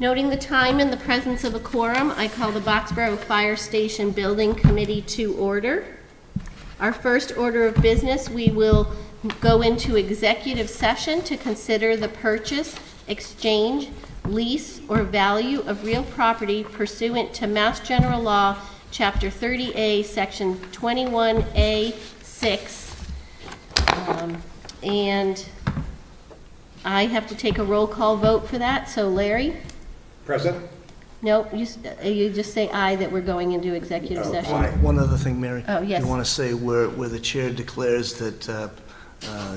Noting the time and the presence of a quorum, I call the Boxborough Fire Station Building Committee to order. Our first order of business, we will go into executive session to consider the purchase, exchange, lease, or value of real property pursuant to Mass General Law, Chapter 30A, Section 21A6. And I have to take a roll call vote for that, so Larry? Present? No, you just say aye that we're going into executive session. Aye. One other thing, Mary. Oh, yes. You want to say where the chair declares that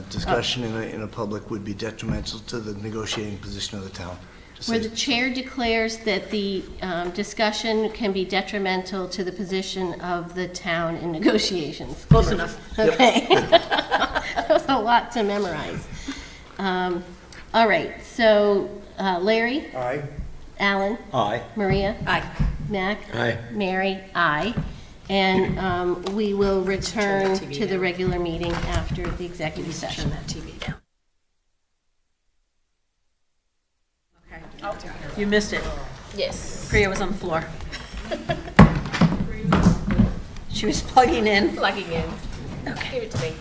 discussion in a public would be detrimental to the negotiating position of the town. Where the chair declares that the discussion can be detrimental to the position of the town in negotiations. Close enough. Okay. That was a lot to memorize. All right, so Larry? Aye. Alan? Aye. Maria? Aye. Mac? Aye. Mary? Aye. And we will return Turn the TV to the down. regular meeting after the executive Turn session. that TV down. Okay. Oh, you missed it. Yes. Priya was on the floor. She was plugging in. Plugging in. Okay. Give it to me.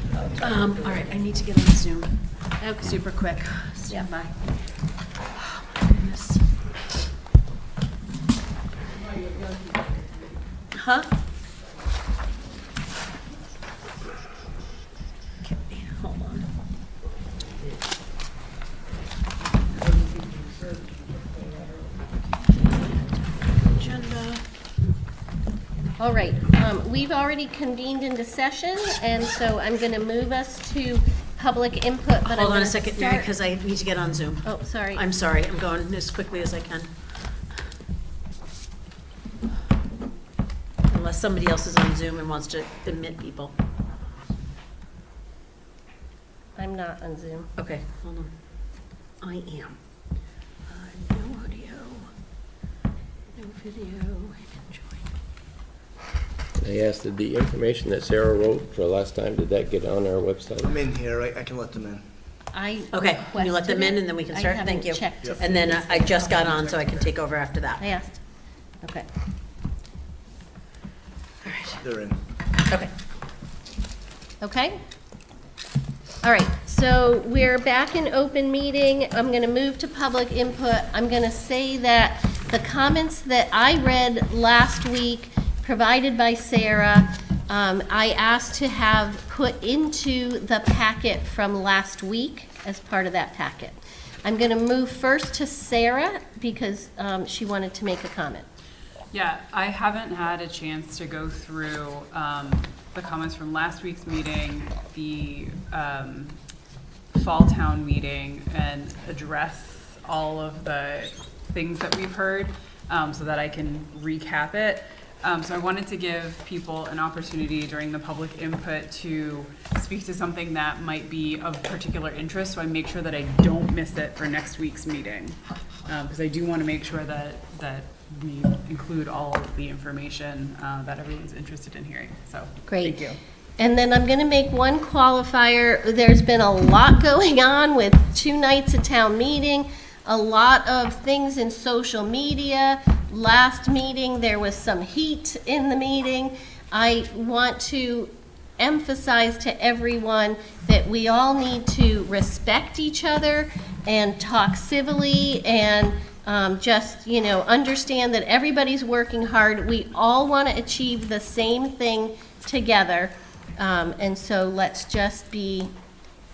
All right, I need to get on Zoom. Okay. Super quick. Stand by. Oh my goodness. Huh? Okay, hold on. Agenda. All right, we've already convened into session, and so I'm going to move us to public input, but I'm Hold on gonna a second, Mary, start- because I need to get on Zoom. Oh, sorry. I'm sorry, I'm going as quickly as I can. Unless somebody else is on Zoom and wants to admit people. I'm not on Zoom. Okay, hold on. I am. No audio, no video, enjoy. I asked, did the information that Sarah wrote for last time, did that get on our website? I'm in here, I can let them in. Okay, can you let them in and then we can start? Thank you. And then I just got on, so I can take over after that. I asked. Okay. All right, They're in. okay. Okay? All right, so we're back in open meeting. I'm going to move to public input. I'm going to say that the comments that I read last week, provided by Sarah, I asked to have put into the packet from last week as part of that packet. I'm going to move first to Sarah because she wanted to make a comment. Yeah, I haven't had a chance to go through the comments from last week's meeting, the fall town meeting, and address all of the things that we've heard so that I can recap it. So I wanted to give people an opportunity during the public input to speak to something that might be of particular interest, so I make sure that I don't miss it for next week's meeting. Because I do want to make sure that we include all of the information that everyone's interested in hearing. So, Great. Thank you. And then I'm going to make one qualifier. There's been a lot going on with 2 nights of town meeting, a lot of things in social media. Last meeting, there was some heat in the meeting. I want to emphasize to everyone that we all need to respect each other and talk civilly and just, understand that everybody's working hard. We all want to achieve the same thing together. And so let's just be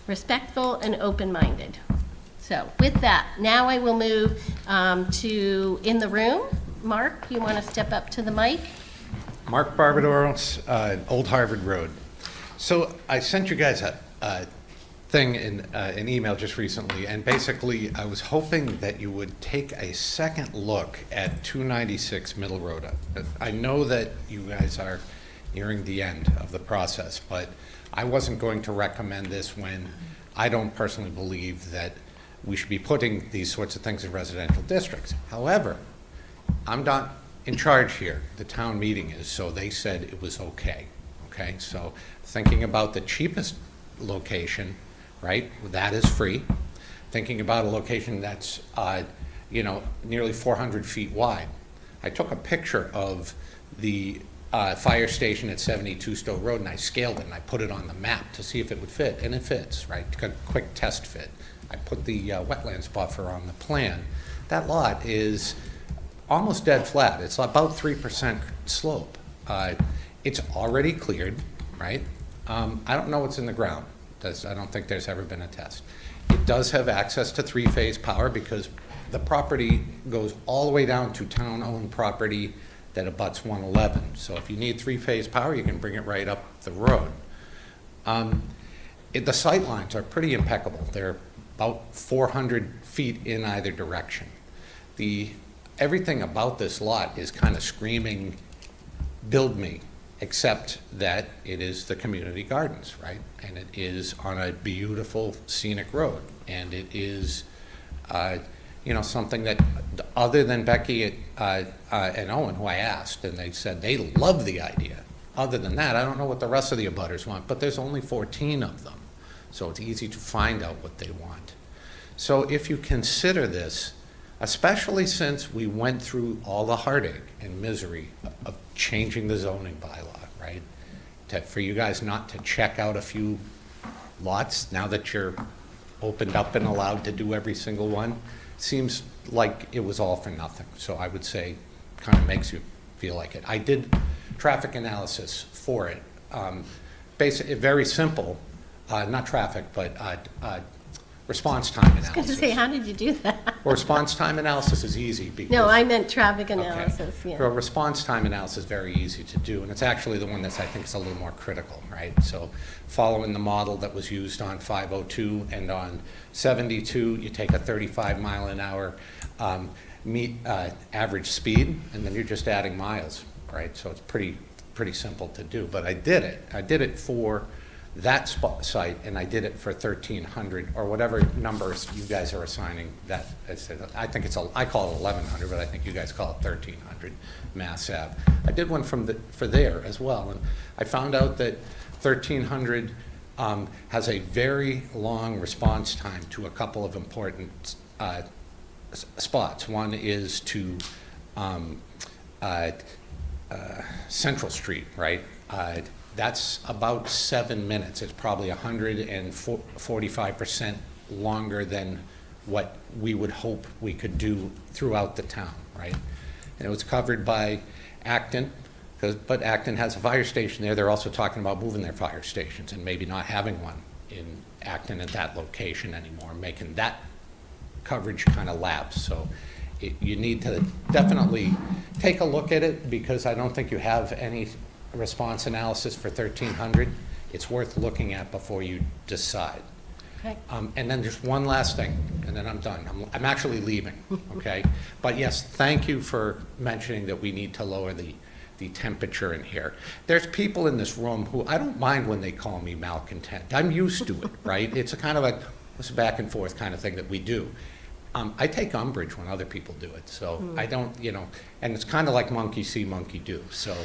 respectful and open-minded. So with that, now I will move to in the room. Mark, you want to step up to the mic? Mark Barbadoros, Old Harvard Road. So I sent you guys a thing in an email just recently, and basically I was hoping that you would take a second look at 296 Middle Road. I know that you guys are nearing the end of the process, but I wasn't going to recommend this when I don't personally believe that we should be putting these sorts of things in residential districts. However, I'm not in charge here. The town meeting is, so they said it was okay. Okay, so thinking about the cheapest location, right, that is free. Thinking about a location that's nearly 400 feet wide. I took a picture of the fire station at 72 Stowe Road, and I scaled it, and I put it on the map to see if it would fit, and it fits, right? A quick test fit. I put the wetlands buffer on the plan. That lot is almost dead flat. It's about 3% slope. It's already cleared, right? I don't know what's in the ground. I don't think there's ever been a test. It does have access to three-phase power because the property goes all the way down to town-owned property that abuts 111. So if you need three-phase power, you can bring it right up the road. The sight lines are pretty impeccable. They're about 400 feet in either direction. Everything about this lot is kind of screaming, build me, except that it is the community gardens, right? And it is on a beautiful scenic road. And it is, something that, other than Becky and Owen, who I asked, and they said they love the idea. Other than that, I don't know what the rest of the abutters want, but there's only 14 of them. So it's easy to find out what they want. So if you consider this, especially since we went through all the heartache and misery of changing the zoning bylaw, right? For you guys not to check out a few lots now that you're opened up and allowed to do every single one, seems like it was all for nothing. So I would say kind of makes you feel like it. I did traffic analysis for it. Basically, very simple, not traffic, but response time analysis. I was going to say, how did you do that? Well, response time analysis is easy because... No, I meant traffic analysis, okay. yeah. Well, response time analysis is very easy to do, and it's actually the one that's, I think, is a little more critical, right? So following the model that was used on 502 and on 72, you take a 35-mile-an-hour average speed, and then you're just adding miles, right? So it's pretty simple to do, but I did it. I did it for that site, and I did it for 1,300 or whatever numbers you guys are assigning that. I think I call it 1,100, but I think you guys call it 1,300 Mass Ave. I did one for there as well, and I found out that 1,300 has a very long response time to a couple of important spots. One is to Central Street, right? That's about 7 minutes. It's probably 145% longer than what we would hope we could do throughout the town, right? And it was covered by Acton, but Acton has a fire station there. They're also talking about moving their fire stations and maybe not having one in Acton at that location anymore, making that coverage kind of lapse. So you need to definitely take a look at it because I don't think you have any response analysis for 1,300. It's worth looking at before you decide. Okay. And then just one last thing, and then I'm done. I'm actually leaving, okay? But yes, thank you for mentioning that we need to lower the temperature in here. There's people in this room who I don't mind when they call me malcontent. I'm used to it, right? It's a kind of a back and forth kind of thing that we do. I take umbrage when other people do it, so I don't, and it's kind of like monkey see, monkey do. So,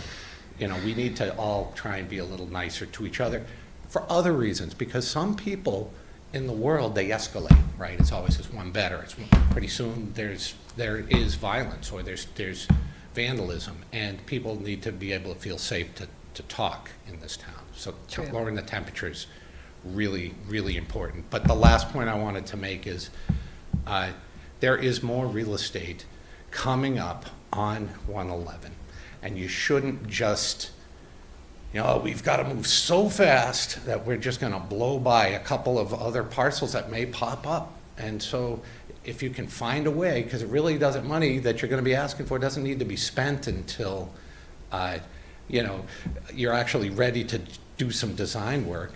we need to all try and be a little nicer to each other for other reasons, because some people in the world, they escalate, right? It's always just one better. It's pretty soon there is violence or there's vandalism, and people need to be able to feel safe to talk in this town. So lowering the temperature is really, really important. But the last point I wanted to make is there is more real estate coming up on 111. And you shouldn't just, we've got to move so fast that we're just going to blow by a couple of other parcels that may pop up. And so if you can find a way, because it really doesn't, money that you're going to be asking for doesn't need to be spent until, you're actually ready to do some design work.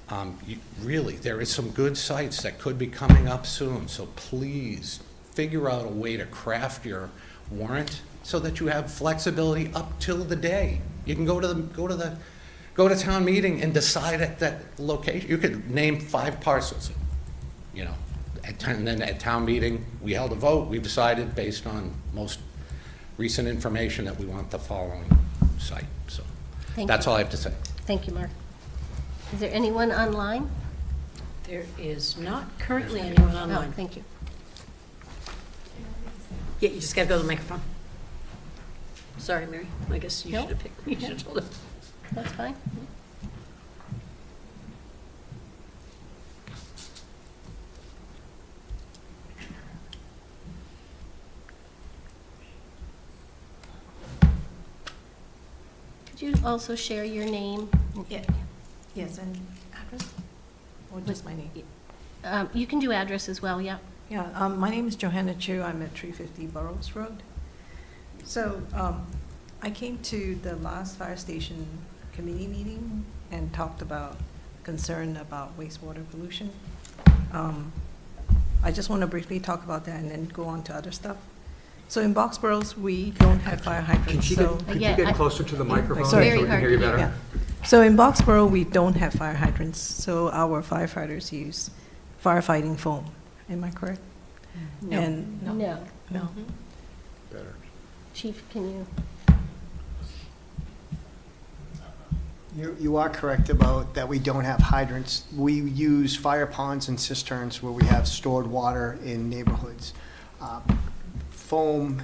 There is some good sites that could be coming up soon. So please figure out a way to craft your warrant so that you have flexibility up till the day. You can go to town meeting and decide at that location. You could name 5 parcels, and then at town meeting, we held a vote. We decided based on most recent information that we want the following site. So that's all I have to say. Thank you, Mark. Is there anyone online? There is not currently anyone online. Oh, thank you. Yeah, you just gotta go to the microphone. Sorry, Mary, I guess you Nope. should have picked, you should have told her. That's fine. Could you also share your name? Yeah. Yes, and address? Or just my name? You can do address as well, yeah. Yeah, my name is Johanna Chu. I'm at 350 Burroughs Road. So I came to the last fire station committee meeting and talked about concern about wastewater pollution. I just want to briefly talk about that and then go on to other stuff. So in Boxboroughs, we don't have fire hydrants. Could you get closer to the microphone so Sorry. we can hear you better? Yeah. So in Boxborough, we don't have fire hydrants, so our firefighters use firefighting foam. Am I correct? No. And No. no. Better. Chief, can you? You are correct about that we don't have hydrants. We use fire ponds and cisterns where we have stored water in neighborhoods. Foam,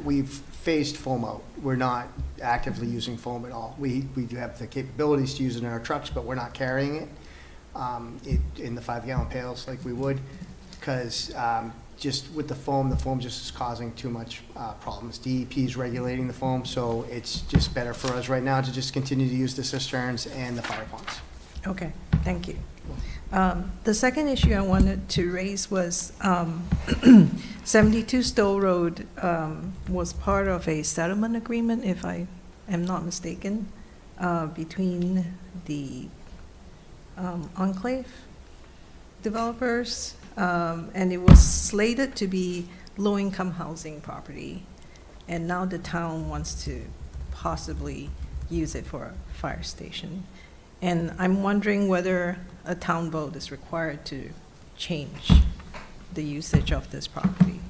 we've phased foam out. We're not actively using foam at all. We do have the capabilities to use it in our trucks, but we're not carrying it in the 5-gallon pails like we would, because just with the foam just is causing too much problems. DEP is regulating the foam, so it's just better for us right now to just continue to use the cisterns and the fire ponds. Okay, thank you. The second issue I wanted to raise was 72 Stowe Road was part of a settlement agreement, if I am not mistaken, between the Enclave developers, and it was slated to be low-income housing property, and now the town wants to possibly use it for a fire station. And I'm wondering whether a town vote is required to change the usage of this property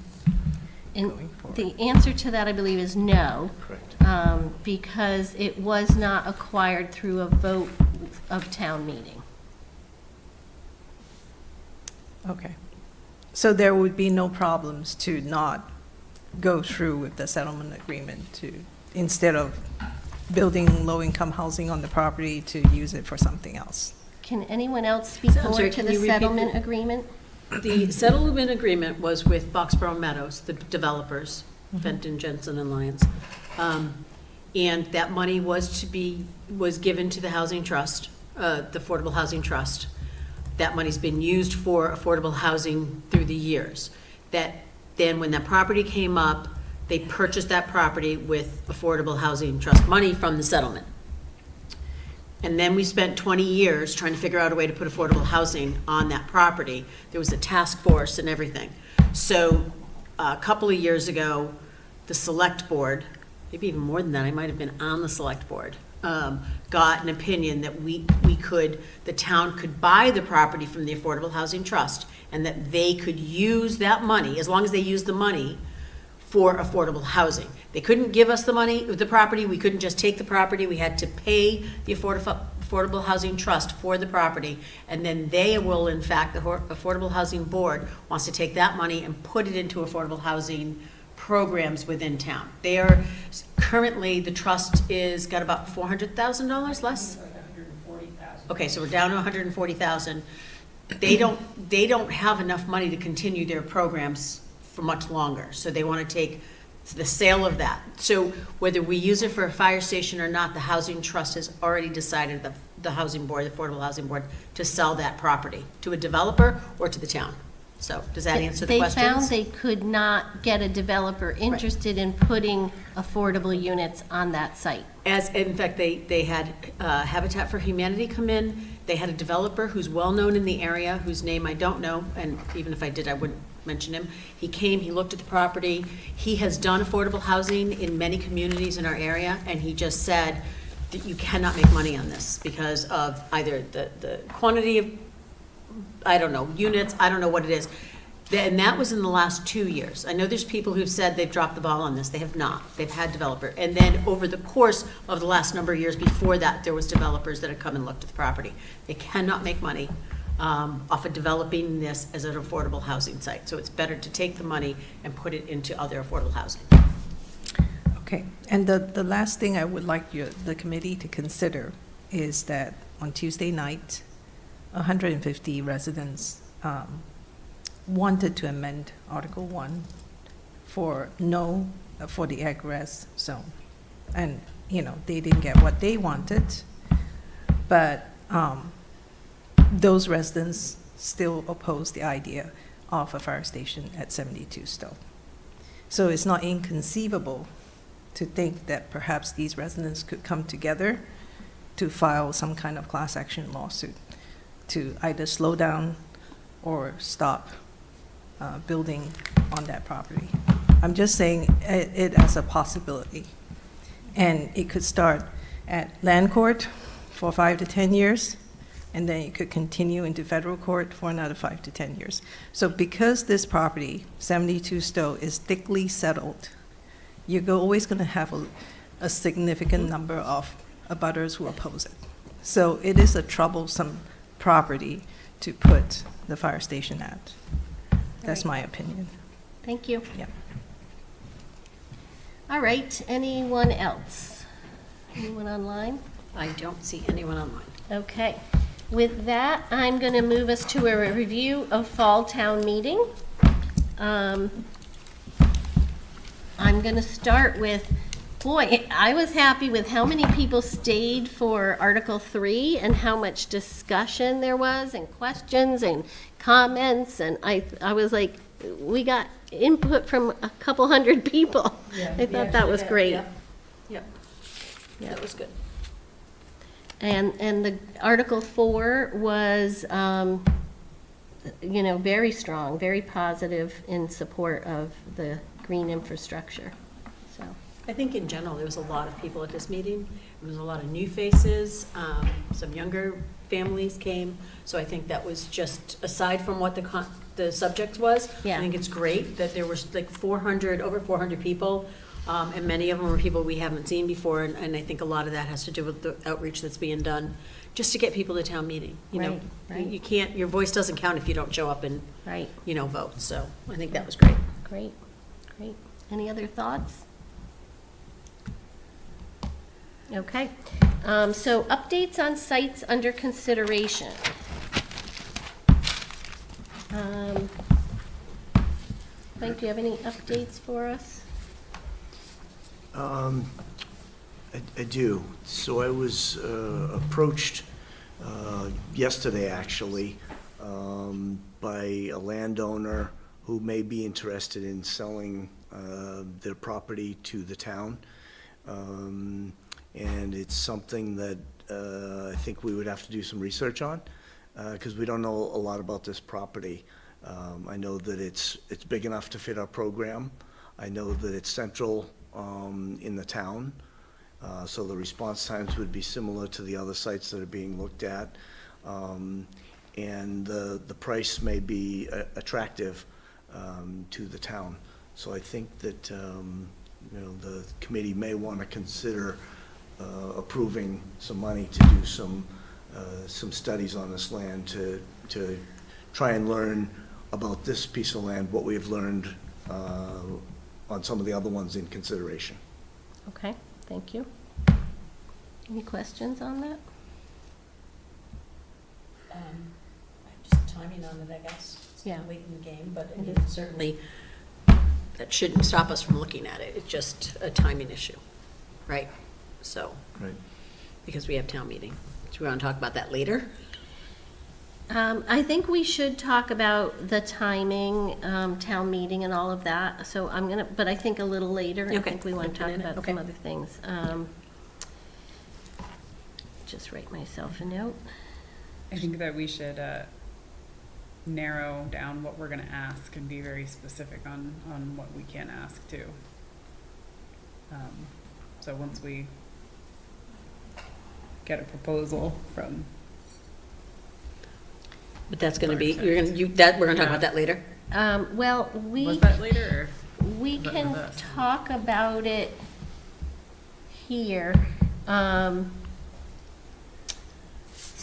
going forward. The answer to that, I believe, is no. Correct. Because it was not acquired through a vote of town meeting. Okay. So there would be no problems to not go through with the settlement agreement to, instead of building low-income housing on the property, to use it for something else? Can anyone else speak I'm more sorry, to can the you repeat settlement the- agreement? The settlement agreement was with Boxborough Meadows, the developers, Fenton, Jensen, and Lyons. And that money was given to the Housing Trust, the Affordable Housing Trust. That money's been used for affordable housing through the years. That then when that property came up, they purchased that property with Affordable Housing Trust money from the settlement. And then we spent 20 years trying to figure out a way to put affordable housing on that property. There was a task force and everything. So a couple of years ago, the select board, maybe even more than that, I might have been on the select board, got an opinion that the town could buy the property from the Affordable Housing Trust, and that they could use that money, as long as they used the money, for affordable housing. They couldn't give us the money, the property, we couldn't just take the property, we had to pay the Affordable Housing Trust for the property, and then they will, in fact, the Affordable Housing Board wants to take that money and put it into affordable housing programs within town. They are, currently, the trust is got about $400,000 less? Okay, so we're down to $140,000. They don't have enough money to continue their programs for much longer, so they want to take the sale of that. So whether we use it for a fire station or not, the Housing Trust has already decided, the Housing Board, the Affordable Housing Board, to sell that property to a developer or to the town. So does that answer the questions? They found they could not get a developer interested in putting affordable units on that site. As, in fact, they had Habitat for Humanity come in. They had a developer who's well-known in the area, whose name I don't know, and even if I did, I wouldn't mention him. He came, he looked at the property. He has done affordable housing in many communities in our area, and he just said that you cannot make money on this because of either the quantity of, I don't know, units, I don't know what it is. And that was in the last 2 years. I know there's people who've said they've dropped the ball on this. They have not. They've had developer. And then over the course of the last number of years before that, there was developers that had come and looked at the property. They cannot make money off of developing this as an affordable housing site. So it's better to take the money and put it into other affordable housing. Okay, and the last thing I would like the committee to consider is that on Tuesday night, 150 residents wanted to amend Article 1 for the ag-res zone. And, they didn't get what they wanted, but those residents still oppose the idea of a fire station at 72 Stowe. So it's not inconceivable to think that perhaps these residents could come together to file some kind of class action lawsuit to either slow down or stop building on that property. I'm just saying it as a possibility. And it could start at land court for 5 to 10 years, and then it could continue into federal court for another 5 to 10 years. So because this property, 72 Stowe, is thickly settled, you're always going to have a significant number of abutters who oppose it. So it is a troublesome property to put the fire station at. That's my opinion. Thank you. Yeah. All right, anyone else? Anyone online? I don't see anyone online. Okay. With that, I'm going to move us to a review of fall town meeting. I'm going to start with, boy, I was happy with how many people stayed for Article 3 and how much discussion there was and questions and comments. And I was like, we got input from a couple hundred people. I thought that was great. Yep. That was good. And the Article 4 was, very strong, very positive in support of the green infrastructure, so. I think in general, there was a lot of people at this meeting. There was a lot of new faces, some younger families came. So I think that was just, aside from what the subject was, Yeah. I think it's great that there was like over 400 people. And many of them were people we haven't seen before, and I think a lot of that has to do with the outreach that's being done, just to get people to town meeting. Right. You can't, your voice doesn't count if you don't show up and, Right. Vote. So I think that was great. Great. Any other thoughts? Okay, so updates on sites under consideration. Mike, do you have any updates for us? I do. So I was approached yesterday, actually, by a landowner who may be interested in selling their property to the town. And it's something that I think we would have to do some research on, because we don't know a lot about this property. I know that it's big enough to fit our program. I know that it's central in the town, so the response times would be similar to the other sites that are being looked at. And the price may be attractive to the town. So I think that the committee may want to consider approving some money to do some studies on this land to try and learn about this piece of land, what we have learned on some of the other ones in consideration. Okay, thank you. Any questions on that? Just timing on it, I guess. It's Yeah. late in the game, but It is. certainly that shouldn't stop us from looking at it. It's just a timing issue, right? So, Right. because we have town meeting. Do we want to talk about that later? I think we should talk about the timing, town meeting and all of that, so but I think a little later. I Okay. think we want to talk about Okay. some other things. Just write myself a note. I think that we should narrow down what we're gonna ask and be very specific on what we can ask too. So once we get a proposal from, But that's going to be, Sorry, we're going to talk Yeah. about that later? Well, was that later we Was that can this? talk about it here.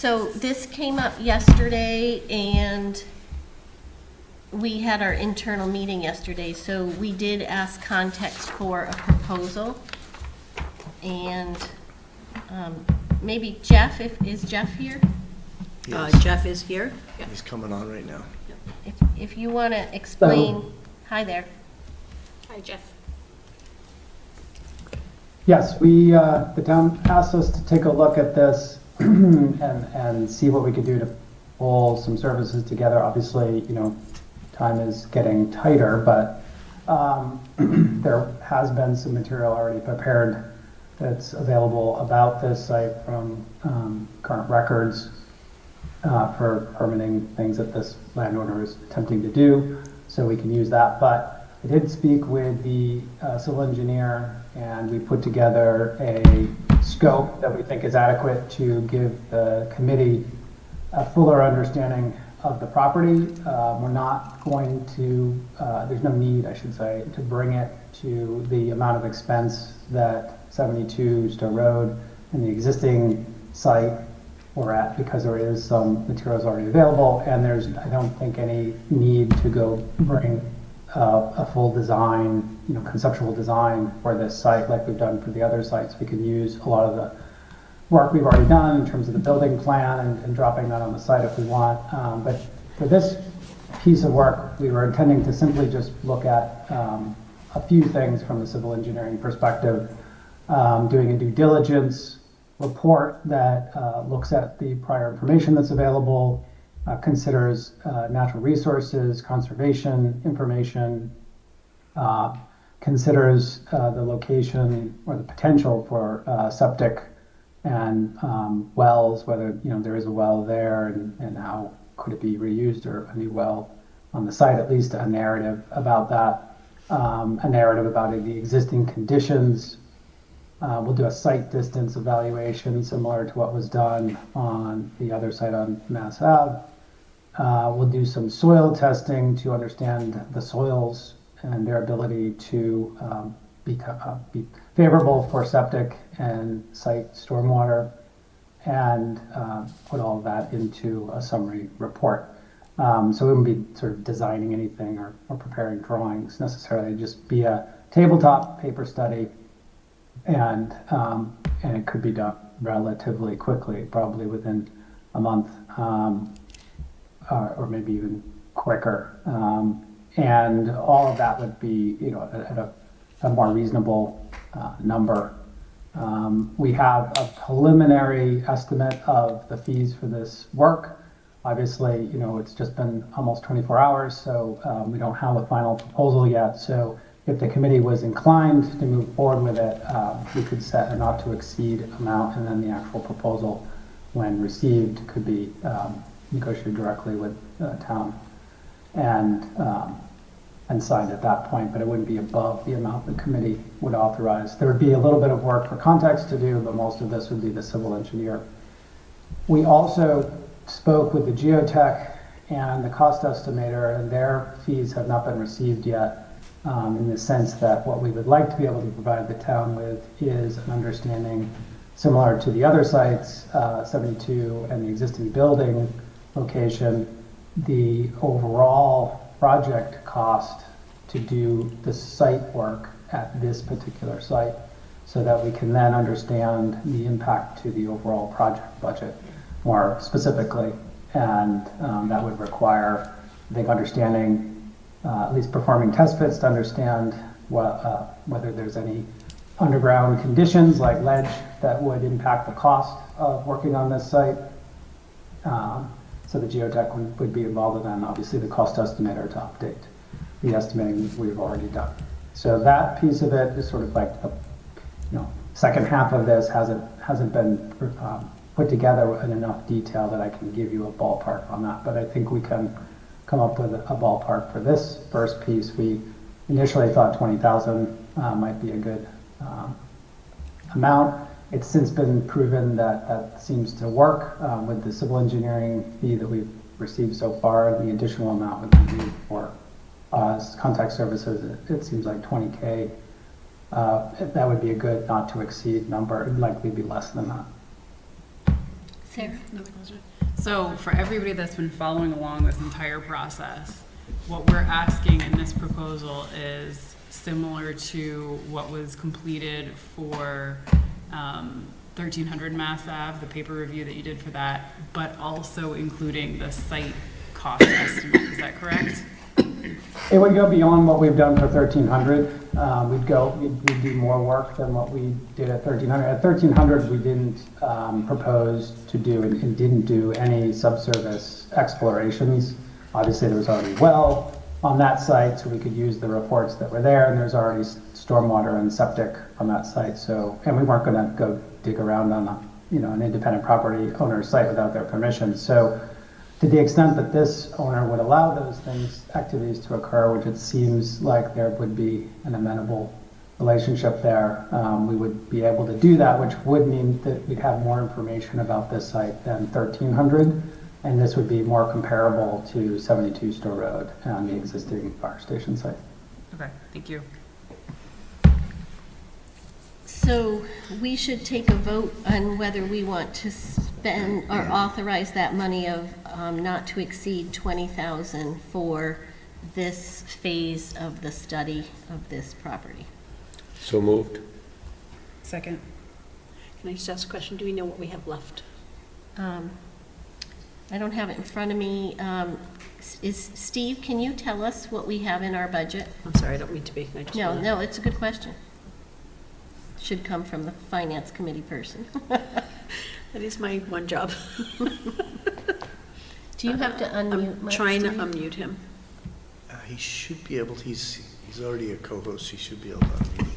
So this came up yesterday, and we had our internal meeting yesterday, so we did ask Context for a proposal. And maybe Jeff, is Jeff here? Yes. Jeff is here. He's coming on right now. If you want to explain, hi there. Hi, Jeff. Yes, the town asked us to take a look at this and see what we could do to pull some services together. Obviously, time is getting tighter, but there has been some material already prepared that's available about this site from current records for permitting things that this landowner is attempting to do, so we can use that. But I did speak with the civil engineer, and we put together a scope that we think is adequate to give the committee a fuller understanding of the property. We're not going to, there's no need, I should say, to bring it to the amount of expense that 72 Stowe Road and the existing site we're at, because there is some materials already available, and there's, I don't think, any need to go bring a full design, conceptual design for this site like we've done for the other sites. We can use a lot of the work we've already done in terms of the building plan and dropping that on the site if we want. But for this piece of work, we were intending to simply just look at a few things from the civil engineering perspective, doing a due diligence report that looks at the prior information that's available, considers natural resources, conservation information, considers the location or the potential for septic and wells, whether there is a well there and how could it be reused, or a new well on the site, at least a narrative about that, a narrative about the existing conditions. We'll do a site distance evaluation similar to what was done on the other site on Mass Ave. We'll do some soil testing to understand the soils and their ability to be favorable for septic and site stormwater, and put all of that into a summary report. So we wouldn't be sort of designing anything or preparing drawings necessarily. It'd just be a tabletop paper study, and it could be done relatively quickly, probably within a month, or maybe even quicker. And all of that would be, at a more reasonable number. We have a preliminary estimate of the fees for this work. Obviously, it's just been almost 24 hours, so we don't have a final proposal yet. So if the committee was inclined to move forward with it, we could set a not to exceed amount, and then the actual proposal, when received, could be negotiated directly with the town and signed at that point, but it wouldn't be above the amount the committee would authorize. There would be a little bit of work for Context to do, but most of this would be the civil engineer. We also spoke with the geotech and the cost estimator, and their fees have not been received yet, in the sense that what we would like to be able to provide the town with is an understanding similar to the other sites, 72 and the existing building location, the overall project cost to do the site work at this particular site, so that we can then understand the impact to the overall project budget more specifically. And that would require, I think, understanding, at least performing test fits to understand whether there's any underground conditions like ledge that would impact the cost of working on this site. So the geotech would be involved in that, and obviously the cost estimator to update the estimating we've already done. So that piece of it is sort of like the second half of this hasn't been put together in enough detail that I can give you a ballpark on that. But I think we can come up with a ballpark for this first piece. We initially thought 20,000 might be a good amount. It's since been proven that that seems to work with the civil engineering fee that we've received so far. The additional amount would be needed for contact services. It seems like 20K. That would be a good not to exceed number. It'd likely be less than that. Sarah? So for everybody that's been following along this entire process, what we're asking in this proposal is similar to what was completed for 1300 Mass Ave, the paper review that you did for that, but also including the site cost estimate. Is that correct? It would go beyond what we've done for 1300. We'd do more work than what we did at 1300. At 1300, we didn't propose to do and didn't do any subsurface explorations. Obviously, there was already well on that site, so we could use the reports that were there, and there's already stormwater and septic on that site. So, and we weren't going to go dig around on an independent property owner's site without their permission. So, to the extent that this owner would allow those activities to occur, which it seems like there would be an amenable relationship there, we would be able to do that, which would mean that we'd have more information about this site than 1300, and this would be more comparable to 72 Store Road and the existing fire station site. Okay, thank you. So we should take a vote on whether we want to spend or authorize that money of not to exceed 20,000 for this phase of the study of this property. So moved. Second. Can I just ask a question? Do we know what we have left? I don't have it in front of me. Steve, can you tell us what we have in our budget? I'm sorry, I don't mean to be. I just wanna- No, it's a good question. Should come from the finance committee person. That is my one job. Do you have to unmute? I'm Mike, trying to Steve? unmute him. He should be able to, he's already a co-host, he should be able to unmute.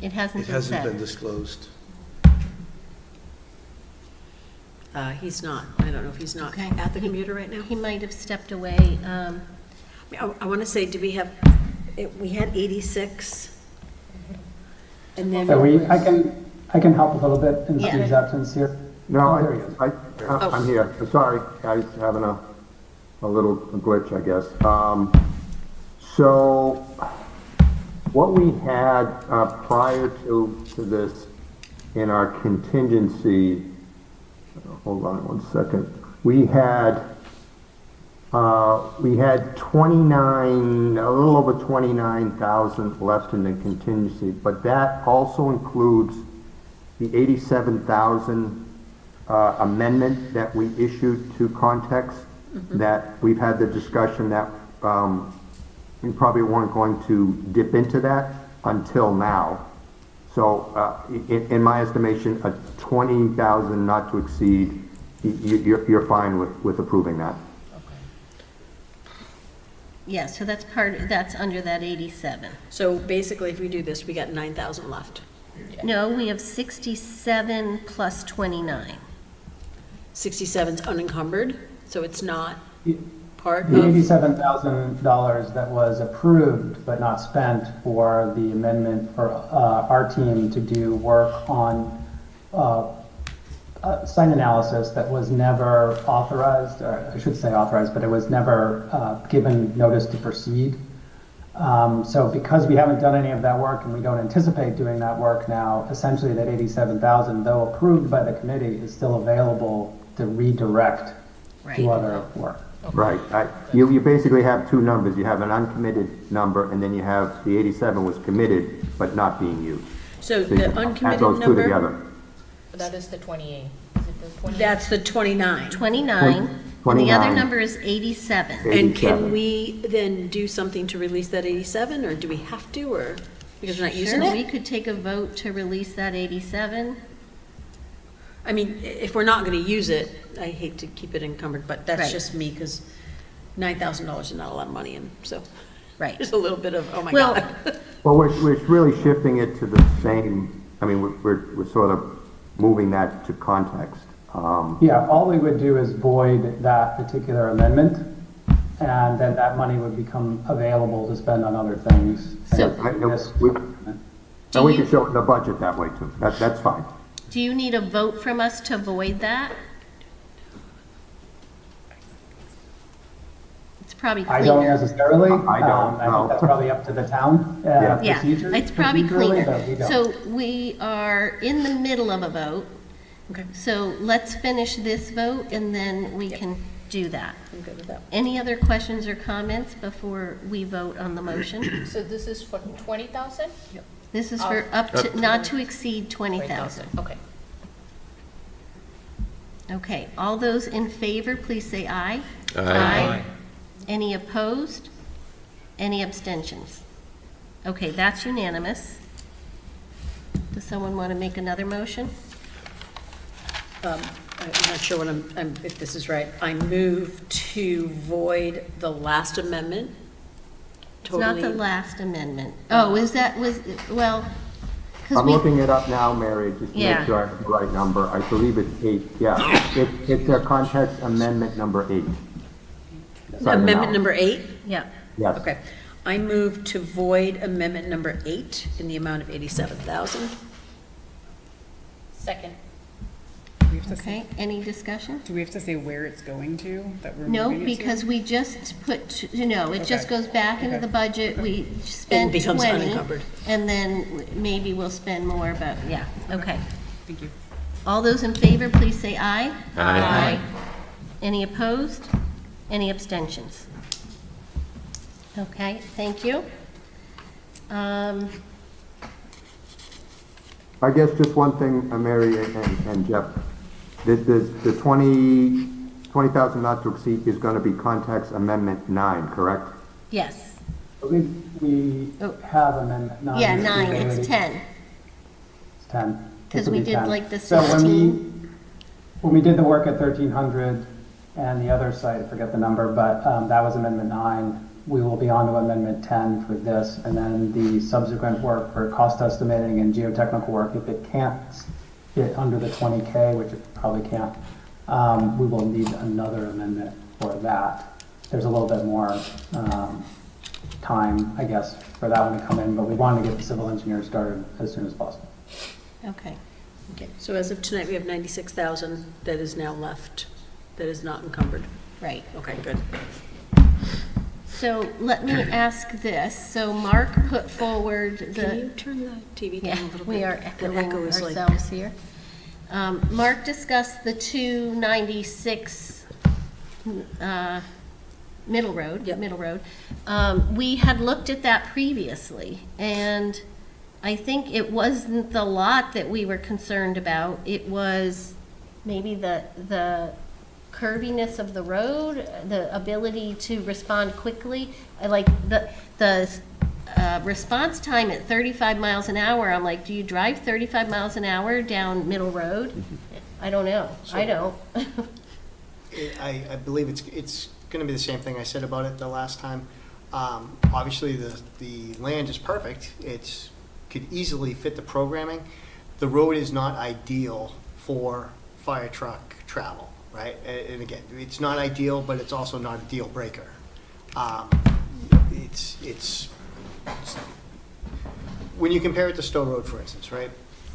It hasn't It been hasn't been said. disclosed. He's not. I don't know if he's not Okay. at the computer right now. He might have stepped away. I want to say, did we have, we had 86? And then. So I can help a little bit in Yeah. Steve's absence here. No, Oh, there he is. I'm here. Sorry, I was having a little glitch, I guess. So what we had prior to this in our contingency, hold on one second. We had 29, a little over 29,000 left in the contingency, but that also includes the 87,000 amendment that we issued to Context, that we've had the discussion that we probably weren't going to dip into that until now. So in my estimation, a 20,000 not to exceed, you're fine with approving that. Yeah, so that's under that 87. So basically, if we do this, we got 9,000 left. No, we have 67 plus 29. 67's unencumbered, so it's not part The of. $87,000 that was approved but not spent for the amendment for our team to do work on site analysis that was never authorized, or I should say authorized, but it was never given notice to proceed. So because we haven't done any of that work and we don't anticipate doing that work now, essentially that 87,000, though approved by the committee, is still available to redirect Right. to other work. Right. You basically have two numbers. You have an uncommitted number, and then you have the 87 was committed but not being used. So So you the add uncommitted those two number, together. That is the 28. Is it the 28? that's the 29. 29, and the other 29. number is 87. And can 87. we then do something to release that 87, or do we have to, or, because we're not using Sure, we it? could take a vote to release that 87. I mean, if we're not going to use it, I hate to keep it encumbered, but that's Right. just me, because $9,000 is not a lot of money, and so Right. there's a little bit of, oh my Well- God. Well, we're really shifting it to the same, I mean, we're sort of moving that to context. Yeah, all we would do is void that particular amendment, and then that money would become available to spend on other things. So- And this- And we can show it in the budget that way too. That's fine. Do you need a vote from us to void that? It's probably I don't cleaner. necessarily. I don't, I no. think that's probably up to the town Yeah. Yeah, procedure. it's probably procedurally, but we cleaner. don't. So we are in the middle of a vote. Okay. So let's finish this vote and then we can do that. I'm good with that. Any other questions or comments before we vote on the motion? So this is for 20,000? This is for up to, not to exceed 20,000. Okay. Okay, all those in favor, please say aye. Aye. Any opposed? Any abstentions? Okay, that's unanimous. Does someone want to make another motion? I'm not sure what if this is right. I move to void the last amendment. It's not the last amendment. Oh, well, because I'm we, looking it up now, Mary, just to Yeah. make sure I have the right number. I believe it's 8, yeah. It's a context amendment number 8. Sorry, Amendment now. number 8? yeah, Yes. Okay. I move to void amendment number 8 in the amount of 87,000. Second. Do we have to say- okay, any discussion? Do we have to say where it's going to, that we're No, moving it to? because we just put, it just Okay. goes back into Okay. the budget, we spent becomes 20. unencumbered. And then maybe we'll spend more, but, yeah, okay. Thank you. All those in favor, please say aye. Aye. Any opposed? Any abstentions? Okay, thank you. I guess just one thing, Mary and Jeff, the 20,000 not to exceed is going to be context amendment 9, correct? Yes. We Oh. have amendment 9. Yeah, 9, it's already. 10. It's 10. 'Cause This will we be did 10. like the So 16. when we did the work at 1300 and the other site, I forget the number, but that was amendment 9. We will be on to amendment 10 for this, and then the subsequent work for cost estimating and geotechnical work, if it can't get under the 20K, which it probably can't, we will need another amendment for that. There's a little bit more time, I guess, for that one to come in, but we wanted to get the civil engineer started as soon as possible. Okay. Okay. So as of tonight, we have 96,000 that is now left, that is not encumbered. Right. Okay, good. So let me ask this. So Mark put forward Can the, you turn the TV down yeah, a little bit? we are The echoing echo is like- ourselves here. Mark discussed the 296 Middle Road, Yep. Middle Road. We had looked at that previously, and I think it wasn't the lot that we were concerned about. It was maybe the curviness of the road, the ability to respond quickly. I like the response time at 35 miles an hour. I'm like, do you drive 35 miles an hour down Middle Road? I don't know. I don't. I believe it's going to be the same thing I said about it the last time. Obviously, the land is perfect. It's could easily fit the programming. The road is not ideal for fire truck travel, right? And again, it's not ideal, but it's also not a deal breaker. It's when you compare it to Stowe Road, for instance, right,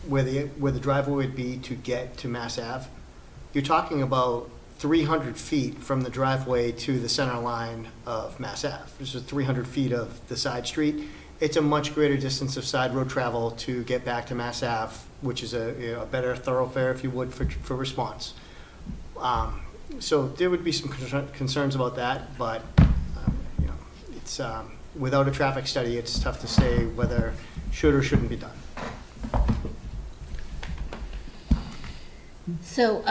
where the driveway would be to get to Mass Ave, you're talking about 300 feet from the driveway to the center line of Mass Ave. This is 300 feet of the side street. It's a much greater distance of side road travel to get back to Mass Ave, which is a better thoroughfare, if you would, for response. So there would be some concerns about that, but it's without a traffic study, it's tough to say whether should or shouldn't be done. So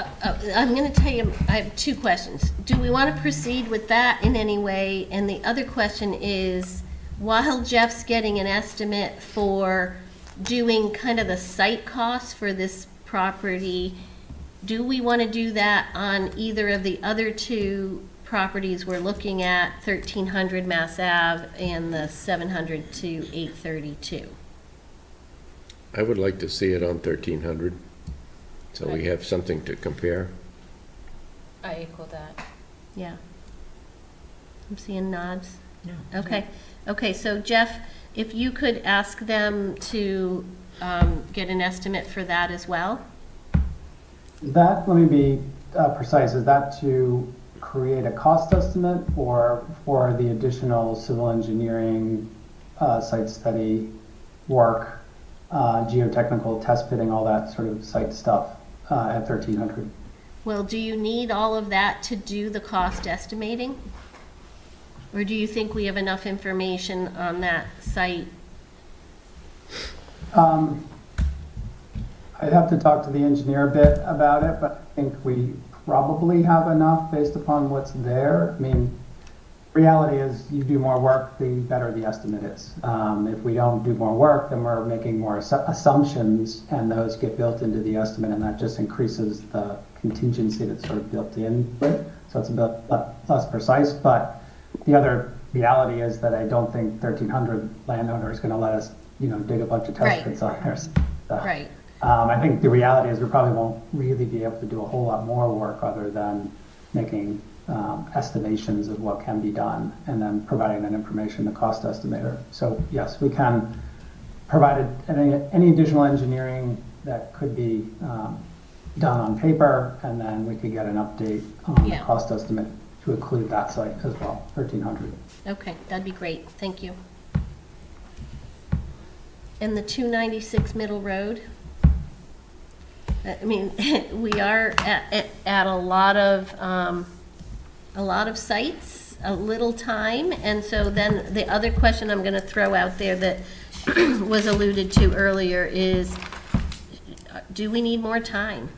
I'm going to tell you, I have two questions. Do we want to proceed with that in any way? And the other question is, while Jeff's getting an estimate for doing kind of the site costs for this property, do we want to do that on either of the other two properties we're looking at, 1300 Mass Ave and the 700 to 832? I would like to see it on 1300, so we have something to compare. I echo that. Yeah. I'm seeing nods. Okay. Okay, so Jeff, if you could ask them to get an estimate for that as well? Is that, let me be precise, is that to create a cost estimate or for the additional civil engineering, site study work, geotechnical test pitting, all that sort of site stuff at 1,300? Well, do you need all of that to do the cost estimating? Or do you think we have enough information on that site? I'd have to talk to the engineer a bit about it, but I think we probably have enough based upon what's there. I mean, reality is you do more work, the better the estimate is. If we don't do more work, then we're making more assumptions, and those get built into the estimate, and that just increases the contingency that's sort of built in. So it's a bit less precise, but the other reality is that I don't think 1,300 landowner is going to let us, dig a bunch of test pits on there. So, Right. I think the reality is we probably won't really be able to do a whole lot more work other than making estimations of what can be done and then providing that information to the cost estimator. So yes, we can provide any additional engineering that could be done on paper, and then we could get an update on the cost estimate to include that site as well, 1,300. Okay, that'd be great, thank you. And the 296 Middle Road? I mean, we are at a lot of sites, a little time, and so then the other question I'm going to throw out there that was alluded to earlier is, do we need more time?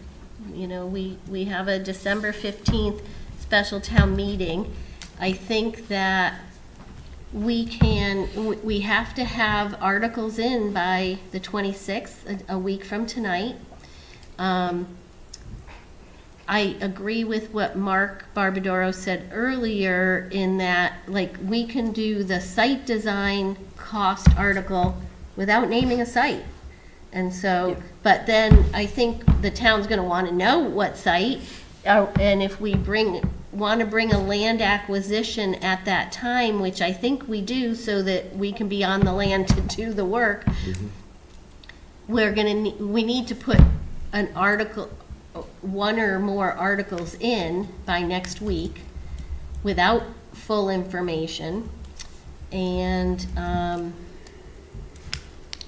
We have a December 15th special town meeting. I think that we have to have articles in by the 26th, a week from tonight. I agree with what Mark Barbadoro said earlier in that, we can do the site design cost article without naming a site. And so, but then I think the town's gonna wanna know what site, and if we want to bring a land acquisition at that time, which I think we do so that we can be on the land to do the work, we need to put an article, one or more articles in by next week without full information. And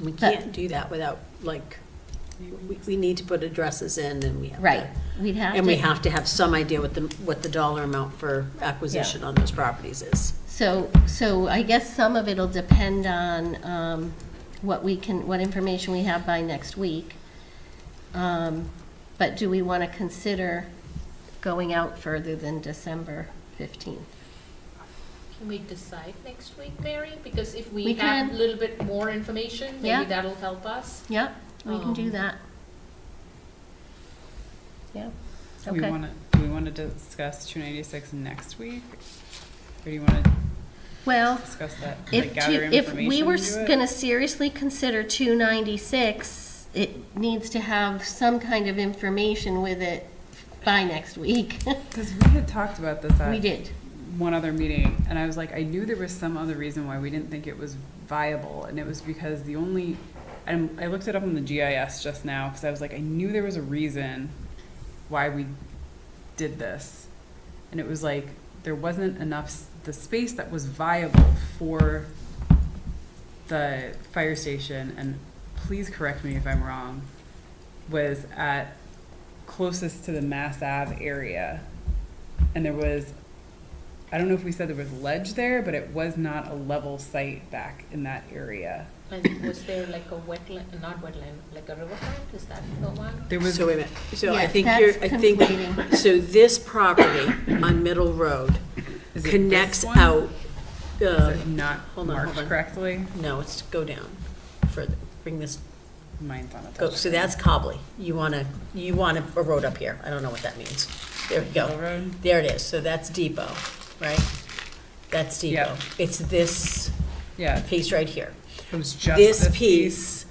we can't do that without, we need to put addresses in, and we have right, to, we'd have and to, we have to have some idea what the dollar amount for acquisition on those properties is. So I guess some of it'll depend on what information we have by next week. But do we want to consider going out further than December 15th? Can we decide next week, Mary? Because if we We have can. a little bit more information, maybe Yeah. that'll help us. Yep, we can do that. Yeah, Do we okay. want to discuss 296 next week? Or do you want to Well, discuss that, if gather if we were information to do it? going to seriously consider 296, it needs to have some kind of information with it by next week. Because we had talked about this at We did. one other meeting, and I was like, I knew there was some other reason why we didn't think it was viable, and it was because I looked it up on the GIS just now, because I was like, I knew there was a reason why we did this, and it was like, there wasn't enough, the space that was viable for the fire station, and please correct me if I'm wrong, was at closest to the Mass Ave area. And there was, I don't know if we said there was ledge there, but it was not a level site back in that area. And was there like a wetland, not wetland, like a riverfront? Is that the one? There was, So wait a minute, so I Yes, think that's conflating. so this property on Middle Road is it connects this one? out, Is it not hold on, marked hold on. correctly? no, it's go down further, bring this, Mine's on a go, touch. so that's Cobley. You want a road up here, I don't know what that means. There we Middle go, Road? there it is, so that's Depot, right? That's Depot. Yep. It's this Yeah, piece right here. it was just This piece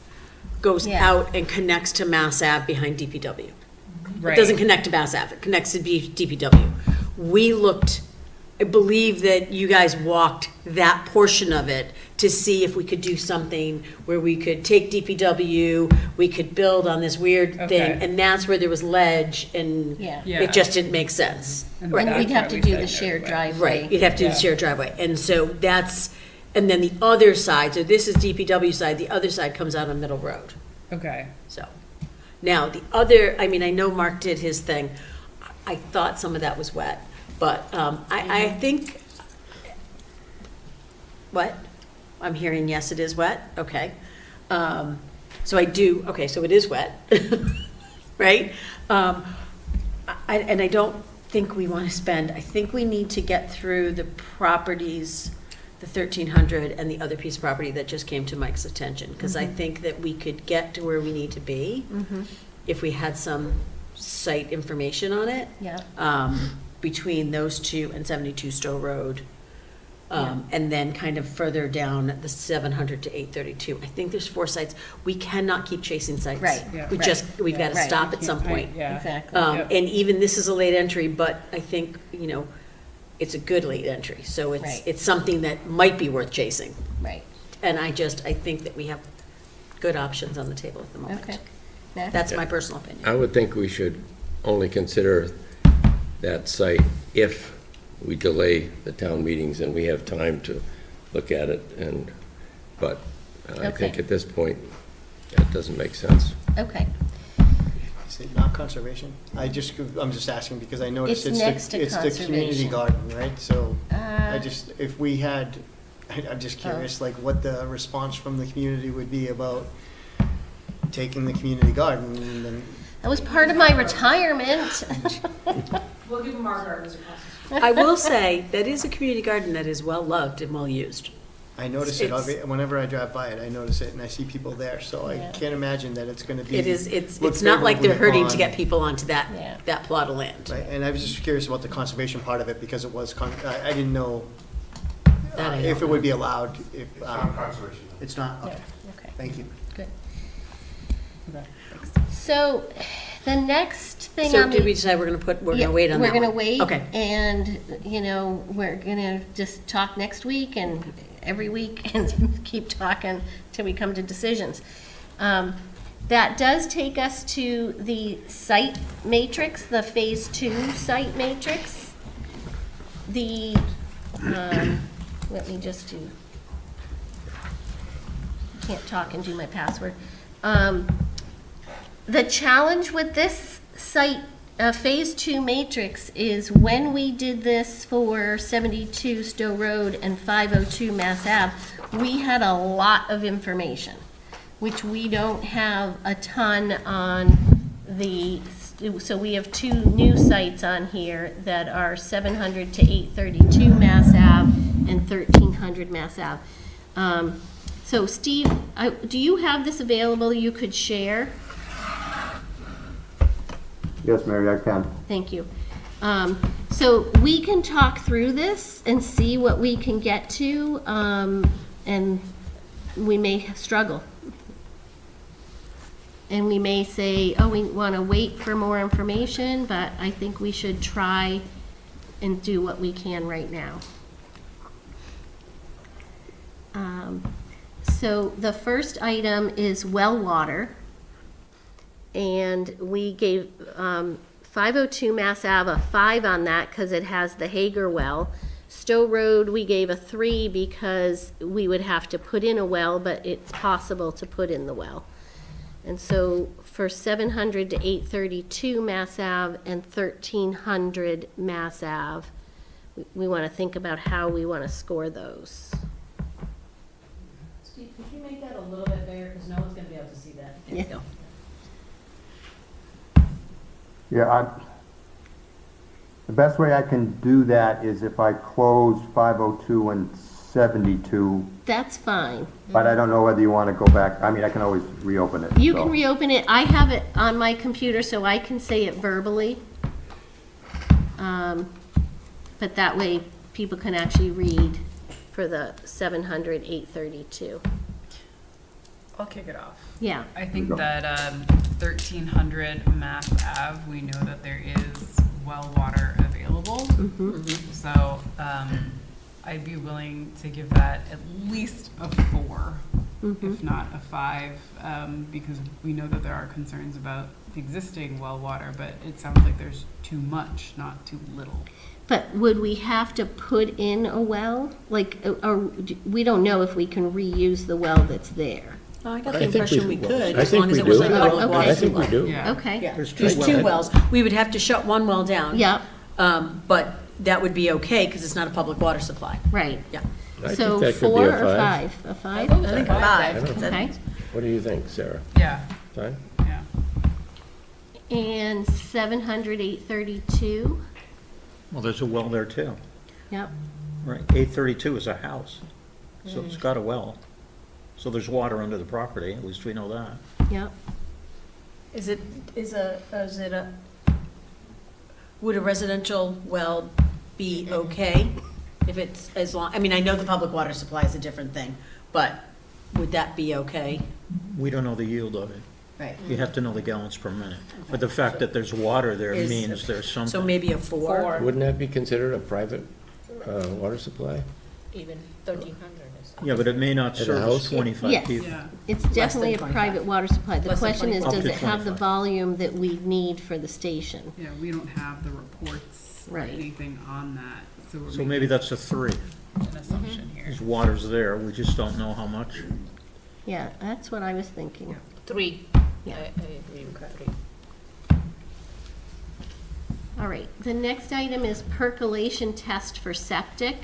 goes Yeah. out and connects to Mass Ave behind DPW. It Right. doesn't connect to Mass Ave, it connects to DPW. We looked, I believe that you guys walked that portion of it to see if we could do something where we could take DPW, we could build on this weird thing, Okay. and that's where there was ledge, and Yeah. Yeah. it just didn't make sense. And Right. And we'd that's have why to we do said the no shared to it. driveway. Right, you'd have to do Yeah. the shared driveway, and so that's, and then the other side, so this is DPW side, the other side comes out on Middle Road, Okay. so. Now, the other, I mean, I know Mark did his thing, I thought some of that was wet, but, I think, what? I'm hearing, yes, it is wet, okay. So I do, okay, so it is wet, right? And I don't think we want to spend, I think we need to get through the properties, the 1,300 and the other piece of property that just came to Mike's attention, because I think that we could get to where we need to be if we had some site information on it. Yeah. Between those two and 72 Stowe Road. And then kind of further down the 700 to 832. I think there's 4 sites. We cannot keep chasing sites. Right. Yeah. We've got to Right. stop at some point. Yeah. Exactly. Yep. And even this is a late entry, but I think, it's a good late entry. So Right. it's something that might be worth chasing. Right. And I think that we have good options on the table at the moment. Okay. Next. That's my personal opinion. I would think we should only consider that site if we delay the town meetings and we have time to look at it, but I think Okay. at this point, that doesn't make sense. Okay. Is it not conservation? I'm just asking because I noticed It's next to it's the community conservation. garden, right? So Uh, if we had, I'm just curious, like what the response from the community would be about taking the community garden and then. That was part of my retirement. We'll give them our gardens across the street. I will say, that is a community garden that is well-loved and well-used. I notice it, It's- whenever I drive by it, I notice it and I see people there, so Yeah. I can't imagine that it's gonna be. It's look not like they're favorably hurting to upon- get people onto Yeah. that plot of land. Right, and I was just curious about the conservation part of it because it was, I didn't know That I if don't it would know. be allowed, if. It's not conservation. It's not, No. okay, Okay. thank you. Good. So the next thing So on did we the. decide we're gonna Yeah, wait on that We're gonna one? wait. Okay. And, we're gonna just talk next week and every week and keep talking till we come to decisions. That does take us to the site matrix, the Phase 2 site matrix. Let me just do, can't talk and do my password. The challenge with this site, Phase 2 matrix, is when we did this for 72 Stowe Road and 502 Mass Ave, we had a lot of information, which we don't have a ton on so we have 2 new sites on here that are 700 to 832 Mass Ave and 1300 Mass Ave. So Steve, do you have this available you could share? Yes, Mary, I can. Thank you. So we can talk through this and see what we can get to, and we may struggle. And we may say, oh, we want to wait for more information, but I think we should try and do what we can right now. So the first item is well water. And we gave 502 Mass Ave a 5 on that because it has the Hager well. Stowe Road, we gave a 3 because we would have to put in a well, but it's possible to put in the well. And so for 700 to 832 Mass Ave and 1300 Mass Ave, we want to think about how we want to score those. Steve, could you make that a little bit bigger, because no one's gonna be able to see that. There you Yeah. go. Yeah, the best way I can do that is if I close 502 and 72, That's fine. but I don't know whether you want to go back. I mean, I can always reopen it. You so. can reopen it. I have it on my computer, so I can say it verbally. But that way, people can actually read for the 700, 832. I'll kick it off. Yeah. I think that 1300 Mass Ave, we know that there is well water available. So I'd be willing to give that at least a 4, if not a 5, because we know that there are concerns about the existing well water, but it sounds like there's too much, not too little. But would we have to put in a well? Like, or we don't know if we can reuse the well that's there. Oh, I got I the think impression we well, could, I as think long as we it was do. a public Okay. water I think we supply. do. Yeah. Okay. Yeah, There's there's 2 wells. We would have to shut one well down. Yep, But that would be okay, because it's not a public water supply. right. Yeah. I So think that could be 4 a or 5. 5? A 5? I think 5. Okay. What do you think, Sarah? Yeah, 5? yeah. And 700, 832? Well, there's a well there too, Yep. right? 832 is a house, so it's got a well. So there's water under the property, at least we know that. Yep. Would a residential well be okay if it's as long, I mean, I know the public water supply is a different thing, but would that be okay? We don't know the yield of it. Right. You have to know the gallons per minute. But the fact that there's water there Is- means there's So something. maybe a 4? Wouldn't that be considered a private water supply? Even 1,300 is. Yeah, but it may not At a service house? 25 Yes. people. Yeah. It's definitely a 25. private water supply. The Less than question is, 25. does Up it to have the 25. volume that we need for the station? Yeah, we don't have the reports or Right. anything on that, so we're So making maybe that's a 3. an assumption here. There's water's there, we just don't know how much. Yeah, that's what I was thinking. 3. Yeah. I agree with 3. All right, the next item is percolation test for septic.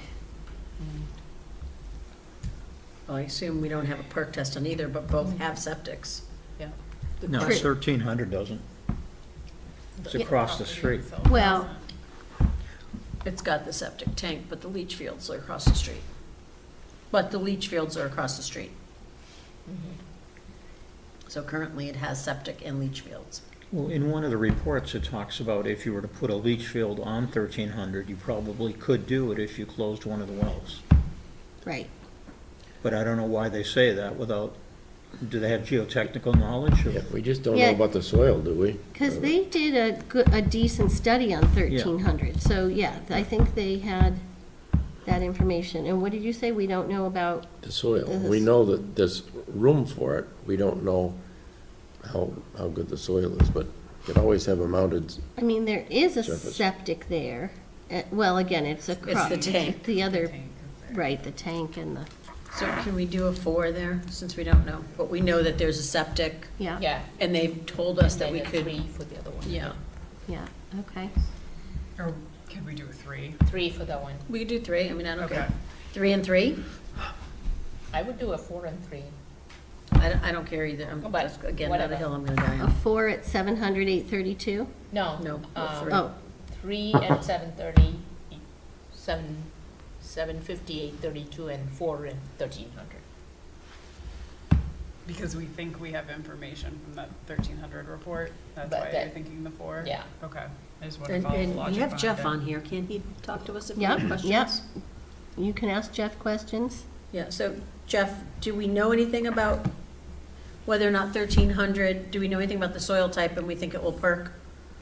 Well, I assume we don't have a perk test on either, but both have septics. Yeah. The No, question- 1,300 doesn't. It's across the street. Well, It's got the septic tank, but the leach fields are across the street. But the leach fields are across the street. So currently it has septic and leach fields. Well, in one of the reports, it talks about if you were to put a leach field on 1,300, you probably could do it if you closed one of the wells. right. But I don't know why they say that without, do they have geotechnical knowledge? Yeah, we just don't know Yeah. about the soil, do we? Because they did a decent study on 1,300. So, yeah, I think they had that information. And what did you say? We don't know about, The soil. This We is- know that there's room for it. We don't know how good the soil is, but you could always have a mounted, I mean, there is a Surface. septic there. Well, again, it's across. the tank. The other, Tank is there. right, the tank and the, So can we do a 4 there, since we don't know? But we know that there's a septic, yeah, Yeah. and they've told us And that then we a could, 3 for the other one. yeah. yeah, okay. Or could we do a 3? 3 for that one. We could do 3, I mean, I don't Okay. care. 3 and 3? I would do a 4 and 3. I don't care either. I'm But just, again, not a whatever. hill I'm gonna die A on. 4 at 700, 832? No. No, um, 3. Oh, 3 and 730, 750, 832, and 4 and 1,300. Because we think we have information from that 1,300 report, that's But why you're that- thinking the 4? Yeah. Okay, I just want to And, follow the and logic we have behind Jeff it. on here, can he talk to us if we Yep, have questions? yep. You can ask Jeff questions. Yeah, so Jeff, do we know anything about whether or not 1,300, do we know anything about the soil type and we think it will perk?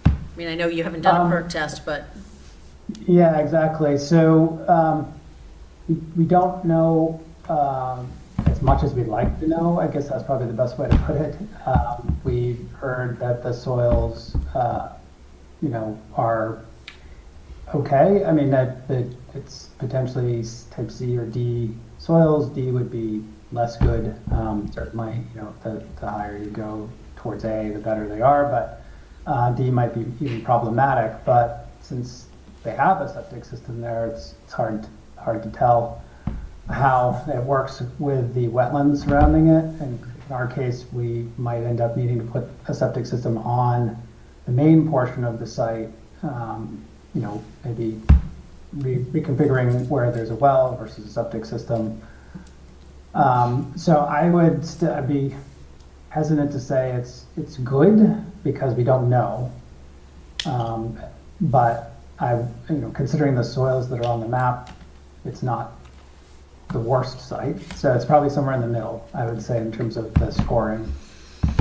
I mean, I know you haven't done a perk test, but, Yeah, exactly. So we don't know as much as we'd like to know. I guess that's probably the best way to put it. We've heard that the soils, are okay. I mean, that it's potentially type C or D soils. D would be less good. Certainly, the higher you go towards A, the better they are. But D might be even problematic. But since they have a septic system there, it's hard to tell how it works with the wetlands surrounding it. And in our case, we might end up needing to put a septic system on the main portion of the site, maybe reconfiguring where there's a well versus a septic system. So I would I'd be hesitant to say it's good because we don't know. But considering the soils that are on the map, it's not the worst site. So it's probably somewhere in the middle, I would say, in terms of the scoring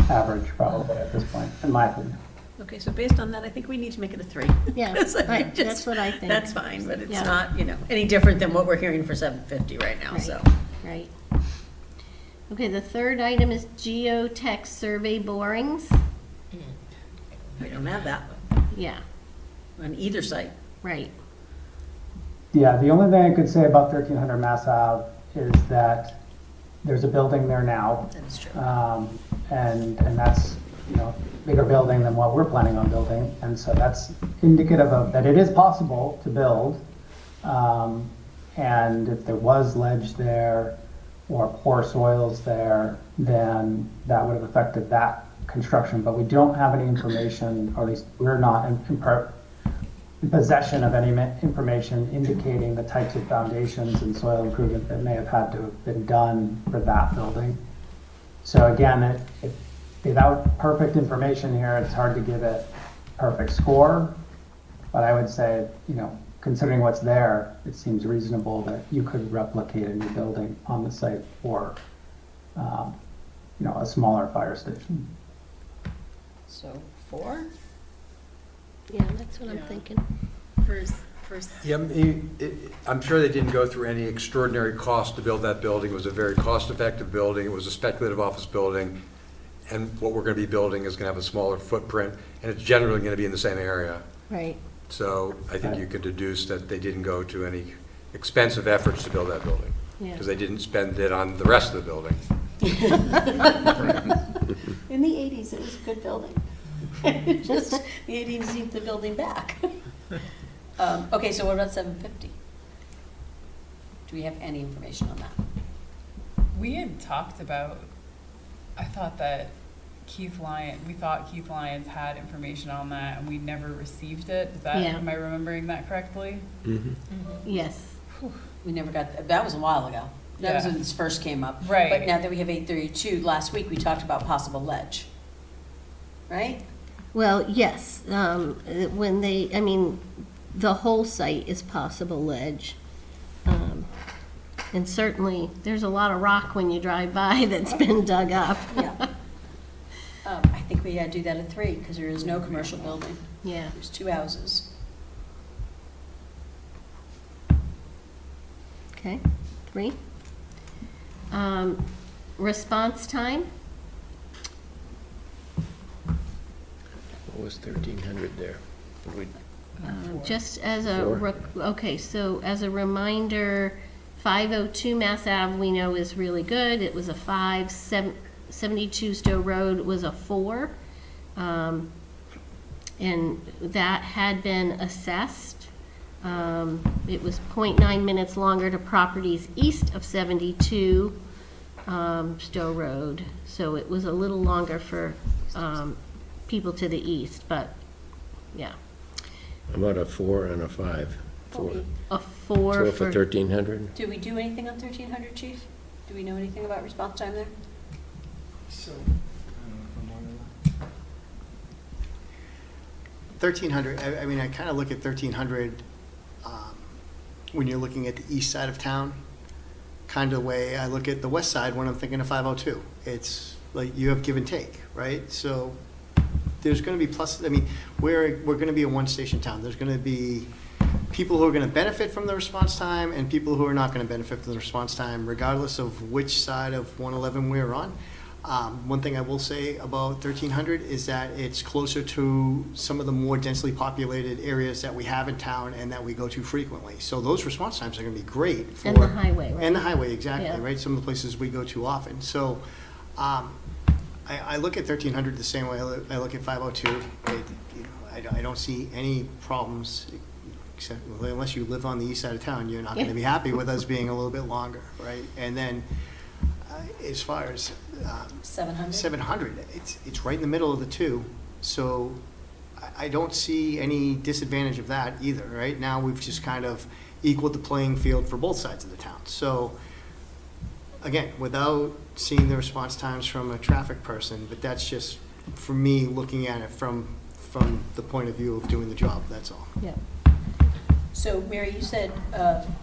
average, probably at this point, in my opinion. Okay, so based on that, I think we need to make it a 3. Yeah, 'Cause I right, just- that's what I think. That's fine, but it's Yeah. not, any different than what we're hearing for 750 right now, Right. so. Right. Okay, the third item is geotech survey borings. We don't have that Yeah, on either site. right. Yeah, the only thing I could say about 1300 Mass Ave is that there's a building there now. That is true. And that's, bigger building than what we're planning on building. And so that's indicative of that it is possible to build. And if there was ledge there or poor soils there, then that would have affected that construction. But we don't have any information, or at least we're not in possession of any information indicating the types of foundations and soil improvement that may have had to have been done for that building. So again, without perfect information here, it's hard to give it perfect score. But I would say, considering what's there, it seems reasonable that you could replicate a new building on the site for, a smaller fire station. So 4? Yeah, that's what I'm thinking. Yeah, I'm sure they didn't go through any extraordinary cost to build that building. It was a very cost-effective building. It was a speculative office building. And what we're going to be building is going to have a smaller footprint, and it's generally going to be in the same area. Right. So I think you could deduce that they didn't go to any expensive efforts to build that building. Yeah. Because they didn't spend it on the rest of the building. In the 80s, it was a good building. Just, the 80s need the building back. Okay, so what about 750? Do we have any information on that? We had talked about, I thought that we thought Keith Lyons had information on that, and we never received it. Is that, Yeah. am I remembering that correctly? Yes. We never got, that was a while ago. That was Yeah. when this first came up. Right. But now that we have 832, last week we talked about possible ledge. Right? Well, yes, the whole site is possible ledge. And certainly, there's a lot of rock when you drive by that's been dug up. Yeah. I think we gotta do that at 3, because there is no commercial building. Yeah. There's 2 houses. Okay, 3. Response time? What was 1,300 there? Just as a, Four. okay, so as a reminder, 502 Mass Ave we know is really good. It was a 5, 72 Stowe Road was a 4. And that had been assessed. It was 0.9 minutes longer to properties east of 72 Stowe Road. So it was a little longer for people to the east, but yeah. How about a 4 and a 5? 4. A 4 So for for, 1,300? Did we do anything on 1300, Chief? Do we know anything about response time there? So, 1300, I kind of look at 1300 when you're looking at the east side of town, kind of the way I look at the west side when I'm thinking of 502. It's like you have give and take, right? So there's going to be pluses. We're going to be a one-station town. There's going to be people who are going to benefit from the response time and people who are not going to benefit from the response time, regardless of which side of 111 we're on. One thing I will say about 1300 is that it's closer to some of the more densely populated areas that we have in town and that we go to frequently. So those response times are going to be great for... and the highway, right? And the highway, exactly, Yeah. right? Some of the places we go to often. So I look at 1300 the same way I look at 502. I don't see any problems, except unless you live on the east side of town, you're not going to be happy with us being a little bit longer, right? And then as far as 700? 700, it's right in the middle of the two, so I don't see any disadvantage of that either. Right now, we've just kind of equaled the playing field for both sides of the town. So again, without seeing the response times from a traffic person, but that's just for me looking at it from the point of view of doing the job, that's all. Yeah. So, Mary, you said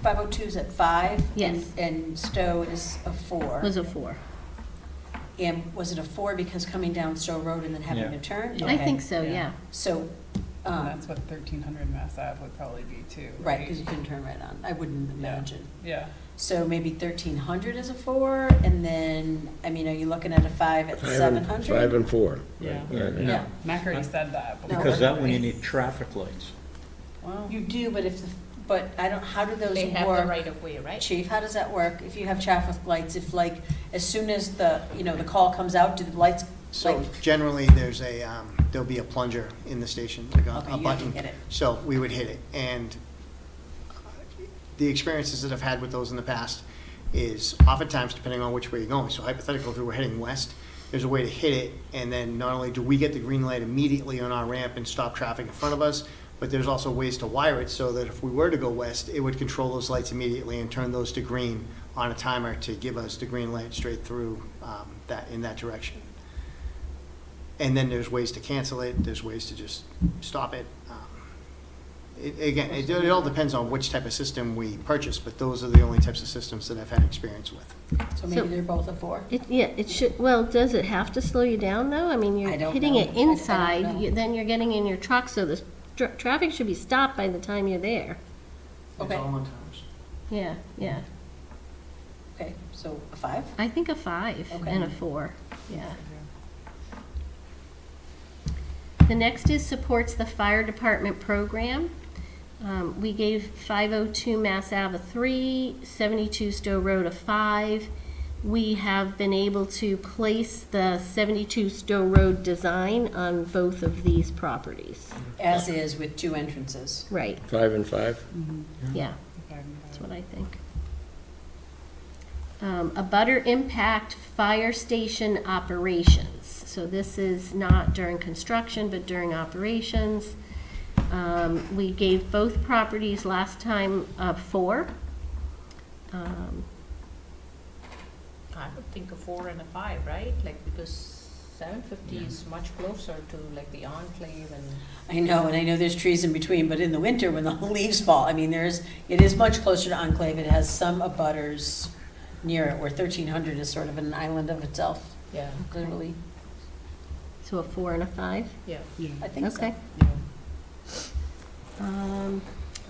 502 is at 5? Yes. And Stowe is a 4? Was a 4. And was it a 4 because coming down Stowe Road and then having Yeah. to turn? I Okay. think so, Yeah. yeah. So, And that's what 1300 Mass Ave would probably be too, right, because you couldn't turn right on, I wouldn't Yeah. imagine. Yeah. So maybe 1300 is a 4, and then, I mean, are you looking at a 5 at 700? 5 and 4. Yeah. Yeah. Mac already said that. but- No. Because that one you need traffic lights. Wow. You do, but but I don't, how do those They have the work? right of way, right? Chief, how does that work? If you have traffic lights, if like, as soon as the, the call comes out, do the lights, So like, generally, there's there'll be a plunger in the station, like Okay, a you button. can hit it. So we would hit it. And the experiences that I've had with those in the past is oftentimes, depending on which way you're going, so hypothetically, if we were heading west, there's a way to hit it, and then not only do we get the green light immediately on our ramp and stop traffic in front of us, but there's also ways to wire it so that if we were to go west, it would control those lights immediately and turn those to green on a timer to give us the green light straight through in that direction. And then there's ways to cancel it, there's ways to just stop it. It all depends on which type of system we purchase, but those are the only types of systems that I've had experience with. so maybe So- they're both a 4? It should, well, does it have to slow you down, though? I mean, you're I don't hitting know. it I don't inside, know. then you're getting in your truck, so the traffic should be stopped by the time you're there. Okay. It's all on timers. Yeah, yeah. Okay, so a 5? I think a 5 Okay. and a 4, yeah. The next is supports the fire department program. We gave 502 Mass Ave a 3, 72 Stowe Road a 5. We have been able to place the 72 Stowe Road design on both of these properties. As is with 2 entrances. Right, 5 and 5? yeah, that's what I think. A butter impact fire station operations. So this is not during construction, but during operations. We gave both properties last time 4. I would think a 4 and a 5, right? Like, because 750 is much closer to like the Enclave and. I know, and I know there's trees in between, but in the winter, when the leaves fall, I mean, it is much closer to Enclave. It has some abutters near it, where 1300 is sort of an island of itself, Yeah. literally. So a 4 and a 5? Yeah. I think so. Okay.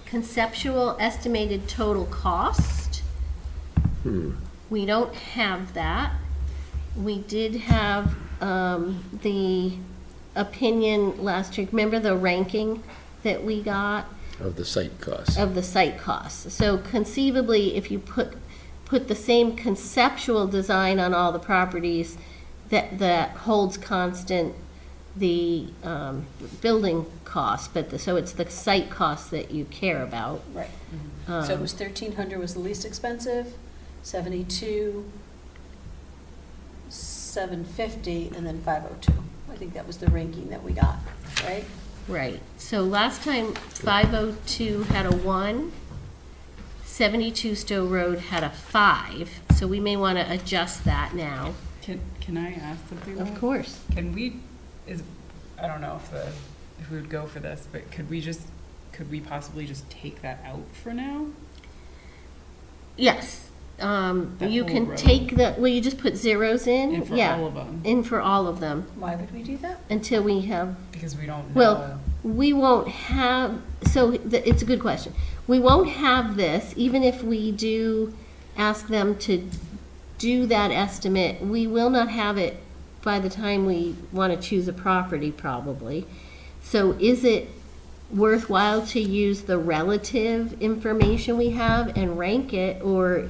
Conceptual estimated total cost. We don't have that. We did have the opinion last week. Remember the ranking that we got Of the site costs. of the site costs? So conceivably, if you put the same conceptual design on all the properties, that holds constant the building cost, but so it's the site cost that you care about. Right. So it was 1300 was the least expensive, 72, 750, and then 502. I think that was the ranking that we got, right? Right, so last time 502 had a 1, 72 Stowe Road had a 5, so we may want to adjust that now. Can I ask something? Of course. Can we, I don't know if we would go for this, but could we possibly just take that out for now? Yes, you whole can row. take you just put zeros in? In for Yeah, all of them? in for all of them, Why would we do that? until we have, Because we don't know. well, we won't have, so it's a good question. We won't have this, even if we do ask them to do that estimate, we will not have it by the time we want to choose a property, probably. So is it worthwhile to use the relative information we have and rank it, or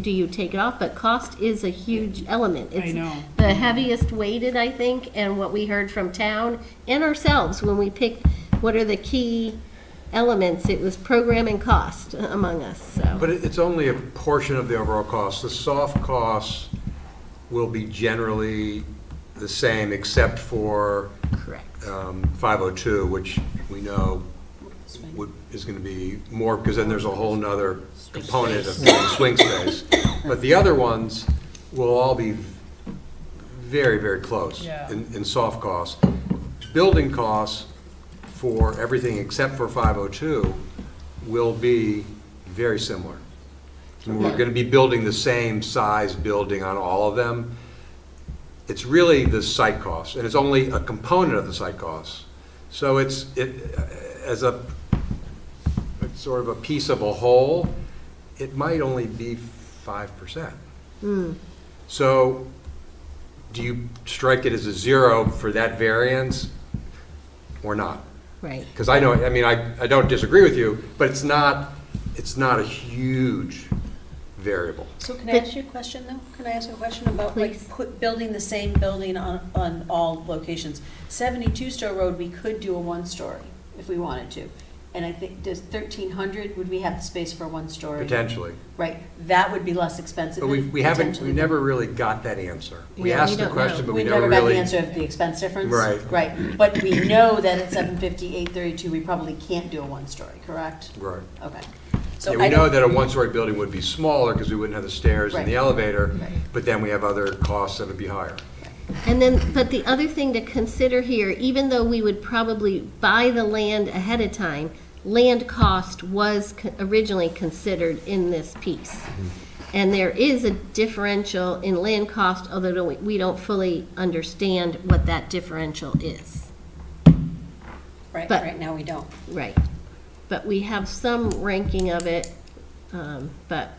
do you take it off? But cost is a huge element. I know. It's the heaviest weighted, I think, and what we heard from town and ourselves when we picked what are the key elements, it was programming cost among us, so. But it's only a portion of the overall cost. The soft costs will be generally the same, except for Correct. 502, which we know is going to be more, because then there's a whole nother component of swing space. But the other ones will all be very, very close Yeah. in soft costs. Building costs for everything except for 502 will be very similar. And we're going to be building the same size building on all of them. it's really the site cost, and it's only a component of the site cost. So it's sort of a piece of a whole, it might only be 5%. So do you strike it as a 0 for that variance or not? Right. Because I know, I mean, I don't disagree with you, but it's not a huge variable. So can I ask you a question, though? Can I ask a question about, Please. like, building the same building on all locations? 72 Stowe Road, we could do a one-story if we wanted to. And I think, does 1,300, would we have the space for a one-story? Potentially. Right, that would be less expensive. But we never really got that answer. We Yeah, we asked the don't question, know. but We we never never got the really. answer of the expense difference? Right. Right, but we know that at 750, 832, we probably can't do a one-story, correct? Right. Okay. Yeah, So we I know don't, that a one-story building would be smaller because we wouldn't have the stairs and the Right. elevator, Right. but then we have other costs that would be higher. And then, but the other thing to consider here, even though we would probably buy the land ahead of time, land cost was originally considered in this piece. And there is a differential in land cost, although we don't fully understand what that differential is. right, but- right now we don't. Right. But we have some ranking of it, but,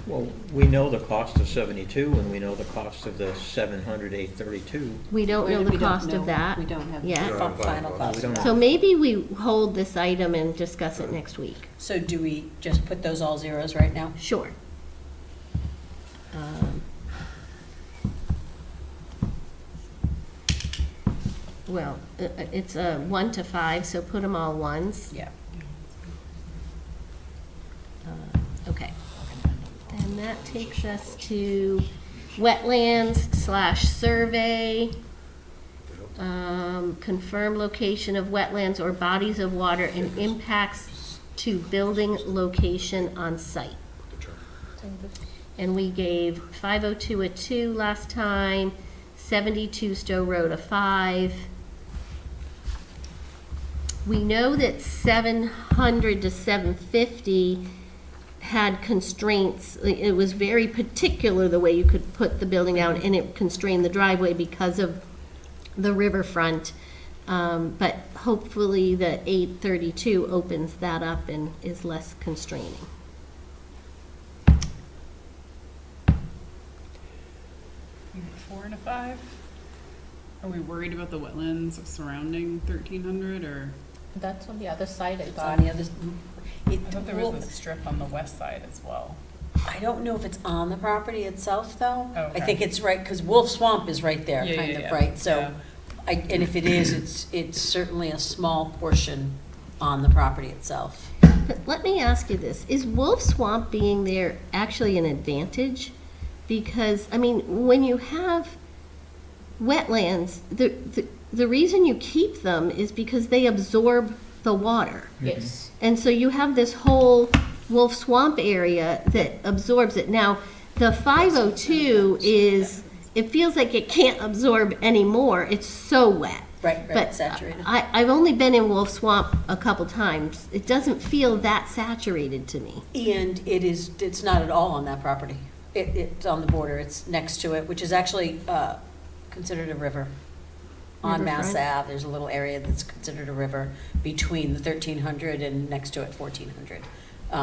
Well, we know the cost of 72, and we know the cost of the 700, 832. we don't know We the don't cost know. of that We don't have yet. the final cost. We don't So maybe we hold this item and discuss it next week. So do we just put those all zeros right now? Sure. Well, it's a 1 to 5, so put them all ones. Yeah. Okay. And that takes us to wetlands/survey. Confirm location of wetlands or bodies of water and impacts to building location on site. And we gave 502 a 2 last time, 72 Stowe Road a 5. We know that 700 to 750 had constraints. It was very particular the way you could put the building down, and it constrained the driveway because of the riverfront. But hopefully the 832 opens that up and is less constraining. Maybe 4 and a 5? Are we worried about the wetlands surrounding 1,300, or? That's on the other side, I It's thought. on the other, I thought there was a strip on the west side as well. I don't know if it's on the property itself, though. Oh, I okay. think it's right, because Wolf Swamp is right there, Yeah, kind yeah, of, yeah. right? So, Yeah. and if it is, it's certainly a small portion on the property itself. But let me ask you this, is Wolf Swamp being there actually an advantage? Because, I mean, when you have wetlands, the reason you keep them is because they absorb the water. Yes. And so you have this whole Wolf Swamp area that absorbs it. Now, the 502 is, it feels like it can't absorb anymore, it's so wet. Right, right, But saturated. I've only been in Wolf Swamp a couple times. It doesn't feel that saturated to me. And it's not at all on that property. It's on the border, it's next to it, which is actually considered a river. On Mass Riverfront? Ave, there's a little area that's considered a river between the 1,300 and next to it 1,400.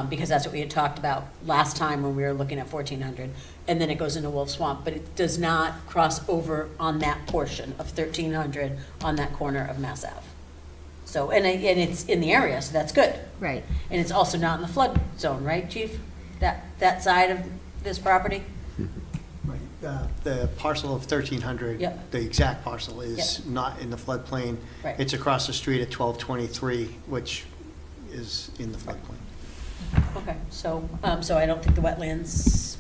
Because that's what we had talked about last time when we were looking at 1,400. And then it goes into Wolf Swamp, but it does not cross over on that portion of 1,300 on that corner of Mass Ave. So, and it's in the area, so that's good. Right. And it's also not in the flood zone, right, Chief? That side of this property? Right. The parcel of 1,300, Yep. the exact parcel is Yep. not in the floodplain. Right. It's across the street at 1223, which is in the floodplain. Okay, so I don't think the wetlands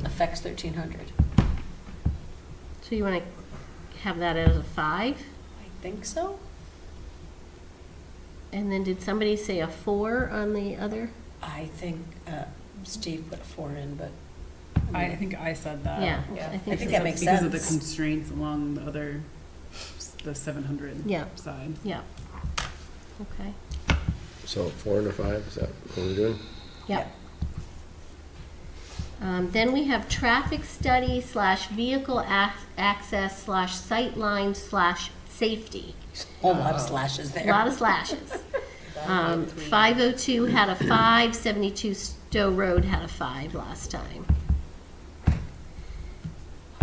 affects 1,300. So you want to have that as a 5? I think so. And then did somebody say a 4 on the other? I think Steve put a 4 in, but. I think I said that. Yeah, yeah. I I think think so. that makes Because of the sense. constraints along the other, the 700 Yeah. side. Yeah. Okay. So 4 and a 5, is that what we're doing? Yep. Then we have traffic study / vehicle access / sightline / safety. A lot of slashes A there. lot of slashes. 502 had a 5, 72 Stowe Road had a 5 last time.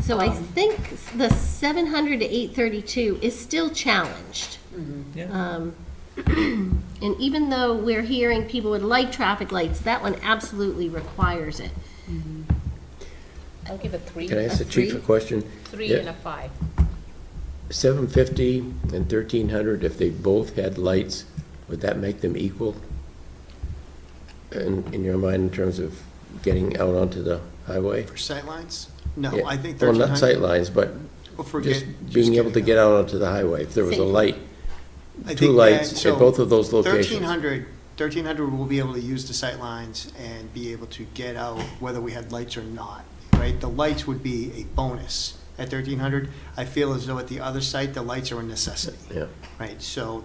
So I think the 700 to 832 is still challenged. Yeah. And even though we're hearing people would like traffic lights, that one absolutely requires it. I'll give a 3. Can I ask the chief a question? 3 Yeah. and a 5. 750 and 1300, if they both had lights, would that make them equal? In your mind, in terms of getting out onto the highway? For sightlines? No, Yeah. I think Well, 1300. not sight lines, but Well, forget- just being able to getting get out onto the highway. If there was a Safety. light, I two think lights that- so at both of those locations. 1300 will be able to use the sightlines and be able to get out whether we had lights or not, right? The lights would be a bonus at 1300. I feel as though at the other site, the lights are a necessity, Yeah. right? So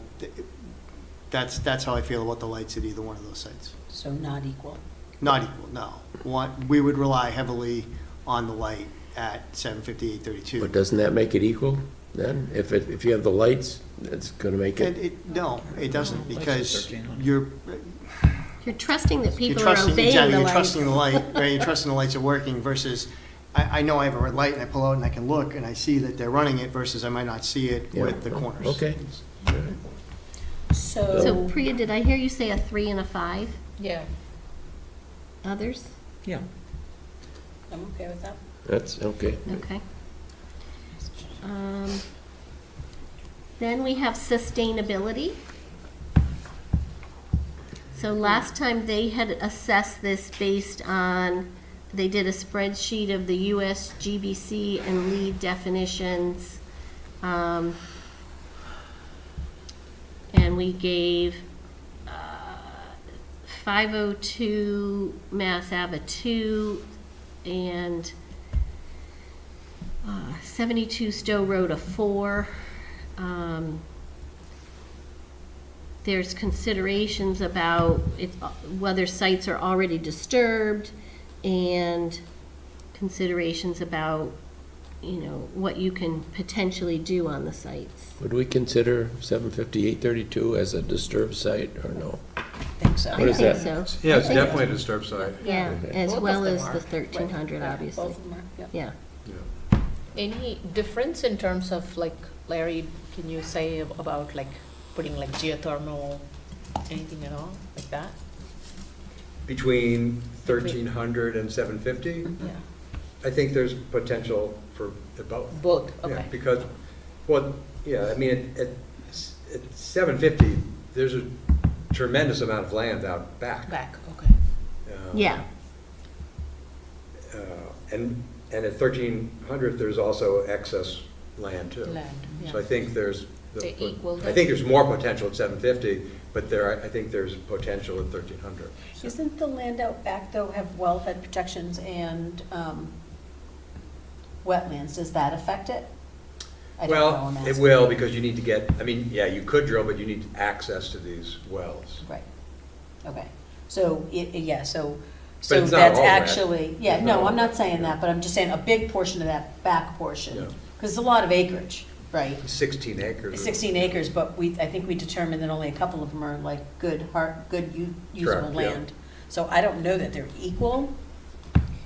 that's how I feel about the lights at either one of those sites. So not equal. Not equal, no. We would rely heavily on the light at 750, 832. But doesn't that make it equal then? If you have the lights, it's going to make it. No, it doesn't, Lights are because 1300. You're trusting that You're people are trusting, obeying exactly, the you're lights. trusting the light, right? You're trusting the lights are working versus, I know I have a red light and I pull out and I can look and I see that they're running it versus I might not see it Yeah. with the corners. Okay. So Priya, did I hear you say a 3 and a 5? Yeah. Others? Yeah. I'm okay with that. That's okay. Okay. Then we have sustainability. So last time they had assessed this based on, they did a spreadsheet of the US GBC and LEED definitions. And we gave 502 Mass Ave a 2 and 72 Stowe Road a 4. There's considerations about whether sites are already disturbed and considerations about, what you can potentially do on the sites. Would we consider 750, 832 as a disturbed site or no? I think so. What is I think that? so. Yeah, I it's think- definitely a disturbed site. Yeah, as Both of well them as are. the 1300, Right. obviously. Both of them are, yep. Yeah. Yeah. Any difference in terms of, like, Larry, can you say about, like, putting, like, geothermal, anything at all, like that? Between 1300 and 750, Yeah. I think there's potential for both. Both, Yeah, okay. because, well, yeah, I mean, at 750, there's a tremendous amount of land out back. Back, okay. Yeah. And at 1300, there's also excess land too. Land, yeah. So I think there's, They equal I that. think there's more potential at 750, but I think there's potential at 1300. Isn't the land out back, though, have wellhead protections and wetlands? Does that affect it? I don't know, Well, I'm it asking. will, because you need to get, I mean, yeah, you could drill, but you need access to these wells. Right, okay. So, yeah, so it's not that's all red. actually, yeah, It's not no, all I'm not red, saying yeah. that, but I'm just saying a big portion of that back portion. Yeah. Because it's a lot of acreage, right? 16 acres. 16 acres, but I think we determined that only a couple of them are like good usable Correct, yeah. land. So I don't know that they're equal,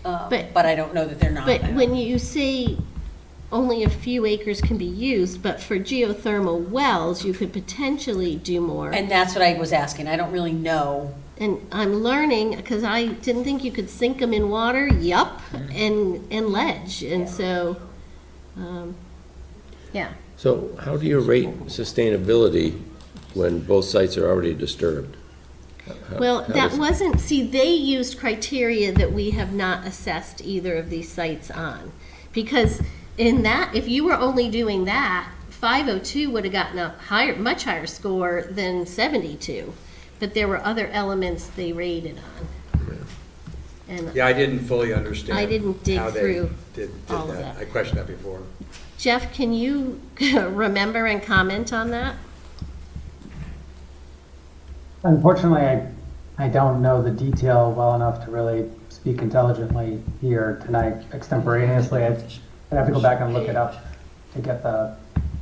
But- but I don't know that they're not. But when you say only a few acres can be used, but for geothermal wells, you could potentially do more. And that's what I was asking, I don't really know. And I'm learning, because I didn't think you could sink them in water, and ledge, and so, yeah. So how do you rate sustainability when both sites are already disturbed? Well, How that does- wasn't, see, they used criteria that we have not assessed either of these sites on. Because in that, if you were only doing that, 502 would have gotten a much higher score than 72. But there were other elements they rated on. And Yeah, I didn't fully understand. I didn't dig how they through did all of that. that. I questioned that before. Jeff, can you remember and comment on that? Unfortunately, I don't know the detail well enough to really speak intelligently here tonight extemporaneously. I'd have to go back and look it up to get the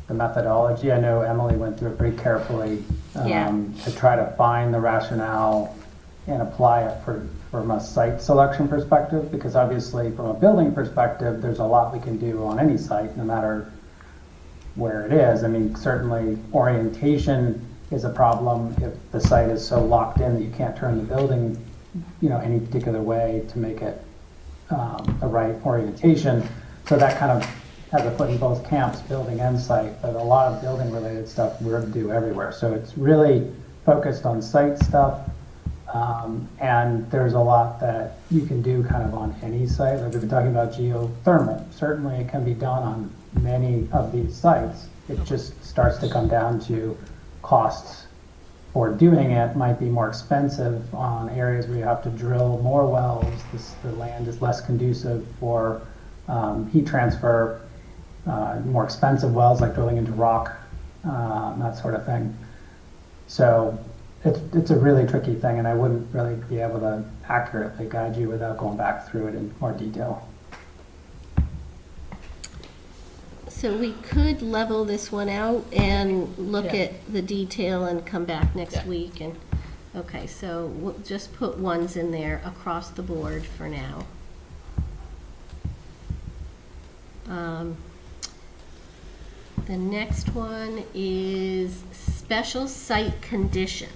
methodology. I know Emily went through it pretty carefully to try to find the rationale and apply it from a site selection perspective, because obviously from a building perspective, there's a lot we can do on any site, no matter where it is. I mean, certainly orientation is a problem if the site is so locked in that you can't turn the building, any particular way to make it the right orientation. So that kind of has a foot in both camps, building and site, but a lot of building related stuff we're to do everywhere. So it's really focused on site stuff. And there's a lot that you can do kind of on any site. Like we've been talking about geothermal. Certainly it can be done on many of these sites. It just starts to come down to costs for doing it. Might be more expensive on areas where you have to drill more wells. The land is less conducive for heat transfer, more expensive wells like drilling into rock, that sort of thing. So it's a really tricky thing, and I wouldn't really be able to accurately guide you without going back through it in more detail. So we could level this one out and look at the detail and come back next week. And okay, so we'll just put ones in there across the board for now. The next one is special site conditions.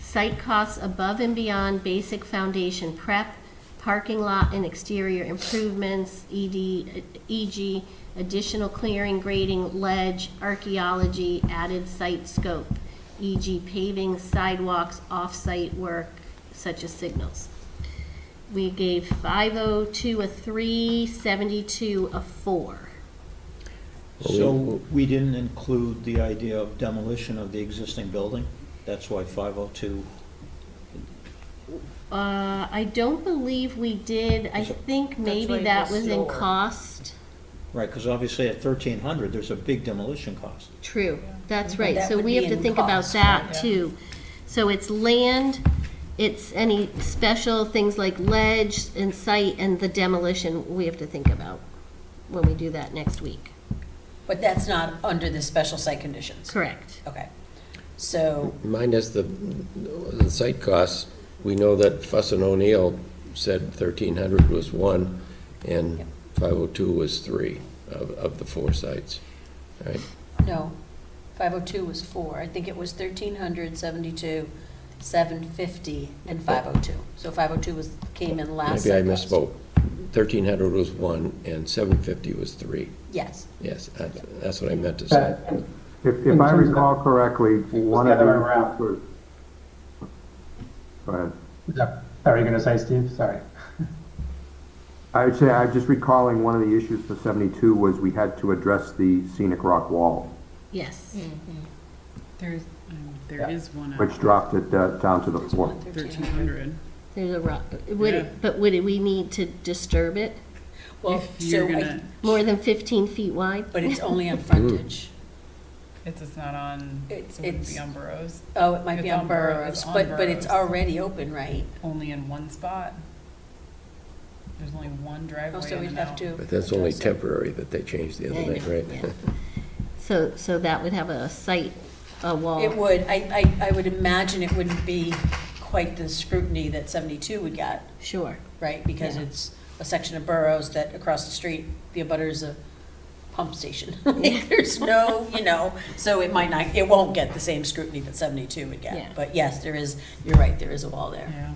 Site costs above and beyond basic foundation prep, parking lot and exterior improvements, e.g. additional clearing, grading, ledge, archaeology, added site scope, e.g. paving, sidewalks, off-site work, such as signals. We gave 502 a 3, 72 a 4. So we didn't include the idea of demolition of the existing building? That's why 502. I don't believe we did. I think maybe that was in cost. Right, because obviously at 1,300, there's a big demolition cost. True, that's But right. that So would we be have to in think about cost, that right? too. So it's land, it's any special things like ledge and site and the demolition we have to think about when we do that next week. But that's not under the special site conditions? Correct. Okay. So, Minus the site costs, we know that Fuss and O'Neill said 1,300 was 1 and 502 was 3 of the 4 sites, right? no, 502 was 4. I think it was 1,300, 72, 750, and 502. So 502 came in last. Maybe I site cost. misspoke. 1,300 was 1 and 750 was 3. Yes. Yes, that's what I meant to say. If I recall correctly, one of the other the way around. issues was, go ahead. Is that what you going to say, Steve? Sorry. I would say, I'm just recalling one of the issues for 72 was we had to address the scenic rock wall, Yes. There is one which at dropped it down to the floor. 1,300. There's a rock. But would we need to disturb it? Well, If you're so, gonna, More than 15 feet wide? but it's only on frontage. it's not on, It's- it wouldn't it's- be on Burrows, Oh, it might It's be on on Burrows, Burrows, on but it's Burrows. already open, right? only in one spot. There's only one Oh, driveway so in we'd and have out. to. But that's only address it. temporary that they changed the other I night, know, right? yeah. So that would have a site, a wall. It would. I would imagine it wouldn't be quite the scrutiny that 72 would get, Sure. right? Because Yeah. it's a section of Burrows that across the street, the abutter's a pump station. Like, there's no, so it might not, it won't get the same scrutiny that 72 would Yeah. get. But yes, there is, you're right, there is a wall there. Yeah.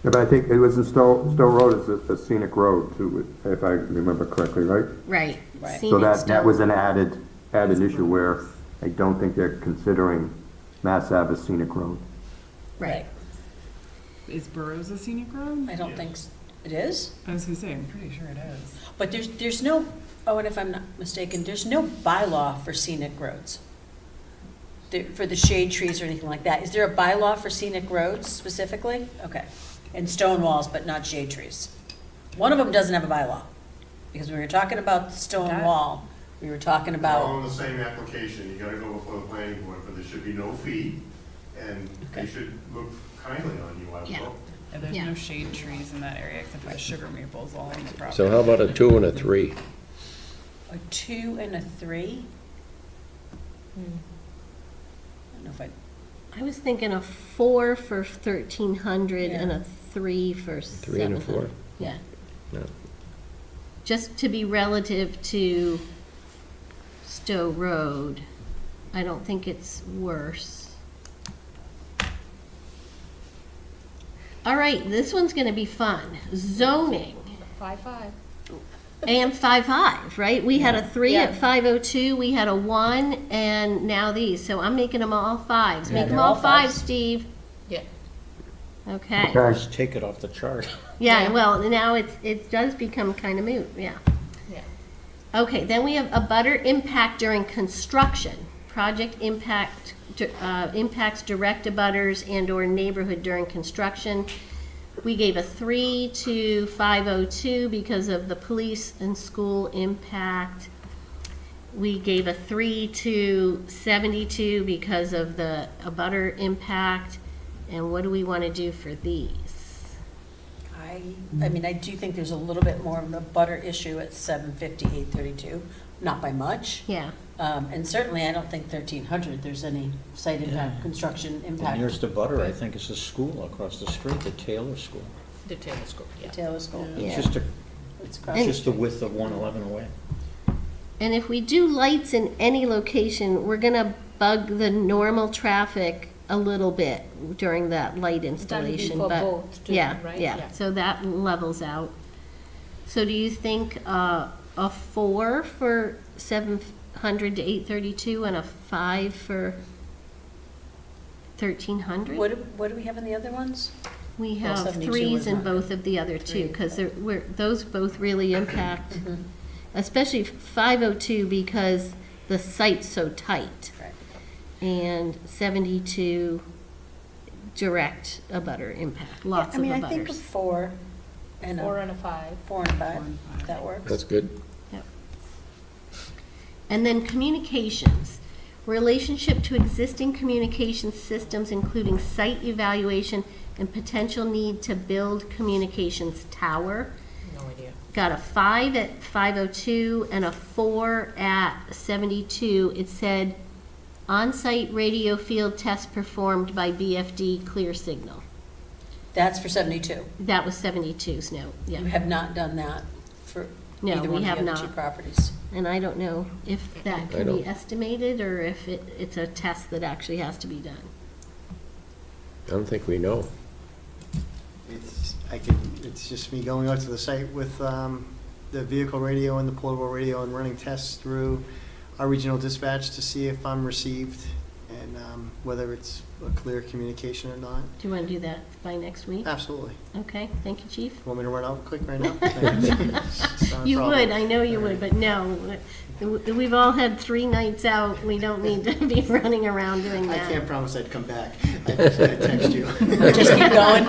Yeah, but I think it was in Stowe Road is a scenic road too, if I remember correctly, right? Right. Right. So that Scenic was stone. an added issue where I don't think they're considering Mass Ave a scenic road. Right. Is Burrows a scenic road? I don't think it is, I was gonna say, I'm pretty sure it is. but there's no, oh, and if I'm not mistaken, there's no bylaw for scenic roads. For the shade trees or anything like that. Is there a bylaw for scenic roads specifically? Okay. And stone walls, but not shade trees. One of them doesn't have a bylaw. Because when we were talking about the stone That- wall, we were talking They're all about, on the same application, you gotta go before the planning board, but there should be no fee, and they Okay. should look kindly on you, I Yeah. will. And there's Yeah. no shade trees in that area except for sugar maples all on the property. So how about a 2 and a 3? A 2 and a 3? I don't know if I was thinking a 4 for 1,300 and a 3 for 3 and a 4? 700. Yeah, No. just to be relative to Stowe Road. I don't think it's worse. All right, this one's gonna be fun. Zoning. 5-5. And 5.5, right? We had a 3 at 502, we had a 1, and now these. So I'm making them all 5s. Yeah, Make them they're all all 5, 5s. Steve. Yeah. Okay. Okay. Just take it off the chart. Yeah, Yeah. well, now it does become kind of moot, yeah. Yeah. Okay, then we have a butter impact during construction. Project impact, impacts direct abutters and/or neighborhood during construction. We gave a 3 to 502 because of the police and school impact. We gave a 3 to 72 because of the abutter impact. And what do we want to do for these? I mean, I do think there's a little bit more of a butter issue at 750, 832, not by much. Yeah, And certainly, I don't think 1,300, there's any site impact, Yeah. construction The impact. nearest to Butter, I think, is the school across the street, the Taylor School. The telescope, yeah. Taylor School. Yeah. It's just a, It's across And- the just the width of 111 away. and if we do lights in any location, we're gonna bug the normal traffic a little bit during that light installation, for but, both too, yeah, right? yeah, Yeah. so that levels out. So do you think, a 4 for 700 to 832 and a 5 for 1,300? What do we have in the other ones? We Well, have 72 3s was in not both of the other two, because those both really impact, Mm-hmm. especially 502 because the site's so tight. Right. And 72 direct abutter impact, lots I of mean, I think a abutters. 4 and 4 a and a 5. 4 and 5, that works. That's good. Yep. And then communications, relationship to existing communication systems, including site evaluation and potential need to build communications tower. No idea. Got a 5 at 502 and a 4 at 72. It said, on-site radio field test performed by BFD Clear Signal. That's for 72. That was 72's note, yeah. You have not done that for No, either we one of have the other two not. properties. And I don't know if that I can be don't. estimated or if it's a test that actually has to be done. I don't think we know. It's just me going out to the site with the vehicle radio and the portable radio and running tests through our regional dispatch to see if I'm received and whether it's a clear communication or not. Do you want to do that by next week? Absolutely. Okay, thank you, Chief. Want me to run out quick right now? It's not a You problem. would, I know you would, but no. We've all had 3 nights out. We don't need to be running around doing I that. can't promise I'd come back. I text you. Just keep going.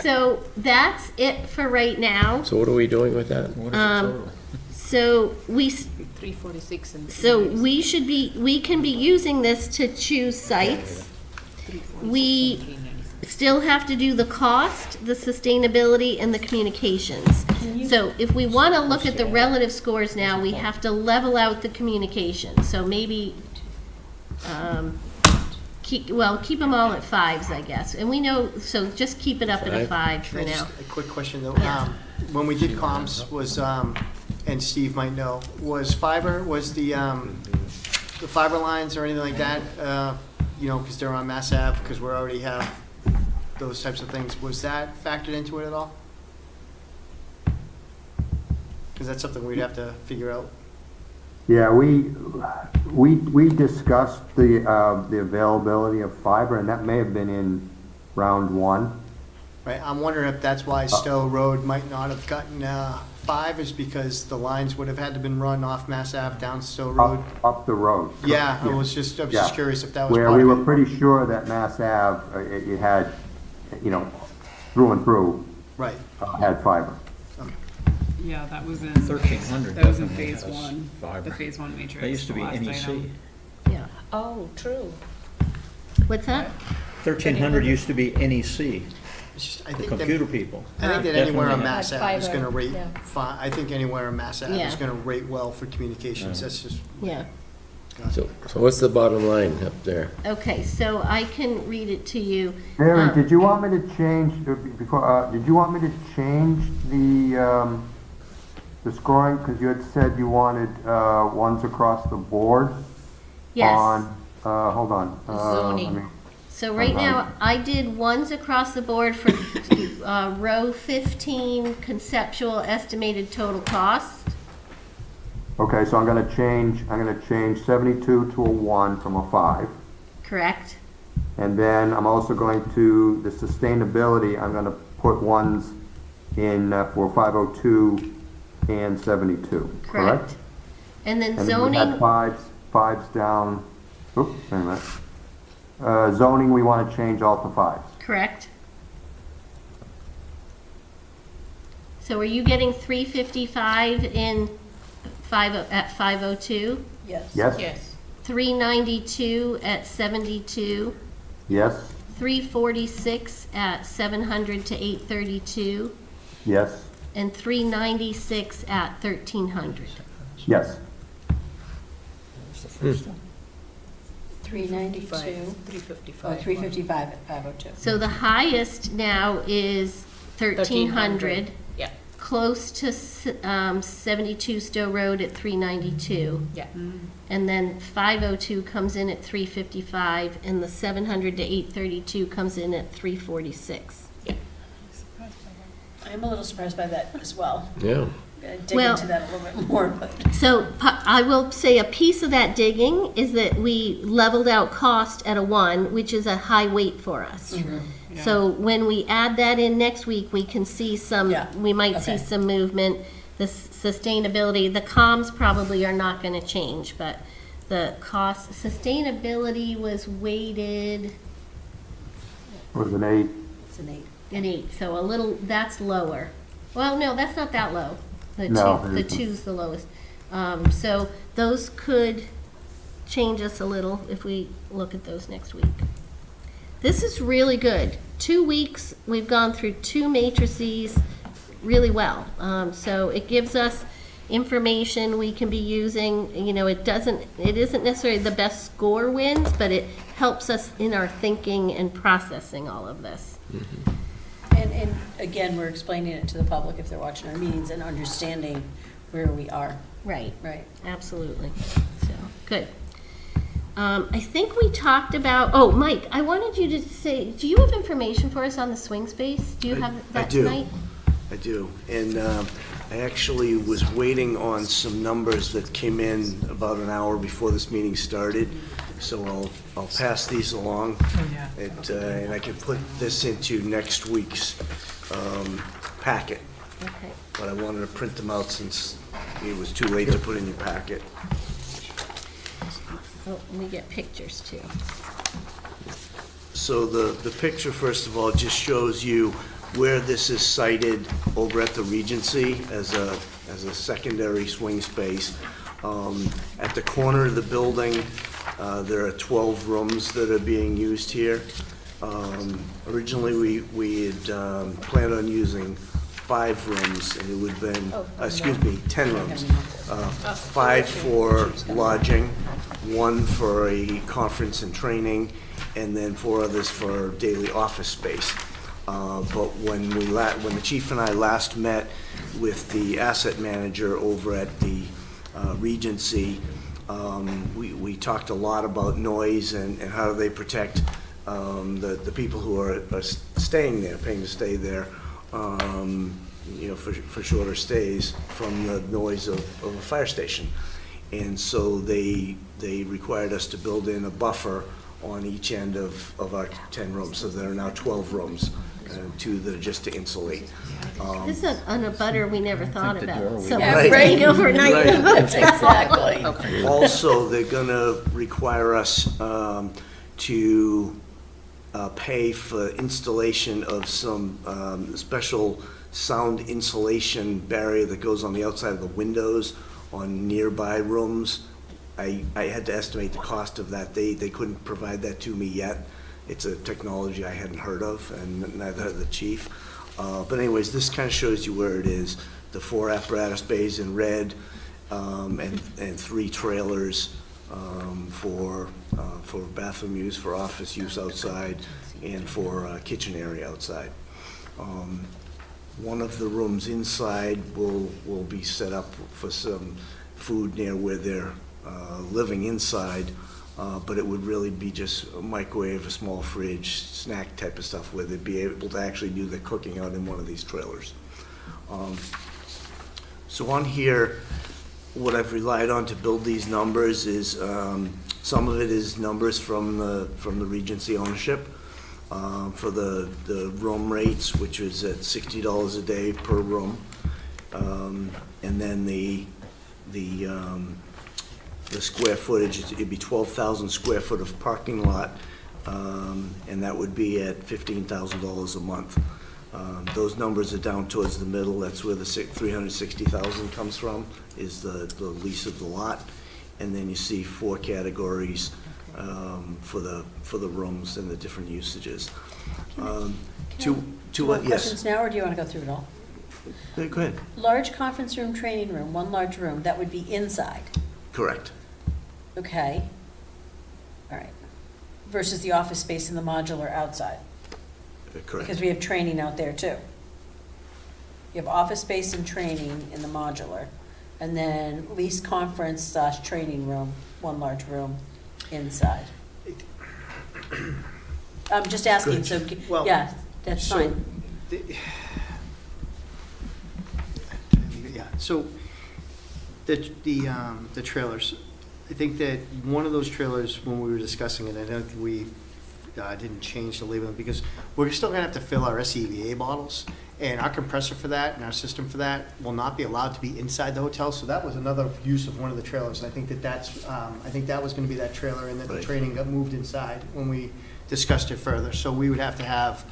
So that's it for right now. So what are we doing with that? What is the total? So we, 346 and so we can be using this to choose sites. We still have to do the cost, the sustainability, and the communications. So if we want to look at the relative scores now, we have to level out the communications. So maybe, keep them all at 5s, I guess. And we know, so just keep it up at a 5 for Can I now. just- A quick question though. Yeah. When we did comms was, and Steve might know, was the fiber lines or anything like that, because they're on Mass Ave, because we already have those types of things, was that factored into it at all? Because that's something we'd have to figure out. Yeah, we discussed the availability of fiber, and that may have been in round 1. Right, I'm wondering if that's why Stowe Road might not have gotten 5, is because the lines would have had to been run off Mass Ave down Stowe Road. Up the road. Yeah, I was just Yeah. curious if that was Where part we of were it. pretty sure that Mass Ave, it had, through and through, Right. had fiber. Yeah, that was in. 1,300 That was in definitely phase has 1, fiber. the phase 1 matrix. That used to the be last NEC. item. Yeah. Oh, true. What's that? 1,300 used to be NEC, It's just- I the think that- computer people. I think that anywhere on Definitely. Mass Ave is gonna rate Yeah. fine, I think anywhere on Mass Ave is Yeah. gonna rate well for communications, that's just. Yeah. So what's the bottom line up there? Okay, so I can read it to you. Mary, did you want me to change, before, did you want me to change the scoring? Because you had said you wanted ones across the board Yes. on, hold on. Zoning. let me- So right now, I did ones across the board for row 15, conceptual estimated total cost. Okay, so I'm gonna change 72 to a 1 from a 5. Correct? And then I'm also going to, the sustainability, I'm gonna put ones in for 502 and 72, correct? And then And then we had zoning, fives down, oops, wait a minute. Zoning, we wanna change all to 5s. correct? So are you getting 355 in at 502? Yes. Yes? Yes. 392 at 72? Yes? 346 at 700 to 832? Yes? And 396 at 1300? Yes. 392. 355. 355 at 502. So the highest now is 1300. Yeah. Close to 72 Stowe Road at 392. Yeah. And then 502 comes in at 355, and the 700 to 832 comes in at 346. I'm a little surprised by that as well. Yeah. Dig Well- into that a little bit more, but. So I will say a piece of that digging is that we leveled out cost at a 1, which is a high weight for us. So when we add that in next week, we can see some, Yeah. we might see Okay. some movement. The sustainability, the comms probably are not going to change, but the cost, sustainability was weighted Was an 8. It's an 8. an 8, so a little, that's lower. Well, no, that's not that low. The No, two, it the isn't. 2's the lowest. So those could change us a little if we look at those next week. This is really good. 2 weeks, we've gone through 2 matrices really well. So it gives us information we can be using. You know, it isn't necessarily the best score wins, but it helps us in our thinking and processing all of this. And again, we're explaining it to the public if they're watching our meetings and understanding where we are. Right. Right. Absolutely. So, good. I think we talked about, oh, Mike, I wanted you to say, do you have information for us on the swing space? Do you have that tonight? I do, and I actually was waiting on some numbers that came in about an hour before this meeting started, so I'll pass these along. And I can put this into next week's packet, Okay. but I wanted to print them out since it was too late to put in your packet. Oh, we get pictures too. So the picture, first of all, just shows you where this is sited over at the Regency as a secondary swing space. At the corner of the building, there are 12 rooms that are being used here. Originally, we had planned on using 5 rooms, and it would have been, 10 rooms. 5 for lodging, 1 for a conference and training, and then 4 others for daily office space. But when the chief and I last met with the asset manager over at the Regency, we talked a lot about noise and how do they protect the people who are staying there, paying to stay there, for shorter stays from the noise of a fire station. And so they required us to build in a buffer on each end of our 10 rooms. So there are now 12 rooms, 2 that are just to insulate. This is on a butter we never thought the about. doorway- Someone Right. staying overnight in a Right. boat. Exactly. Also, they're gonna require us to pay for installation of some special sound insulation barrier that goes on the outside of the windows on nearby rooms. I had to estimate the cost of that. They couldn't provide that to me yet, It's a technology I hadn't heard of, and neither had the chief. But anyways, this kind of shows you where it is. The 4 apparatus bays in red, and 3 trailers for bathroom use, for office use outside, and for kitchen area outside. One of the rooms inside will be set up for some food near where they're living inside, but it would really be just a microwave, a small fridge, snack type of stuff, where they'd be able to actually do the cooking out in one of these trailers. So on here, what I've relied on to build these numbers is, some of it is numbers from the Regency ownership, for the room rates, which is at $60 a day per room. And then the square footage, it'd be 12,000 square foot of parking lot, and that would be at $15,000 a month. Those numbers are down towards the middle. That's where the 360,000 comes from, is the lease of the lot. And then you see 4 categories for the rooms and the different usages. Do you want yes. questions now, or do you want to go through it all? Go ahead. Large conference room, training room, 1 large room, that would be inside, Correct. okay? All right. Versus the office space in the modular outside, Correct. because we have training out there too. You have office space and training in the modular, and then lease conference / training room, 1 large room inside. I'm just asking, so, Well, yeah, that's so fine. Yeah, so the trailers, I think that one of those trailers, when we were discussing it, I don't think we didn't change the label, because we're still gonna have to fill our SCBA bottles, and our compressor for that and our system for that will not be allowed to be inside the hotel, so that was another use of one of the trailers, and I think that's, I think that was gonna be that trailer, and that the Right. training got moved inside when we discussed it further, so we would have to have,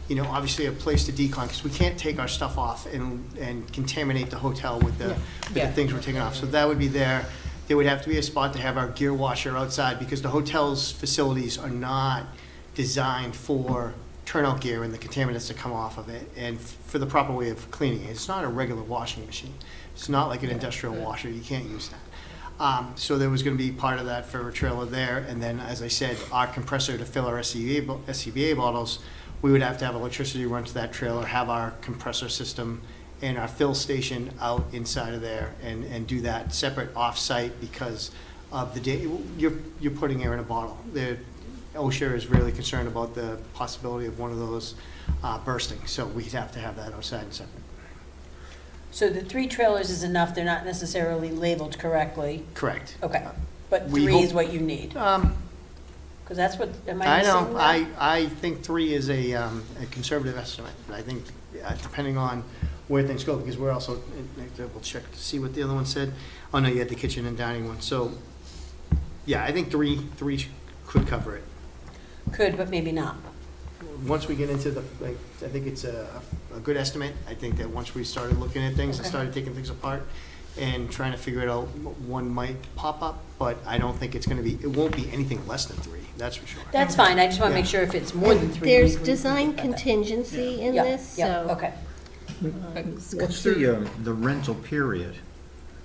you know, obviously a place to decon, because we can't take our stuff off and contaminate the hotel with the Yeah. things we're taking off, so that would be there. There would have to be a spot to have our gear washer outside, because the hotel's facilities are not designed for turnout gear and the contaminants that come off of it, and for the proper way of cleaning it. It's not a regular washing machine. It's not like an industrial washer. You can't use that. So there was going to be part of that for a trailer there, and then, as I said, our compressor to fill our SCBA bottles, we would have to have electricity run to that trailer, have our compressor system and our fill station out inside of there, and do that separate off-site, because of the day, you're putting air in a bottle. OSHA is really concerned about the possibility of one of those bursting, so we'd have to have that outside and separate. So the 3 trailers is enough, they're not necessarily labeled correctly? Correct. Okay, but We 3 is hope- what you need? Because that's what, am I I missing know, that? I think 3 is a conservative estimate. I think, depending on where things go, because we're also, we'll check to see what the other one said. Oh, no, you had the kitchen and dining one, so, yeah, I think 3 could cover it. Could, but maybe not. Once we get into the, like, I think it's a good estimate. I think that once we started looking at things and Okay. started taking things apart and trying to figure it out, one might pop up, but I don't think it's gonna be, it won't be anything less than 3, that's for sure. That's fine, I just want to make Yeah. sure if it's more than 3. There's we design think about that. contingency in Yeah, this, yeah, so. okay. What's the rental period?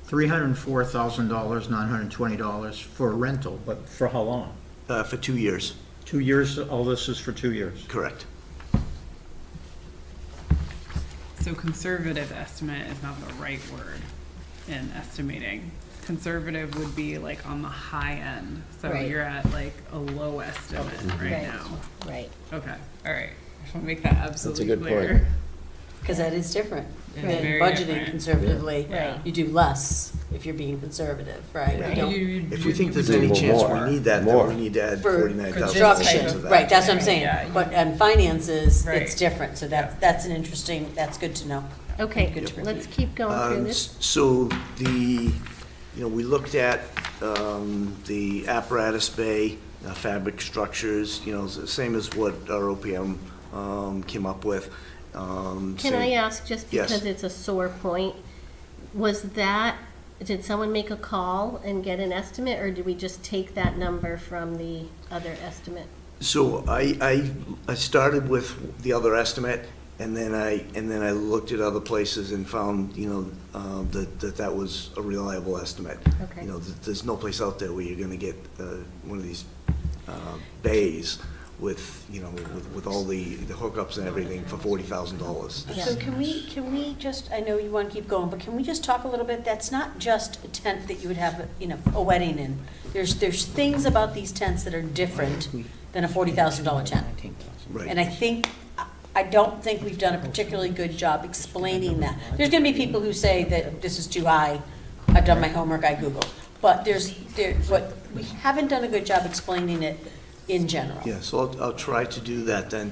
$304,000, $920 for a rental, but for how long? For 2 years, 2 years, all this is for 2 years? correct. So conservative estimate is not the right word in estimating. Conservative would be like on the high end, so Right. you're at like a low estimate right Right. now. Right. Okay, all right, I just want to make that absolutely good clear. point. Because that is different It's than very budgeting different. conservatively. Right. You do less if you're being conservative, right? You Right. don't- If we think there's do any chance more. we need that, then More. we need to add For 49,000 construction, to that. right, that's what I'm saying. Yeah. But on finances, Right. it's different, so that's an interesting, that's good to know. Okay, Good to let's keep going through this. So we looked at the apparatus bay, fabric structures, the same as what our OPM came up with. Can I ask, just Yes. because it's a sore point, did someone make a call and get an estimate, or did we just take that number from the other estimate? So I started with the other estimate, and then I looked at other places and found, that was a reliable estimate. Okay. There's no place out there where you're gonna get one of these bays with, with all the hookups and everything for $40,000. So can we just, I know you want to keep going, but can we just talk a little bit? That's not just a tent that you would have, a wedding in. There's things about these tents that are different than a $40,000 tent. Right. And I don't think we've done a particularly good job explaining that. There's going to be people who say that this is too high. I've done my homework, I Googled. But we haven't done a good job explaining it in general. Yeah, so I'll try to do that then.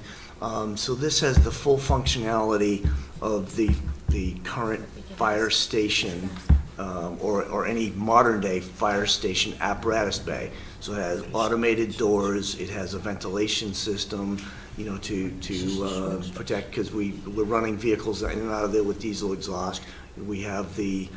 So this has the full functionality of the current fire station, or any modern day fire station apparatus bay. So it has automated doors, it has a ventilation system, to protect, because we're running vehicles in and out of there with diesel exhaust. We have we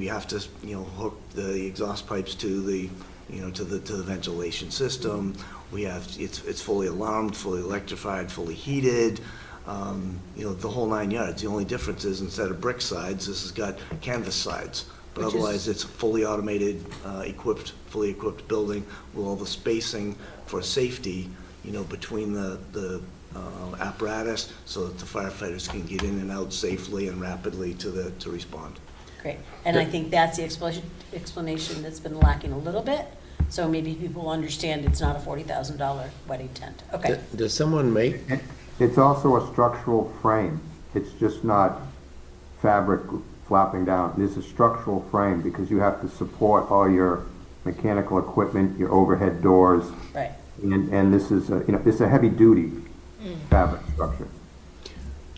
have to, hook the exhaust pipes to the ventilation system. We have, it's fully alarmed, fully electrified, fully heated, the whole 9 yards. The only difference is, instead of brick sides, this has got canvas sides. But otherwise, it's a fully automated, fully equipped building with all the spacing for safety, between the apparatus, so that the firefighters can get in and out safely and rapidly to respond. Great. And I think that's the explanation that's been lacking a little bit. So maybe people will understand it's not a $40,000 wedding tent. Okay. Does someone make, It's also a structural frame. It's just not fabric flopping down. This is a structural frame because you have to support all your mechanical equipment, your overhead doors. Right. And this is, it's a heavy-duty fabric structure.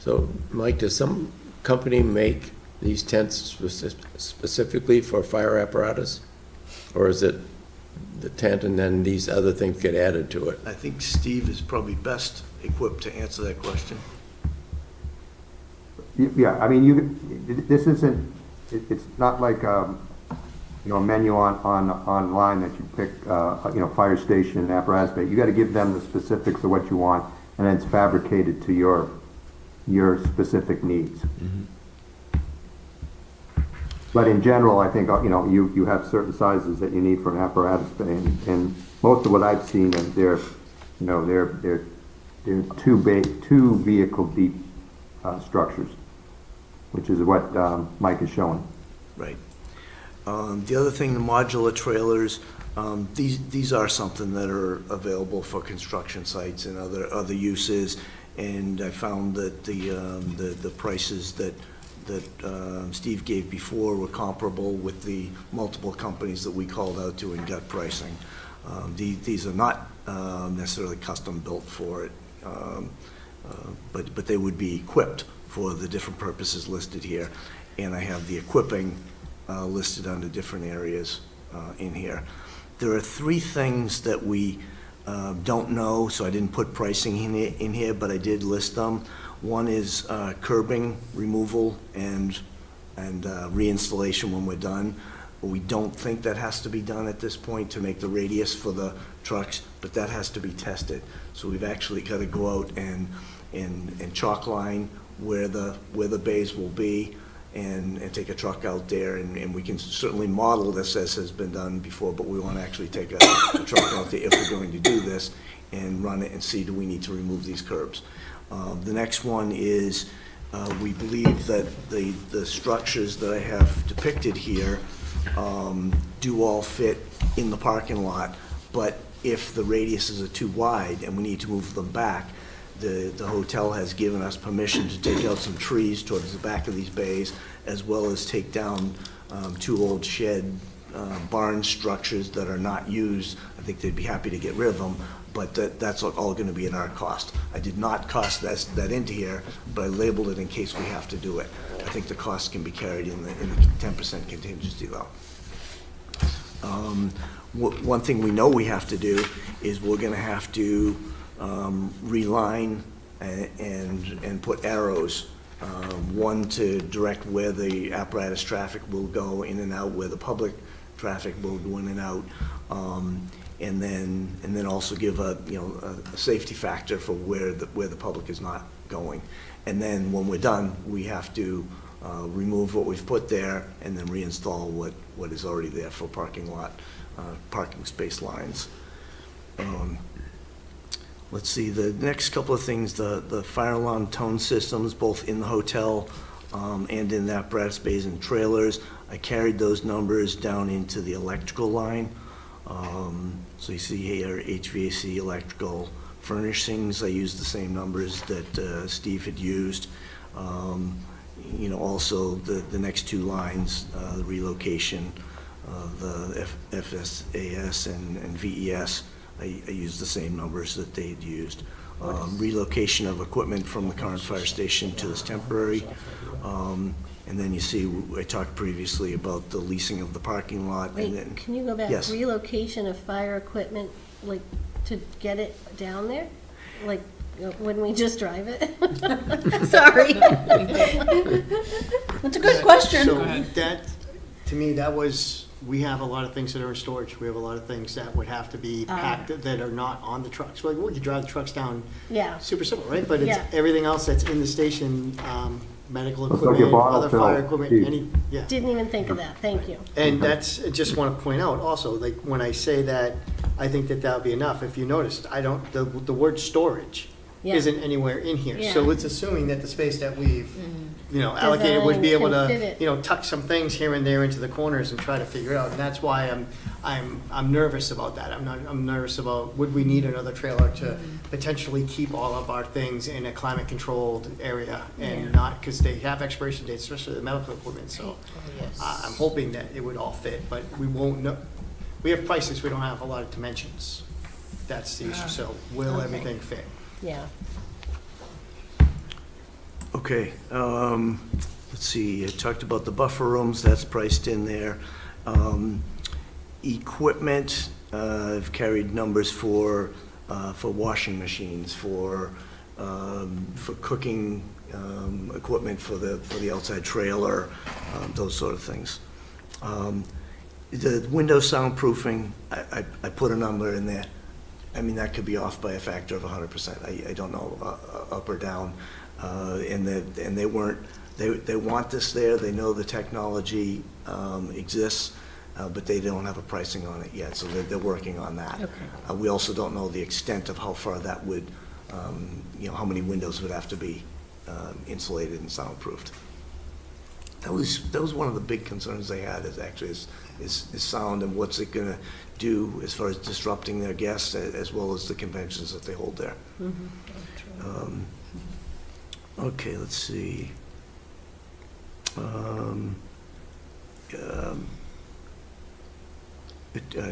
so Mike, does some company make these tents specifically for fire apparatus? Or is it the tent and then these other things get added to it? I think Steve is probably best equipped to answer that question. Yeah, I mean, this isn't, it's not like, a menu online that you pick, fire station, apparatus bay. You gotta give them the specifics of what you want, and then it's fabricated to your specific needs. But in general, I think, you have certain sizes that you need for an apparatus bay, and most of what I've seen, they're two vehicle deep structures, which is what Mike is showing. Right. The other thing, the modular trailers, these are something that are available for construction sites and other uses, and I found that the prices that Steve gave before were comparable with the multiple companies that we called out to and got pricing. These are not necessarily custom built for it, but they would be equipped for the different purposes listed here. And I have the equipping listed under different areas in here. There are three things that we don't know, so I didn't put pricing in here, but I did list them. One is curbing removal and reinstallation when we're done. We don't think that has to be done at this point to make the radius for the trucks, but that has to be tested. So we've actually got to go out and chalk line where the bays will be, and take a truck out there, and we can certainly model this as has been done before, but we want to actually take a truck out there if we're going to do this and run it and see, do we need to remove these curbs. The next one is we believe that the structures that I have depicted here do all fit in the parking lot, but if the radiuses are too wide and we need to move them back, the hotel has given us permission to take out some trees towards the back of these bays, as well as take down two old shed barn structures that are not used. I think they'd be happy to get rid of them, but that's all going to be at our cost. I did not cost that into here, but I labeled it in case we have to do it. I think the cost can be carried in the 10% contingency though. One thing we know we have to do is we're going to have to reline and put arrows, one to direct where the apparatus traffic will go in and out, where the public traffic will go in and out, and then also give a, you know, a safety factor for where the public is not going. And then when we're done, we have to remove what we've put there and then reinstall what is already there for parking lot, parking space lines. Let's see, the next couple of things, the fire alarm tone systems, both in the hotel and in the apparatus bays and trailers. I carried those numbers down into the electrical line. So you see here, HVAC, electrical, furnishings, I used the same numbers that Steve had used. You know, also the next two lines, the relocation, the FSAS and VES, I used the same numbers that they had used. Relocation of equipment from the current fire station to this temporary. And then you see, I talked previously about the leasing of the parking lot. Wait, and then, can you go back? Yes. Relocation of fire equipment, like, to get it down there? Like, wouldn't we just drive it? Sorry. That's a good question. So that, to me, that was, we have a lot of things that are in storage. We have a lot of things that would have to be packed that are not on the trucks. Like, we could drive the trucks down. Yeah. Super simple, right? But it's Yeah. everything else that's in the station, medical Looks like your equipment, bottle other filled, fire equipment, Steve. yeah. Didn't even think of that, thank you. And that's, I just want to point out also, like, when I say that, I think that that'll be enough. If you noticed, I don't, the word storage Yeah. isn't anywhere in here. So Yeah. it's assuming that the space that we've, you know, allocated would be able Design can fit to, it. you know, tuck some things here and there into the corners and try to figure it out. And that's why I'm nervous about that. I'm nervous about, would we need another trailer to potentially keep all of our things in a climate-controlled area and not, because they have expiration dates, especially the medical equipment. So I'm hoping that it would all fit, but we won't know. We have prices, we don't have a lot of dimensions. That's the issue. So will Okay. everything fit? Yeah. Okay, let's see, I talked about the buffer rooms, that's priced in there. Equipment, I've carried numbers for washing machines, for cooking equipment for the outside trailer, those sort of things. The window soundproofing, I put a number in there. I mean, that could be off by a factor of 100%. I don't know, up or down. And they weren't, they want this there, they know the technology exists, but they don't have a pricing on it yet, so they're working on that. Okay. We also don't know the extent of how far that would, you know, how many windows would have to be insulated and soundproofed. That was one of the big concerns they had, is sound, and what's it gonna do as far as disrupting their guests, as well as the conventions that they hold there. Okay, let's see. A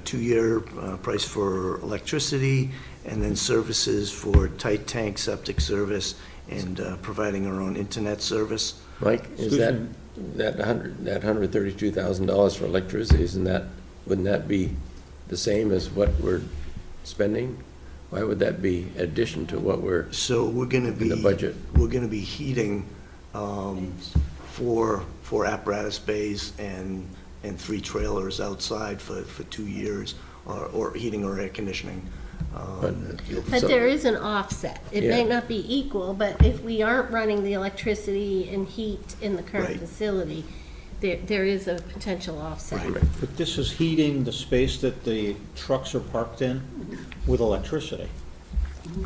2-year price for electricity, and then services for tight tank septic service, and providing our own internet service. Mike, is that $132,000 for electricity, wouldn't that be the same as what we're spending? Why would that be addition to what we're So we're gonna be. in the budget? We're gonna be heating, four apparatus bays and 3 trailers outside for 2 years, or heating or air conditioning. But So- there is an offset. It Yeah. may not be equal, but if we aren't running the electricity and heat in the current Right. facility, there is a potential offset. But this is heating the space that the trucks are parked in with electricity,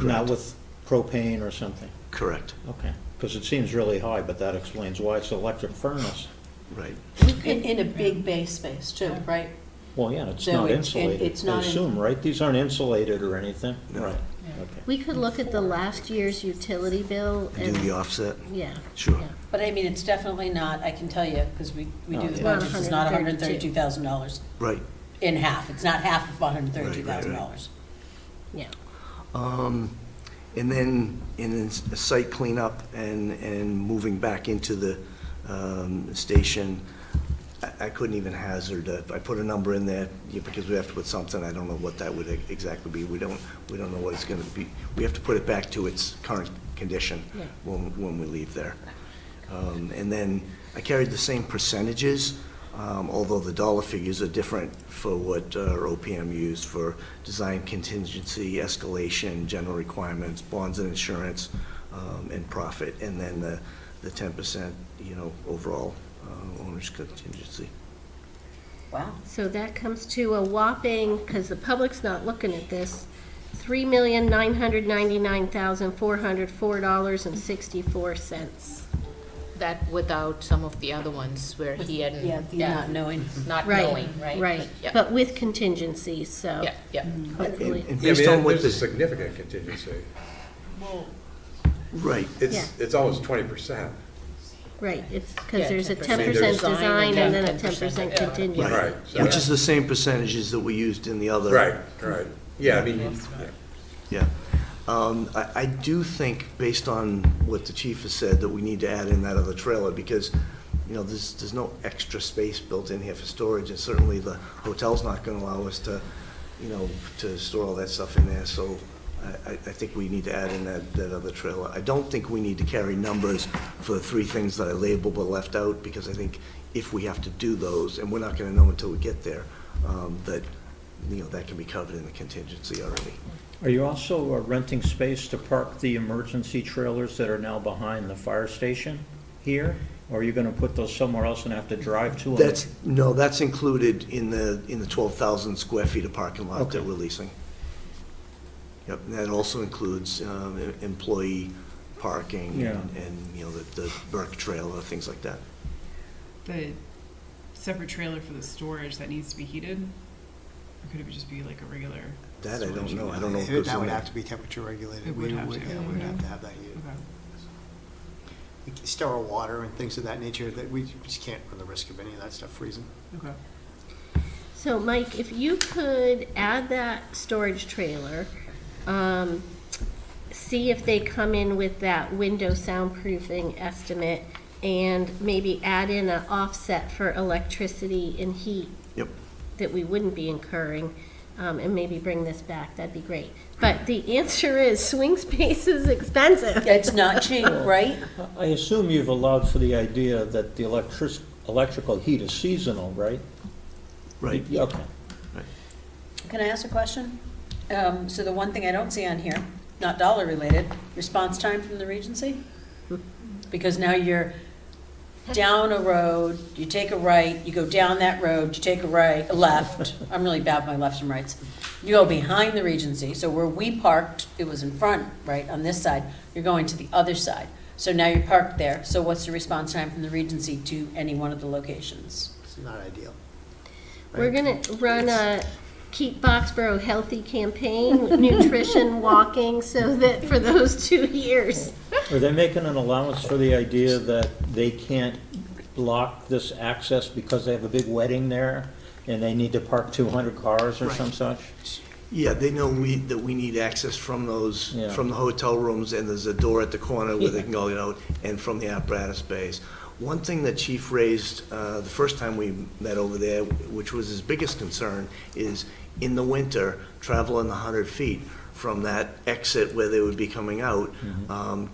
not with propane or something. Correct, Okay, because it seems really high, but that explains why it's an electric furnace. right. In a big bay space too, right? Well, yeah, it's So not it's- insulated, it's I not in- assume, right? These aren't insulated or anything? No. Right, okay. We could look at the last year's utility bill Do and, the offset, yeah. sure. yeah. But I mean, it's definitely not, I can tell you, because we do the It's not budgets, it's not $132,000. $132,000 Right. in half. It's not half of $132,000. Yeah. And then a site cleanup and moving back into the station, I couldn't even hazard, I put a number in there, because we have to put something, I don't know what that would exactly be, we don't know what it's gonna be. We have to put it back to its current condition when we leave there. And then I carried the same percentages although the dollar figures are different for what our OPM used for design contingency, escalation, general requirements, bonds and insurance, and profit, and then the 10%, overall owner's contingency. Wow. So that comes to a whopping, because the public's not looking at this, $3,999,404.64. That without some of the other ones where he hadn't. Not knowing. Not Right, knowing, right? right. Yeah. But with contingencies, so Yeah, yeah. hopefully. And Yeah, I based on mean, what there's a this, significant contingency. right, It's almost 20%. Right, it's because Yeah, there's a 10%. 10% design and then a 10%, 10% yeah. contingency. Right. so- which is the same percentages that we used in the other. Right, right. Yeah, I mean, Yeah. I do think, based on what the chief has said, that we need to add in that other trailer, because, there's no extra space built in here for storage, and certainly the hotel's not gonna allow us to, to store all that stuff in there, so I think we need to add in that other trailer. I don't think we need to carry numbers for the three things that I labeled but left out, because I think if we have to do those, and we're not gonna know until we get there, that can be covered in the contingency already. Are you also renting space to park the emergency trailers that are now behind the fire station here? Or are you gonna put those somewhere else and have to drive to them? That's included in the 12,000 square feet of parking lot that Okay. we're leasing. Yep, and that also includes employee parking Yeah. and the Burke trailer, things like that. The separate trailer for the storage that needs to be heated? Or could it just be like a regular? That I don't storage know. unit? I don't know if it goes That in would there. have to be temperature regulated. It would have to. Yeah, we would have to have that heated. Okay. Sterile water and things of that nature, that we just can't run the risk of any of that stuff freezing. Okay. So Mike, if you could add that storage trailer, see if they come in with that window soundproofing estimate, and maybe add in an offset for electricity and heat. Yep. That we wouldn't be incurring, and maybe bring this back, that'd be great. But the answer is swing space is expensive. It's not cheap, right? I assume you've allowed for the idea that the electrical heat is seasonal, right? Right. Okay. Can I ask a question? So the one thing I don't see on here, not dollar related, response time from the Regency? Because now you're down a road, you take a right, you go down that road, you take a right, a left. I'm really bad with my lefts and rights. You go behind the Regency, so where we parked, it was in front, right, on this side. You're going to the other side. So now you're parked there. So what's the response time from the Regency to any one of the locations? It's not ideal. We're gonna run a Keep Boxborough Healthy campaign, nutrition, walking, so that for those 2 years. Are they making an allowance for the idea that they can't block this access because they have a big wedding there and they need to park 200 cars or Right. some such? Yeah, they know that we need access from those, Yeah. from the hotel rooms, and there's a door at the corner where they can go, and from the apparatus bays. One thing that Chief raised the first time we met over there, which was his biggest concern, is in the winter, traveling the 100 feet from that exit where they would be coming out,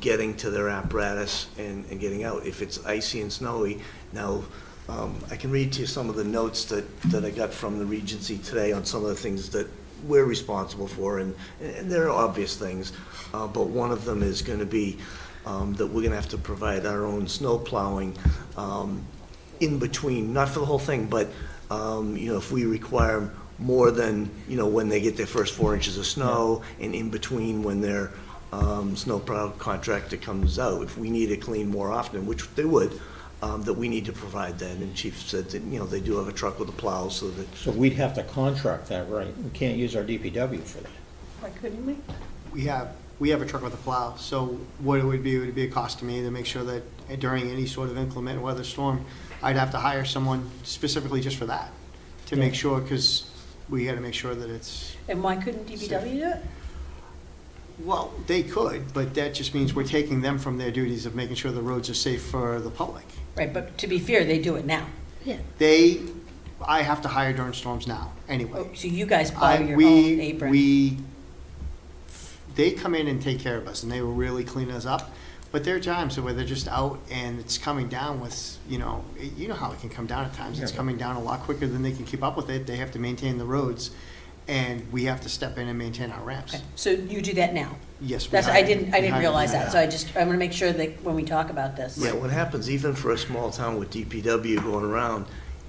getting to their apparatus and getting out. If it's icy and snowy, now, I can read to you some of the notes that I got from the Regency today on some of the things that we're responsible for, and there are obvious things, but one of them is going to be that we're going to have to provide our own snow plowing in between, not for the whole thing, but if we require more than when they get their first 4 inches of snow, and in between when their snow plow contractor comes out, if we need it cleaned more often, which they would, that we need to provide that. And Chief said that they do have a truck with a plow, so that. So we'd have to contract that, right? We can't use our DPW for that. Why couldn't we? We have a truck with a plow, so what it would be a cost to me to make sure that during any sort of inclement weather storm, I'd have to hire someone specifically just for that, to make sure, because we got to make sure that it's, And why couldn't DPW do it? well, they could, but that just means we're taking them from their duties of making sure the roads are safe for the public. Right, but to be fair, they do it now. Yeah. I have to hire during storms now, anyway. Oh, so you guys buy your We- own apron? They come in and take care of us, and they will really clean us up, But there are times where they're just out and it's coming down with, you know how it can come down at times. It's coming down a lot quicker than they can keep up with it. They have to maintain the roads, and we have to step in and maintain our ramps. Okay, so you do that now? Yes, we That's, hire- I didn't we hire realize them. that, so I want to make sure that when we talk about this. Yeah, what happens, even for a small town with DPW going around,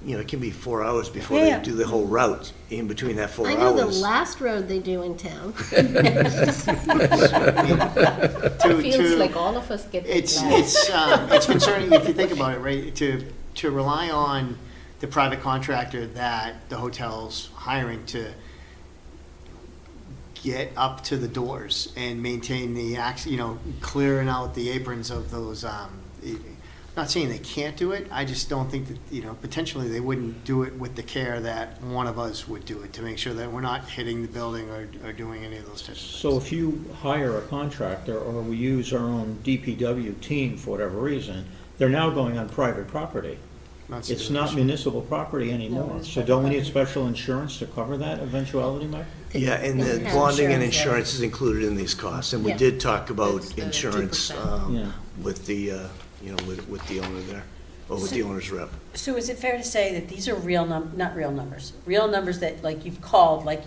it can be 4 hours before Yeah, they yeah. do the whole route. In between that 4 I hours. know the last road they do in town. Feels like all of us get it last. It's concerning if you think about it, right? To rely on the private contractor that the hotel's hiring to get up to the doors and maintain the clearing out the aprons of those. Not saying they can't do it. I just don't think that potentially they wouldn't do it with the care that one of us would do it to make sure that we're not hitting the building or doing any of those types of things. So if you hire a contractor, or we use our own DPW team for whatever reason, they're now going on private property. It's not municipal property anymore. So don't we need special insurance to cover that eventuality, Mike? Yeah, and the Yeah. bonding and insurance is included in these costs, and we Yeah. did talk about It's the insurance 2%. Yeah. with the, with the owner there, or with the owner's rep. So is it fair to say that these are not real numbers that, like, you've called, like,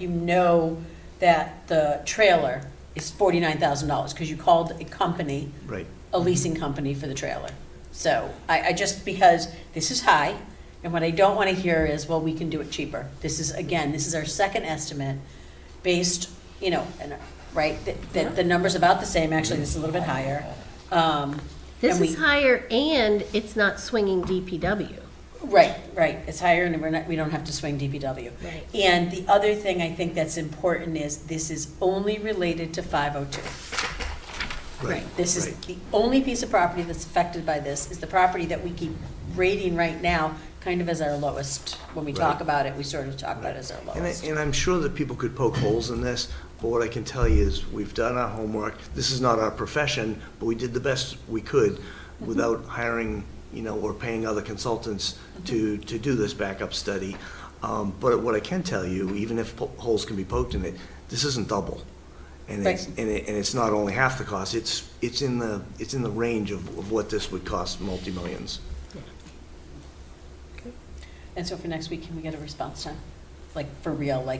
that the trailer is $49,000, because you called a company, Right. a leasing company for the trailer? So I just, because this is high, and what I don't want to hear is, well, we can do it cheaper. This is our second estimate based, right, that the number's about the same, actually, this is a little bit higher. This And is higher and it's not swinging DPW. Right, it's higher, and we don't have to swing DPW. Right. And the other thing I think that's important is this is only related to 502. Right. This is right. the only piece of property that's affected by this, is the property that we keep rating right now kind of as our lowest. When we talk Right. about it, we sort of talk about it as our lowest. And I'm sure that people could poke holes in this, but what I can tell you is we've done our homework. This is not our profession, but we did the best we could without hiring, or paying other consultants to do this backup study. But what I can tell you, even if holes can be poked in it, this isn't double. And Right. it's not only half the cost, it's in the range of what this would cost multi-millions. And so for next week, can we get a response time? Like, for real, or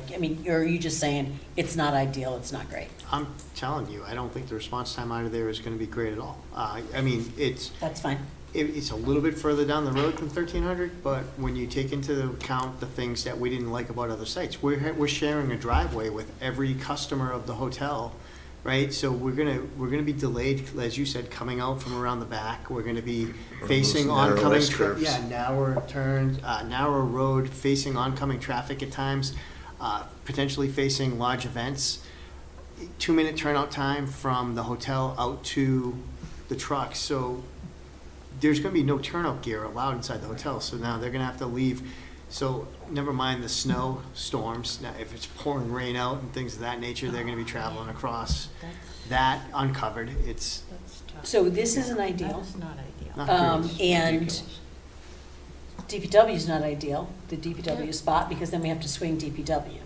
are you just saying, it's not ideal, it's not great? I'm telling you, I don't think the response time out of there is going to be great at all. That's fine. It's a little bit further down the road than 1,300, but when you take into account the things that we didn't like about other sites, we're sharing a driveway with every customer of the hotel, right? So we're gonna be delayed, as you said, coming out from around the back. We're gonna be facing those narrow oncoming, S-curves. narrower turns, narrow road, facing oncoming traffic at times, potentially facing large events. 2-minute turnout time from the hotel out to the truck. So there's going to be no turnout gear allowed inside the hotel, so now they're going to have to leave. So never mind the snow storms. Now, if it's pouring rain out and things of that nature, they're going to be traveling across that uncovered. It's That's tough. So this isn't ideal. That's not ideal. not great. And DPW is not ideal, the DPW spot, because then we have to swing DPW.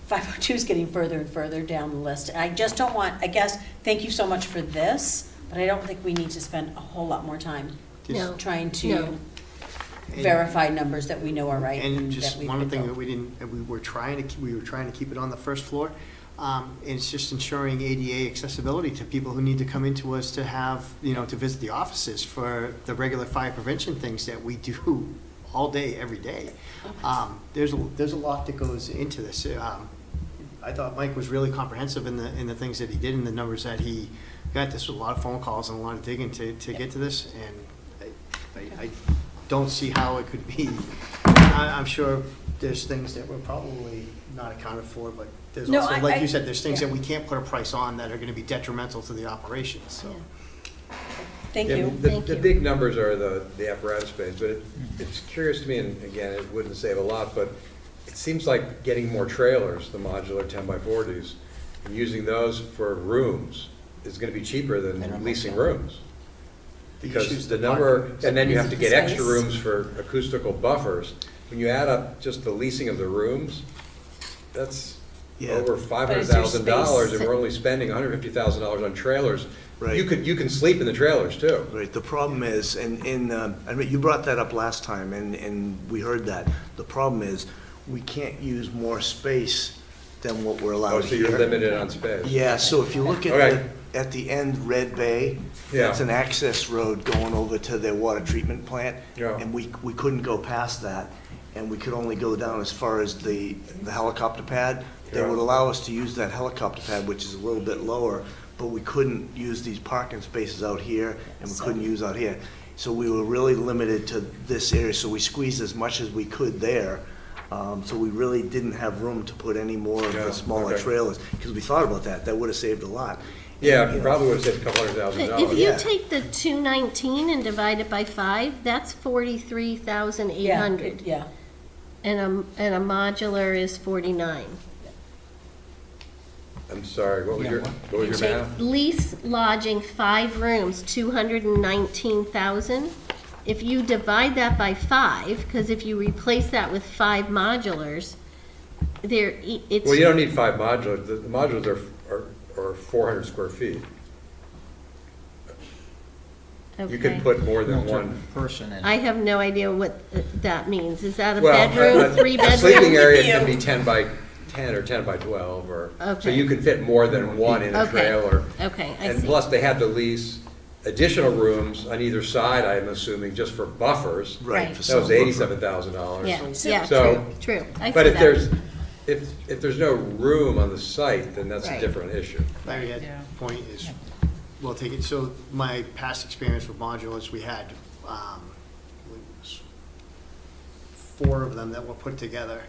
502 is getting further and further down the list. I just don't want, thank you so much for this, but I don't think we need to spend a whole lot more time No. trying to No. verify numbers that we know are right. And that just we've one been thing told. that we were trying to keep it on the first floor. It's just ensuring ADA accessibility to people who need to come into us to have, to visit the offices for the regular fire prevention things that we do all day, every day. There's a lot that goes into this. I thought Mike was really comprehensive in the things that he did and the numbers that he got. This was a lot of phone calls and a lot of digging to get to this, and I don't see how it could be. I'm sure there's things that were probably not accounted for, but there's No, also, like you said, there's things yeah. that we can't put a price on that are going to be detrimental to the operations, so. Thank Yeah, you. Thank The you. big numbers are the apparatus space, but it's curious to me, and again, it wouldn't save a lot, but it seems like getting more trailers, the modular 10x40s, and using those for rooms is going to be cheaper than leasing rooms. The Because issues the that number, Mark- and then you have to get extra Space. rooms for acoustical buffers. When you add up just the leasing of the rooms, that's Yeah. over $500,000 and we're only spending $150,000 on trailers. Right. You can sleep in the trailers too. Right, the problem is, I mean, you brought that up last time, and we heard that. The problem is, we can't use more space than what we're Oh, allowed so here. you're limited on space. Yeah, so if you look at Okay. at the end, Red Bay, Yeah. that's an access road going over to their water treatment plant. Yeah. And we couldn't go past that, and we could only go down as far as the helicopter pad. They Yeah. would allow us to use that helicopter pad, which is a little bit lower, but we couldn't use these parking spaces out here, and we couldn't use out here. So we were really limited to this area, so we squeezed as much as we could there. So we really didn't have room to put any more of Yeah, the smaller okay. trailers, because we thought about that, that would have saved a lot. Yeah, You know, probably would have saved a couple $100,000. If you Yeah. take the 219 and divide it by 5, that's 43,800. Yeah. And a modular is 49. I'm sorry, what was your Take math? lease lodging, 5 rooms, 219,000. If you divide that by 5, because if you replace that with 5 modulars, it's. Well, you don't need 5 modulars. The modulars are 400 square feet. You can Okay. put more than Multi- one. person in. I have no idea what that means. Is that a Well, bedroom, 3 a bedroom? sleeping area can be 10 by 10 or 10 by 12, or, so Okay. you can fit more than one in a Okay. trailer. Okay, I And see. plus, they had to lease additional rooms on either side, I'm assuming, just for buffers. Right. Right. for That some was buffer. $87,000. Yeah, yeah, So- true. I see But if that. there's, if there's no room on the site, then that's a Right. different issue. Larry, Yeah. that point is, well taken. So my past experience with modulars, we had, I believe it was 4 of them that were put together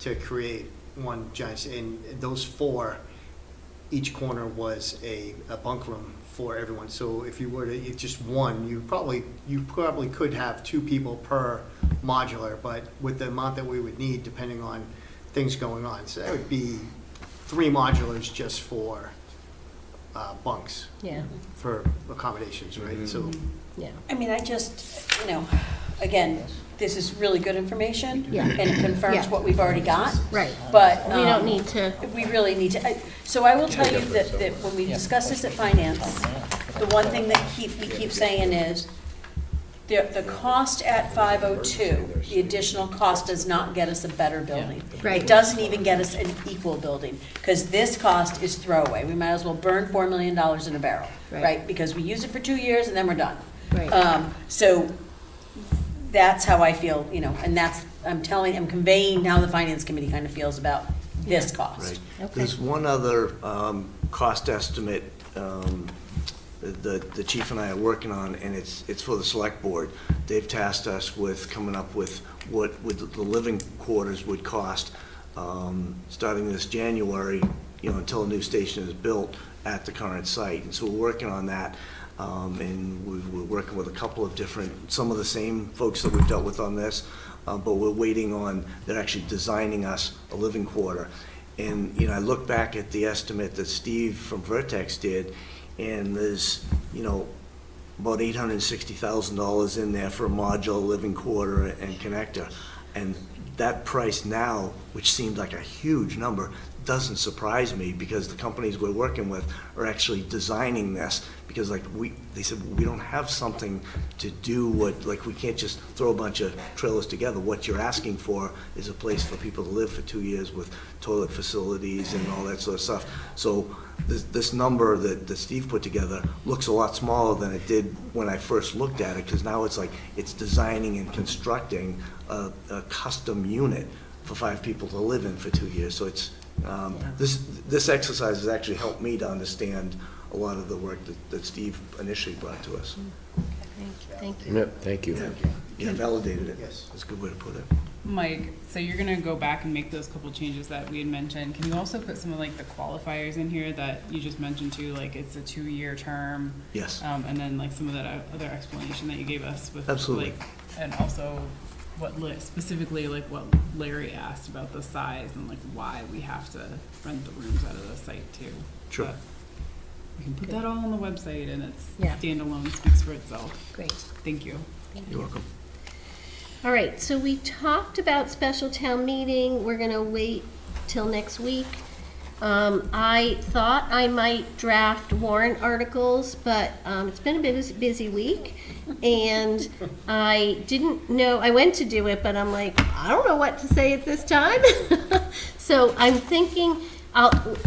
to create one giant, and those 4, each corner was a bunk room for everyone. So if you were to, it's just one, you probably could have 2 people per modular, but with the amount that we would need, depending on things going on, so that would be 3 modulars just for bunks, Yeah, for accommodations, right? Mhm. So, yeah. I mean, I just, again, this is really good information. Yeah. And it confirms Yeah. what we've already got. Right. But. We don't need to, We really need to, so I will tell you that when we discuss this at finance, the one thing that we keep saying is, the cost at 502, the additional cost does not get us a better building. Right. It doesn't even get us an equal building, because this cost is throwaway. We might as well burn $4 million in a barrel, Right. right? Because we use it for 2 years and then we're done. Right. So that's how I feel, and that's, I'm conveying how the finance committee kind of feels about this cost. Right. Okay. There's one other cost estimate the chief and I are working on, and it's for the select board. They've tasked us with coming up with what the living quarters would cost, starting this January, until a new station is built at the current site. And so we're working on that, and we're working with a couple of some of the same folks that we've dealt with on this, but we're waiting on, they're actually designing us a living quarter. And, I look back at the estimate that Steve from Vertex did, and there's, about $860,000 in there for a modular living quarter and connector. And that price now, which seemed like a huge number, doesn't surprise me, because the companies we're working with are actually designing this, because they said, we don't have something to do we can't just throw a bunch of trailers together. What you're asking for is a place for people to live for 2 years with toilet facilities and all that sort of stuff. So this number that Steve put together looks a lot smaller than it did when I first looked at it, because now it's designing and constructing a custom unit for 5 people to live in for 2 years. So it's, this exercise has actually helped me to understand a lot of the work that Steve initially brought to us. thank you. Yep, thank you. Yeah, validated it. Yes. That's a good way to put it. Mike, so you're gonna go back and make those couple changes that we had mentioned. Can you also put some of the qualifiers in here that you just mentioned too, it's a 2-year term? Yes. And then some of that other explanation that you gave us with. Absolutely. And also specifically what Larry asked about the size and why we have to rent the rooms out of the site too. Sure. But we can put that all on the website, and it's Yeah. standalone, speaks for itself. Great. Thank you. You're welcome. All right, so we talked about special town meeting. We're going to wait till next week. I thought I might draft warrant articles, but it's been a busy week, and I didn't know, I went to do it, but I'm like, I don't know what to say at this time. So I'm thinking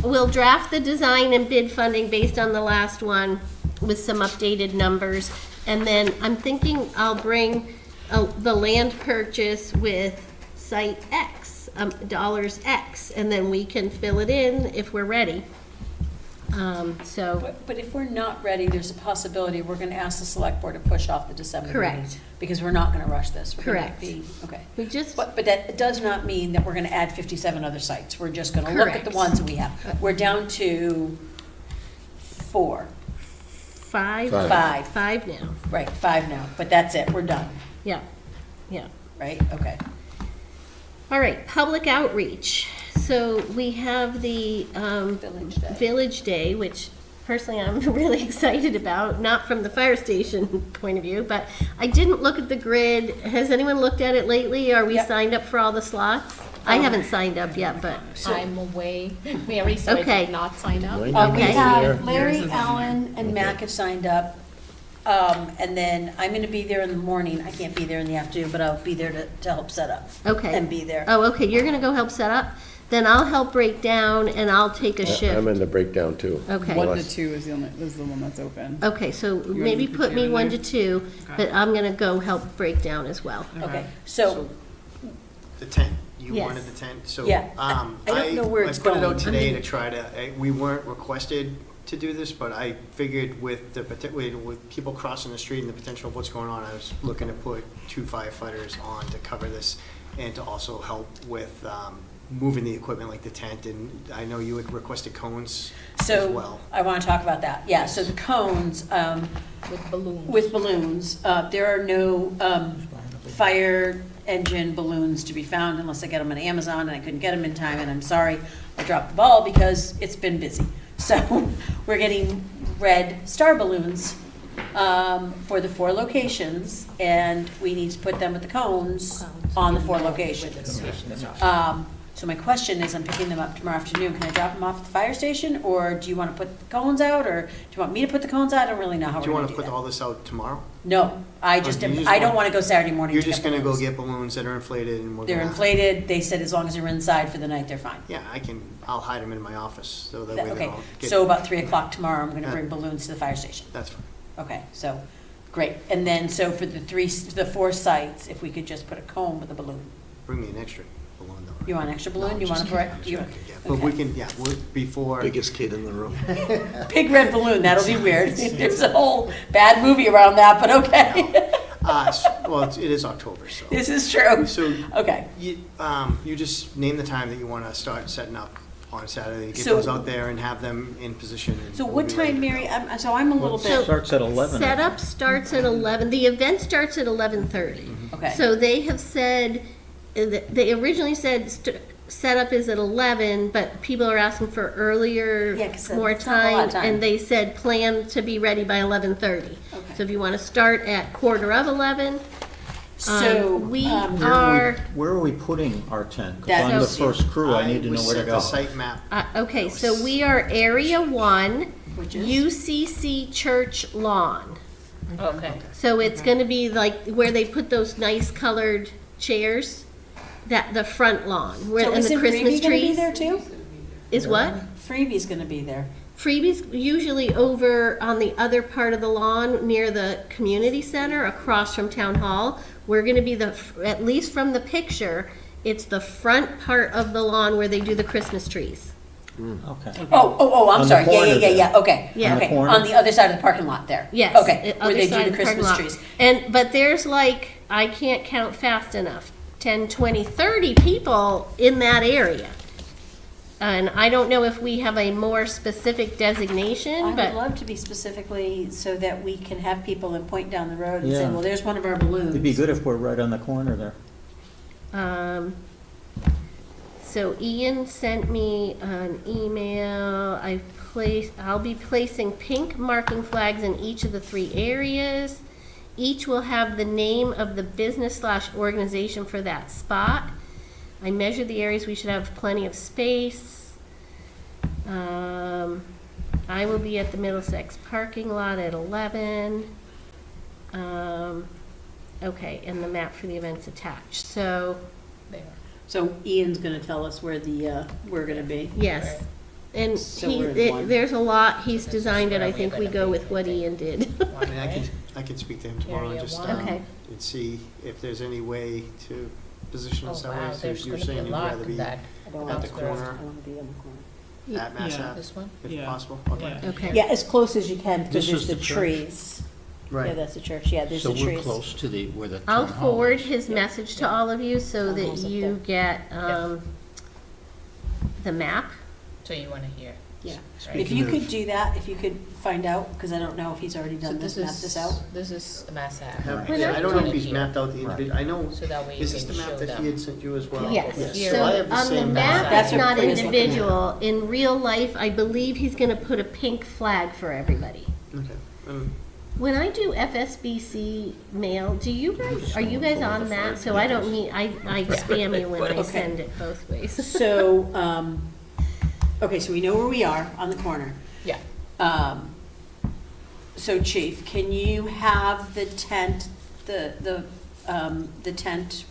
we'll draft the design and bid funding based on the last one with some updated numbers, and then I'm thinking I'll bring the land purchase with site X, dollars X, and then we can fill it in if we're ready. But if we're not ready, there's a possibility we're gonna ask the select board to push off the December meeting. Correct. Because we're not gonna rush this. We're gonna Correct. Okay. We just, But that does not mean that we're gonna add 57 other sites. We're just gonna look at the Correct. ones that we have. We're down to 4. five now. Right, 5 now, but that's it, we're done, Yeah, yeah. right? Okay. All right, public outreach. So we have the Village Day. Village Day, which personally I'm really excited about, not from the fire station point of view, but I didn't look at the grid. Has anyone looked at it lately? Are we Yep. signed up for all the slots? I haven't signed up yet, but, I'm away, Mary, so I Okay. did not sign up. Mine We Okay. have Larry, Allen, and Mac have signed up. And then I'm gonna be there in the morning. I can't be there in the afternoon, but I'll be there to help set up. okay. And be there. Oh, okay, you're gonna go help set up? Then I'll help break down and I'll take a shift. I'm in the breakdown too. Okay. 1 to 2 is the one that's open. Okay, so wanna maybe put put you me in 1 there? to 2, but I'm gonna go help break down as well. Okay, so, The tent, you Yes. wanted the tent, so. Yeah, I don't know where it's I put it going. out today to try to, we weren't requested to do this, but I figured with with people crossing the street and the potential of what's going on, I was looking to put 2 firefighters on to cover this and to also help with moving the equipment like the tent, and I know you had requested cones as so well. I wanna talk about that. Yeah, so the cones, With balloons. with balloons, there are no fire engine balloons to be found unless I get them on Amazon, and I couldn't get them in time, and I'm sorry, I dropped the ball because it's been busy. So we're getting red star balloons for the 4 locations, and we need to put them with the cones on the 4 locations. So my question is, I'm picking them up tomorrow afternoon. Can I drop them off at the fire station, or do you want to put the cones out, or do you want me to put the cones out? I don't really know how Do we're you going want to to do put that. all this out tomorrow? No, I do you just I don't want- want to go Saturday morning You're to just get gonna go balloons. get balloons that are inflated and we're They're gonna. inflated. They said as long as they're inside for the night, they're fine. Yeah, I'll hide them in my office, so that way they Okay, don't get. so about 3 o'clock tomorrow, I'm going to Yeah. bring balloons to the fire station. That's fine. Okay, so, great. And then, so for the 4 sites, if we could just put a cone with a balloon. Bring me an extra balloon though. You want an extra balloon? No, You want just to put? kidding, I'm joking, yeah. But we can, yeah, before. Biggest kid in the room. Big red balloon, that'll be weird. There's a whole bad movie around that, but okay. Well, it is October, so. This is true. So, Okay. you just name the time that you want to start setting up on Saturday, get So- those out there and have them in position. and So we'll what be ready time, to go. Mary, I'm a little So- bit, Starts at 11. I think. Setup starts at 11, the event starts at 11:30. okay. So they have said, they originally said setup is at 11, but people are asking for earlier, Yeah, 'cause more it's not a lot time, of time. and they said plan to be ready by 11:30. Okay. So if you want to start at 11:15, So, we um, are, Where are we putting our tent? 'Cause That- I'm the So- first crew, I need to know was where to sent go. the site map. okay, so we are Area 1, Which is? UCC Church Lawn. Okay. So it's gonna be like where they put those nice colored chairs, that, the front lawn, where, so and the isn't Christmas Freebie gonna be trees. there too? Is what? Freebie's gonna be there. Freebies usually over on the other part of the lawn near the community center across from town hall. We're gonna be at least from the picture, it's the front part of the lawn where they do the Christmas trees. Okay. Oh, I'm On the sorry. corner Yeah, there. okay. Yeah. On the Okay, corner? on the other side of the parking lot there. Yes. Okay, the where other they side do of the parking Christmas lot. trees. But there's like, I can't count fast enough, 10, 20, 30 people in that area. And I don't know if we have a more specific designation, I would but love to be specifically so that we can have people and point down the road and say, Yeah. well, there's one of our balloons. It'd be good if we're right on the corner there. So Ian sent me an email. I'll be placing pink marking flags in each of the 3 areas. Each will have the name of the business/organization for that spot. I measured the areas, we should have plenty of space. I will be at the Middlesex parking lot at 11. Okay, and the map for the event's attached, so, There. So Ian's gonna tell us where we're gonna be. yes. And So we're in one. there's a lot, he's designed it, I think we go with what Ian did. I mean, I can speak to him tomorrow and Area just, one. Okay. and see if there's any way to position Oh, us that wow, way. So there's you're gonna be a saying you'd lot rather in be that. at the I corner wanna be on the corner. at Mass Yeah. Ave, This one? if Yeah. possible? Okay. Okay. Yeah, as close as you can, because This there's is the the church? trees. Yeah, Right. that's the church, yeah, there's So the trees. we're close to the, where the I'll town hall forward is. his message to all of you so that Almost up you get, the map. So you wanna hear? Yeah. Right. If you could do that, if you could find out, because I don't know if he's already So done this, map this out. This is Mass Ave. When Yeah, I I don't know did- if he's mapped out the individual, I know, So that way you is this can the map show that them. he had sent you as well? Yes, Yes. so I have the on the same map, That's it's what not Chris is looking at. individual. In real life, I believe he's gonna put a pink flag for everybody. Okay. When I do FSBC mail, are you guys on that? So I don't need, I spam you when I Okay. send it both ways. So, okay, so we know where we are on the corner. Yeah. So Chief, can you have the tent, the tent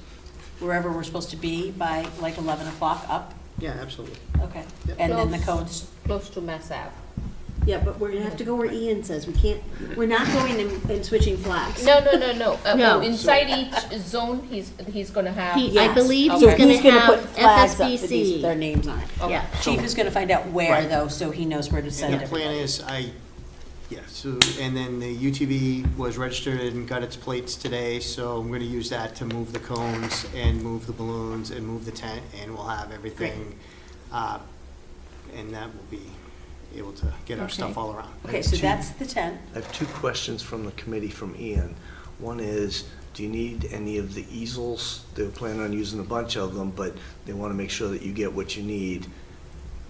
wherever we're supposed to be by like 11 o'clock up? Yeah, absolutely. Okay. Yep. And then the Close. cones, Close to Mass Ave. yeah, but we're gonna have to go where Ian says. We can't, we're not going and switching flags. No. No. Inside each zone, he's gonna have. I Yes. believe Okay. he's gonna have put flags up with FSBC. their names on it. Yeah. Chief is gonna find out where Right. though, so he knows where to send And the plan everybody. is, so, and then the UTV was registered and got its plates today, so I'm gonna use that to move the cones and move the balloons and move the tent, and we'll have everything. And that will be able to get our stuff Okay. all around. Okay, so that's the tent. I have two questions from the committee from Ian. One is, do you need any of the easels? They were planning on using a bunch of them, but they want to make sure that you get what you need.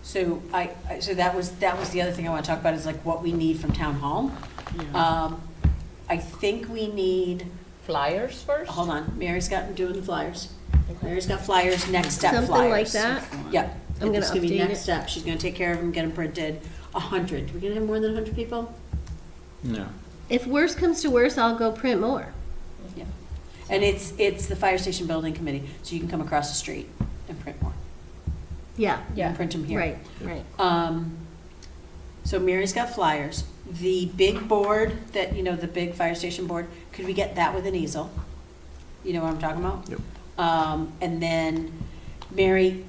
So so that was the other thing I want to talk about is like what we need from town hall. I think we need, Flyers first? hold on, Mary's doing the flyers. Okay. Mary's got flyers, next step flyers. Something like that. Yep. I'm gonna It's gonna be update next it. step. She's gonna take care of them, get them printed. 100. We're gonna have more than 100 people? No. If worse comes to worse, I'll go print more. Yeah. And it's the fire station building committee, so you can come across the street and print more. Yeah, You can print them here. right. So Mary's got flyers. The big board that, the big fire station board, could we get that with an easel? You know what I'm talking about? Yep. And then, Mary,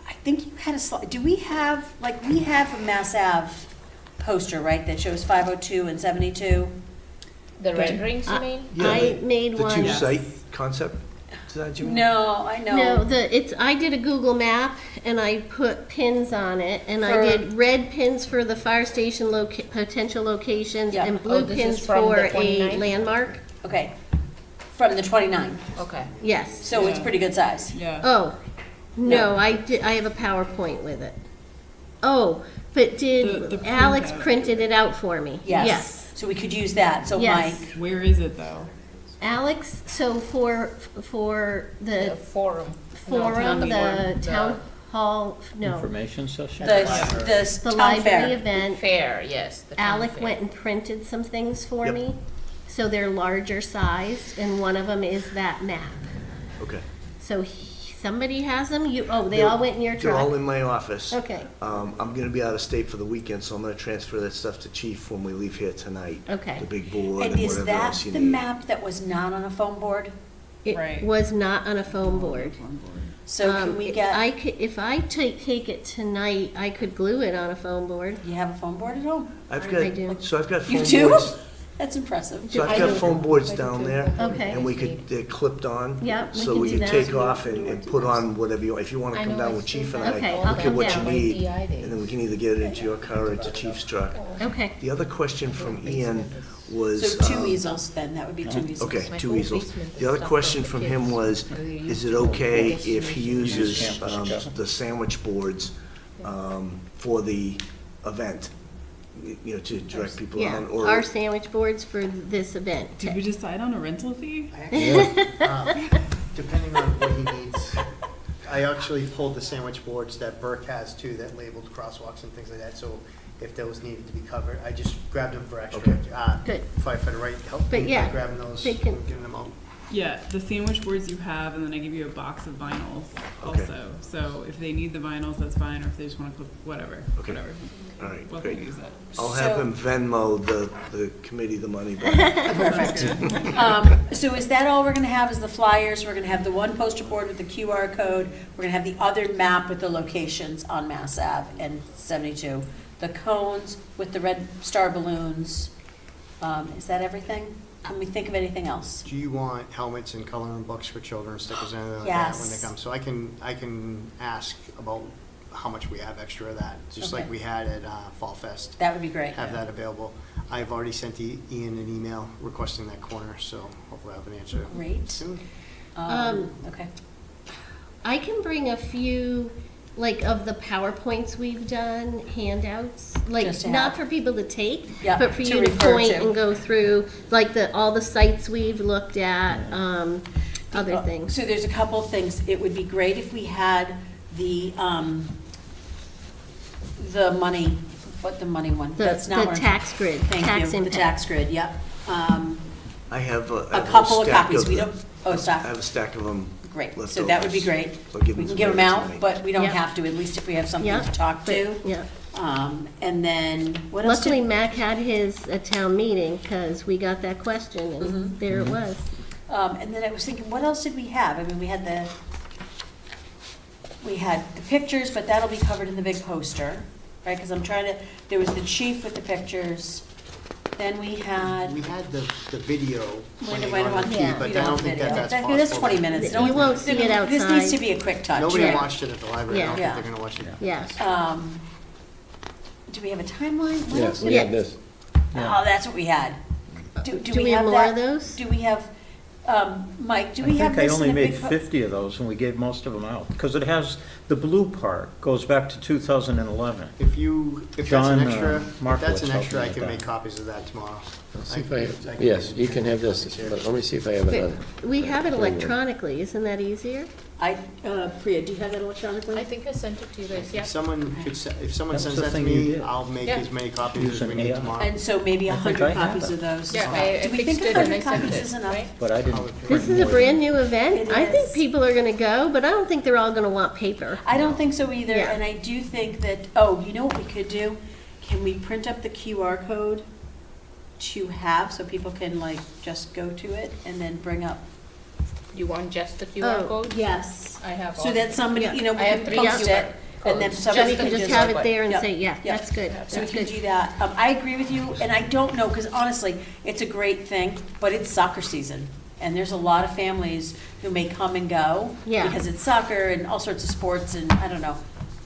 I think you had a slide, do we have, we have a Mass Ave poster, right, that shows 502 and 72? The renderings, you mean? I made The one. two site concept, is that you mean? No, I know. No, I did a Google map and I put pins on it and I For- did red pins for the fire station potential locations Yeah. and Oh, blue this is pins from for the a 29th? landmark. Okay, from the 29th, Okay. Yes. so it's pretty good size. Yeah. Oh, no, I have a PowerPoint with it. Oh, but did The Alex printout. printed it out for me? Yes, so we could use that, so Yes. Mike, Where is it though? Alex, so for The the forum. forum, town the meeting. town hall, no, Information session? the the town library fair. event, Fair, yes. the town Alec fair. went and printed some things for Yep. me. So they're larger sized, and one of them is that map. Okay. So somebody has them? They all went in your They're all truck? in my office. Okay, I'm gonna be out of state for the weekend, so I'm gonna transfer that stuff to Chief when we leave here tonight. okay. The big board And and is whatever that else you the need. map that was not on a foam board? It Right. was not on a foam board. So can we get, If I take it tonight, I could glue it on a foam board. you have a foam board at home? I've I do. got, so I've got You foam do? boards. That's impressive. So I I've got do. foam boards down there. Okay. And they're clipped on. Yep, we So can we do can that. take off and put on whatever you, if you wanna I come know, down I with see Chief and that. Okay, I, I'll look at come what you down. need. DI days. And then we can either get it into your car or into Chief's truck. Okay. The other question from Ian was. So two um, easels then, that would be two easels. Okay, My two whole easels. basement The is other stuff question from the from him kids. was, We is used it to okay always if he use uses campus discussion. the sandwich boards for the event? To direct people Yeah, on, or? our sandwich boards for this event. Did we decide on a rental fee? Depending on what he needs, I actually pulled the sandwich boards that Burke has too, that labeled crosswalks and things like that, so if those needed to be covered, I just grabbed them for extra. Good. Firefighter Wright helped But me yeah, by grabbing those, they can- and giving them out. Yeah, the sandwich boards you have, and then I give you a box of vinyls also. So if they need the vinyls, that's fine, or if they just want to clip, whatever, whatever. All right, We'll great. use it. I'll have him Venmo the committee the money. But Perfect. So is that all we're gonna have is the flyers? We're gonna have the one poster board with the QR code. We're gonna have the other map with the locations on Mass Ave and 72. The cones with the red star balloons. Is that everything? Can we think of anything else? Do you want helmets and coloring books for children, stickers, and anything like that when they Yes. come? So I can ask about how much we have extra of that, just like Okay. we had at Fall Fest. That would be great. Have that available. I've already sent Ian an email requesting that corner, so hopefully I'll have an answer Great. soon. Okay. I can bring a few, like, of the PowerPoints we've done, handouts, like, Just to not have. for people to take, Yeah, but for to you to refer point to. and go through, like, all the sites we've looked at, other things. So there's a couple of things. It would be great if we had the money, what the money one? That's not The where- tax grid, Thank tax you, the impact. tax grid, yep. I have a A couple of stack copies. We the- don't, oh, stop. I have a stack of them. Great, so that would be great. We can give them out, but we don't Yep. have to, at least if we have something Yep. to talk to. Yeah. And then, what else Luckily, did? Mac had his at town meeting, because we got that question, and there it was. And then I was thinking, what else did we have? I mean, we had the pictures, but that'll be covered in the big poster, right? Because I'm trying to, there was the chief with the pictures, then we had. We had the video when they Wait, were on the yeah. key, but we I don't don't have think video. that's That's possible. 20 minutes. You won't see it This needs outside. to be a quick touch. Nobody right? watched it at the library, I don't Yeah. think they're gonna watch it. Yeah. Do we have a timeline? What Yeah, else we did had this. Oh, that's what we had. Do Do we we have have more that? of those? Do we have, Mike, do I we have think I this in only a made big? 50 of those, and we gave most of them out, because it has, the blue part goes back to 2011. If that's an John, extra, Markowitz if that's an helped extra, me I with can that. make copies of that tomorrow. See if I can yes, make you can have this, copies here. but let me see if I have another. We have it electronically, isn't that easier? Priya, do you have that electronically? I think I sent it to you guys, yeah. If someone if someone That was sends the that to thing you me, did. I'll make Yeah. as many copies Use as we an need AI. tomorrow. And so maybe I think 100 I have copies it. of those. Yeah, Do we I think fixed it and 100 I sent copies it, is enough? right? But I didn't. This print is a more brand than- new event. It I think is. people are gonna go, but I don't think they're all gonna want paper. I don't think so either, Yeah. and I do think that, oh, you know what we could do? Can we print up the QR code to have, so people can like just go to it and then bring up? You want just the QR Oh, code? Yes. I have all. So that somebody, Yeah. you know, we I have can 3 post QR it, and then codes. somebody We can can just. just have it there and Yep. say, yeah, Yep. that's good, So we that's can good. do that. I agree with you, and I don't know, because honestly, it's a great thing, but it's soccer season. And there's a lot of families who may come and go. Yeah. Because it's soccer and all sorts of sports, and I don't know.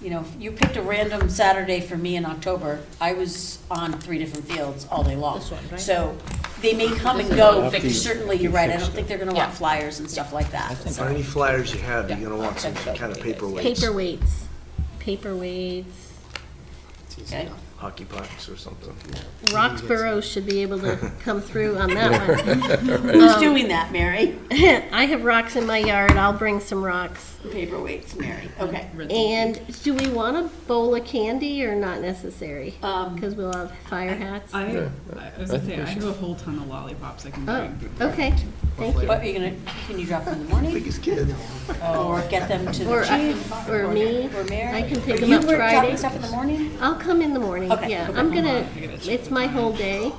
You know, you picked a random Saturday for me in October. I was on 3 different fields all day long. This one, right? So they may come and This go, is but fixed. certainly, you're You right, I fixed don't think they're gonna Yeah. want flyers and stuff like that. For any flyers you have, you're Yeah. gonna want some I'll send kind of it to you guys. paperweights. Paperweights. It's easy Okay. enough. Hockey pucks or something. Roxborough should be able to come through on that one. Who's doing that, Mary? I have rocks in my yard, I'll bring some rocks. Paperweights, Mary, okay. And do we want a bowl of candy or not necessary? Um, Because we'll have fire hats. I Yeah. was gonna say, I have a whole ton of lollipops I can Oh, bring. okay, thank you. But you're gonna, can you drop them in the morning? Biggest kid. Or get them to Or the chief? or me. Or Mary? I can Are take them you up dropping Friday. stuff in the morning? I'll come in the morning, Okay, yeah. okay. I'm gonna, it's my whole day.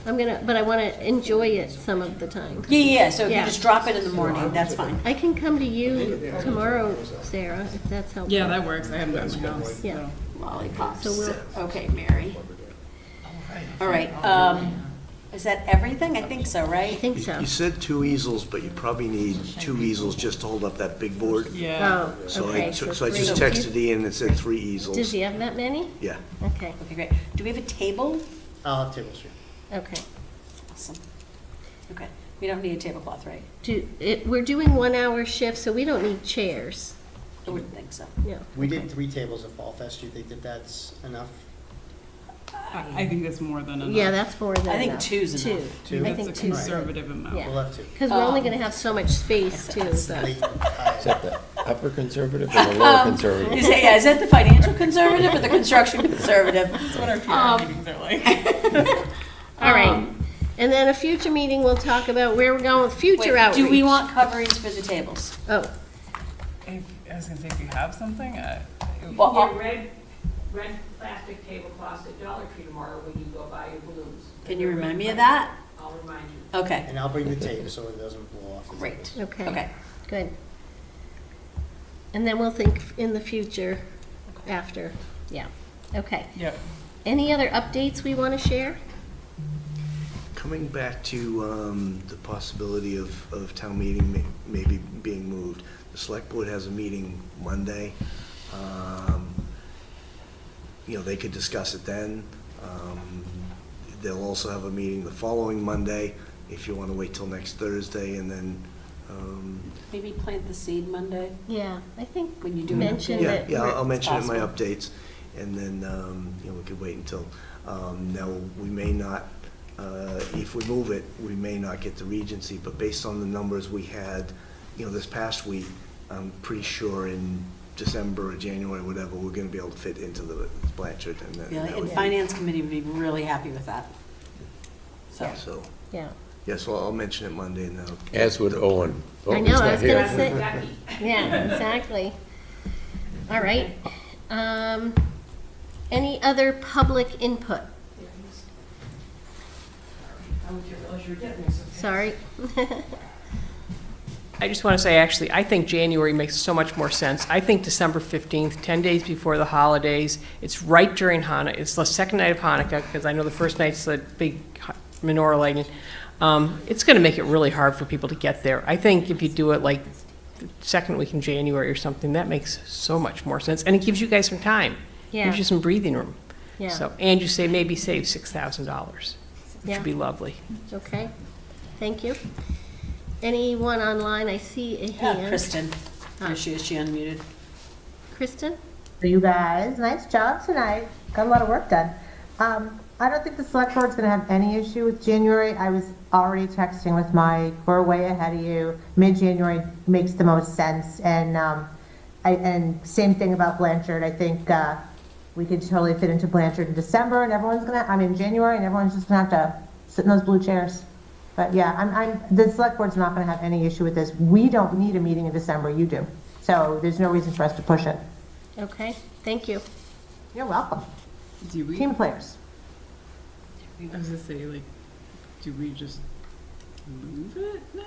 But I wanna enjoy it some of the time. Yeah, so if you Yeah. just drop it in the morning, that's fine. I can come to you tomorrow, Sarah, if that's helpful. Yeah, that works. I haven't gotten my house. Yeah. So. Lollipops. So we'll- Okay, Mary. All right, is that everything? I think so, I right? think so. You said 2 easels, but you probably need 2 easels just to hold up that big board. Yeah. Oh, So okay. so I just three. texted Ian and said 3 easels. Does he have that many? Yeah. Okay, Okay, great. Do we have a table? I'll have tables here. okay. Awesome. Okay, we don't need a tablecloth, right? We're doing 1-hour shifts, so we don't need chairs. I wouldn't think so. No. We did 3 tables at Fall Fest. Do you think that that's enough? I think that's more than enough. Yeah, that's more than enough. I think two's enough. Two. I think That's a two's good. conservative amount. Yeah. We'll have to. Because we're only gonna have so much space too, so. Is that the upper conservative or the lower conservative? Is that the financial conservative or the construction conservative? That's what our PR meetings are like. All right. And then a future meeting, we'll talk about where we're going with future Wait, outreach. do we want coverings for the tables? Oh, I was gonna say, if you have something, Well, Red plastic tablecloths at Dollar Tree tomorrow when you go buy your balloons. can you remind me of that? I'll remind you. Okay, And I'll bring the tape so it doesn't blow off. great. okay. Okay. Good. And then we'll think in the future after, yeah, okay. yep. Any other updates we want to share? Coming back to the possibility of town meeting maybe being moved, the select board has a meeting Monday. You know, they could discuss it then. They'll also have a meeting the following Monday, if you want to wait till next Thursday, and then, Maybe plant the seed Monday Yeah, I think when you do. mention yeah, that. yeah, I'll mention it in my possible. updates, and then, you know, we could wait until, now, we may not, if we move it, we may not get the Regency, but based on the numbers we had, you know, this past week, I'm pretty sure in December or January, whatever, we're gonna be able to fit into the Blanchard, and then. Yeah, that and would- finance committee would be really happy with that. So, Yeah, yeah, so I'll mention it Monday, and then. As would Owen. I Owen's know, I not was here. gonna say, yeah, exactly. All right. Any other public input? Sorry. I just want to say, actually, I think January makes so much more sense. I think December 15th, 10 days before the holidays, it's right during Hanukkah, it's the second night of Hanukkah, because I know the first night's the big menorah lighting. It's going to make it really hard for people to get there. I think if you do it like the second week in January or something, that makes so much more sense. And it gives you guys some time. Yeah. Gives you some breathing room. Yeah. So, and you maybe save $6,000, which Yeah. would be lovely. Okay, thank you. Anyone online? I see a hand. Kristen, there she is, she unmuted. Kristen? You guys, nice job tonight. Got a lot of work done. I don't think the select board's gonna have any issue with January. I was already texting with Mike. We're way ahead of you. Mid-January makes the most sense. And, and same thing about Blanchard. I think, we could totally fit into Blanchard in December and everyone's gonna, January, and everyone's just gonna have to sit in those blue chairs. But yeah, the select board's not gonna have any issue with this. We don't need a meeting in December, you do. So there's no reason for us to push it. Okay, thank you. You're welcome. Do we? Team players. I was gonna say, like, do we just move it now?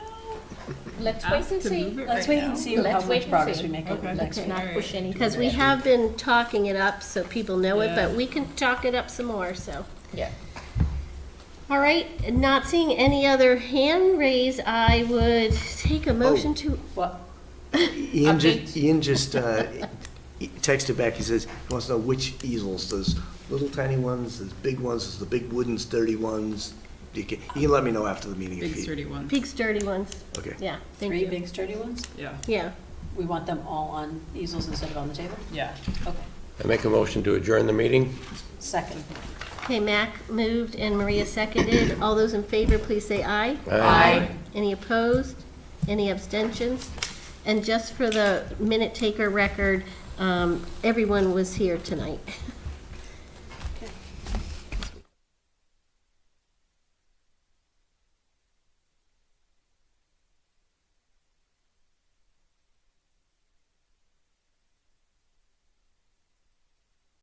Let's Ask wait and to see. move it Let's right wait now? and see Let's how wait much and progress see. we make Okay. next week. Not push anything. Because we have been talking it up so people know it, Yeah. but we can talk it up some more, so. Yeah. All right, not seeing any other hand raised, I would take a motion to, What? Ian just texted back, he says, he wants to know which easels, there's little tiny ones, there's big ones, there's the big wooden sturdy ones. You can let me know after the meeting if Big you. sturdy one. big sturdy ones. Okay. Yeah, thank Three you. big sturdy ones? Yeah, Yeah, We want them all on easels instead of on the table? yeah. Okay. I make a motion to adjourn the meeting. Second. okay, Mac moved and Maria seconded. All those in favor, please say aye. Aye. Any opposed? Any abstentions? And just for the minute taker record, everyone was here tonight.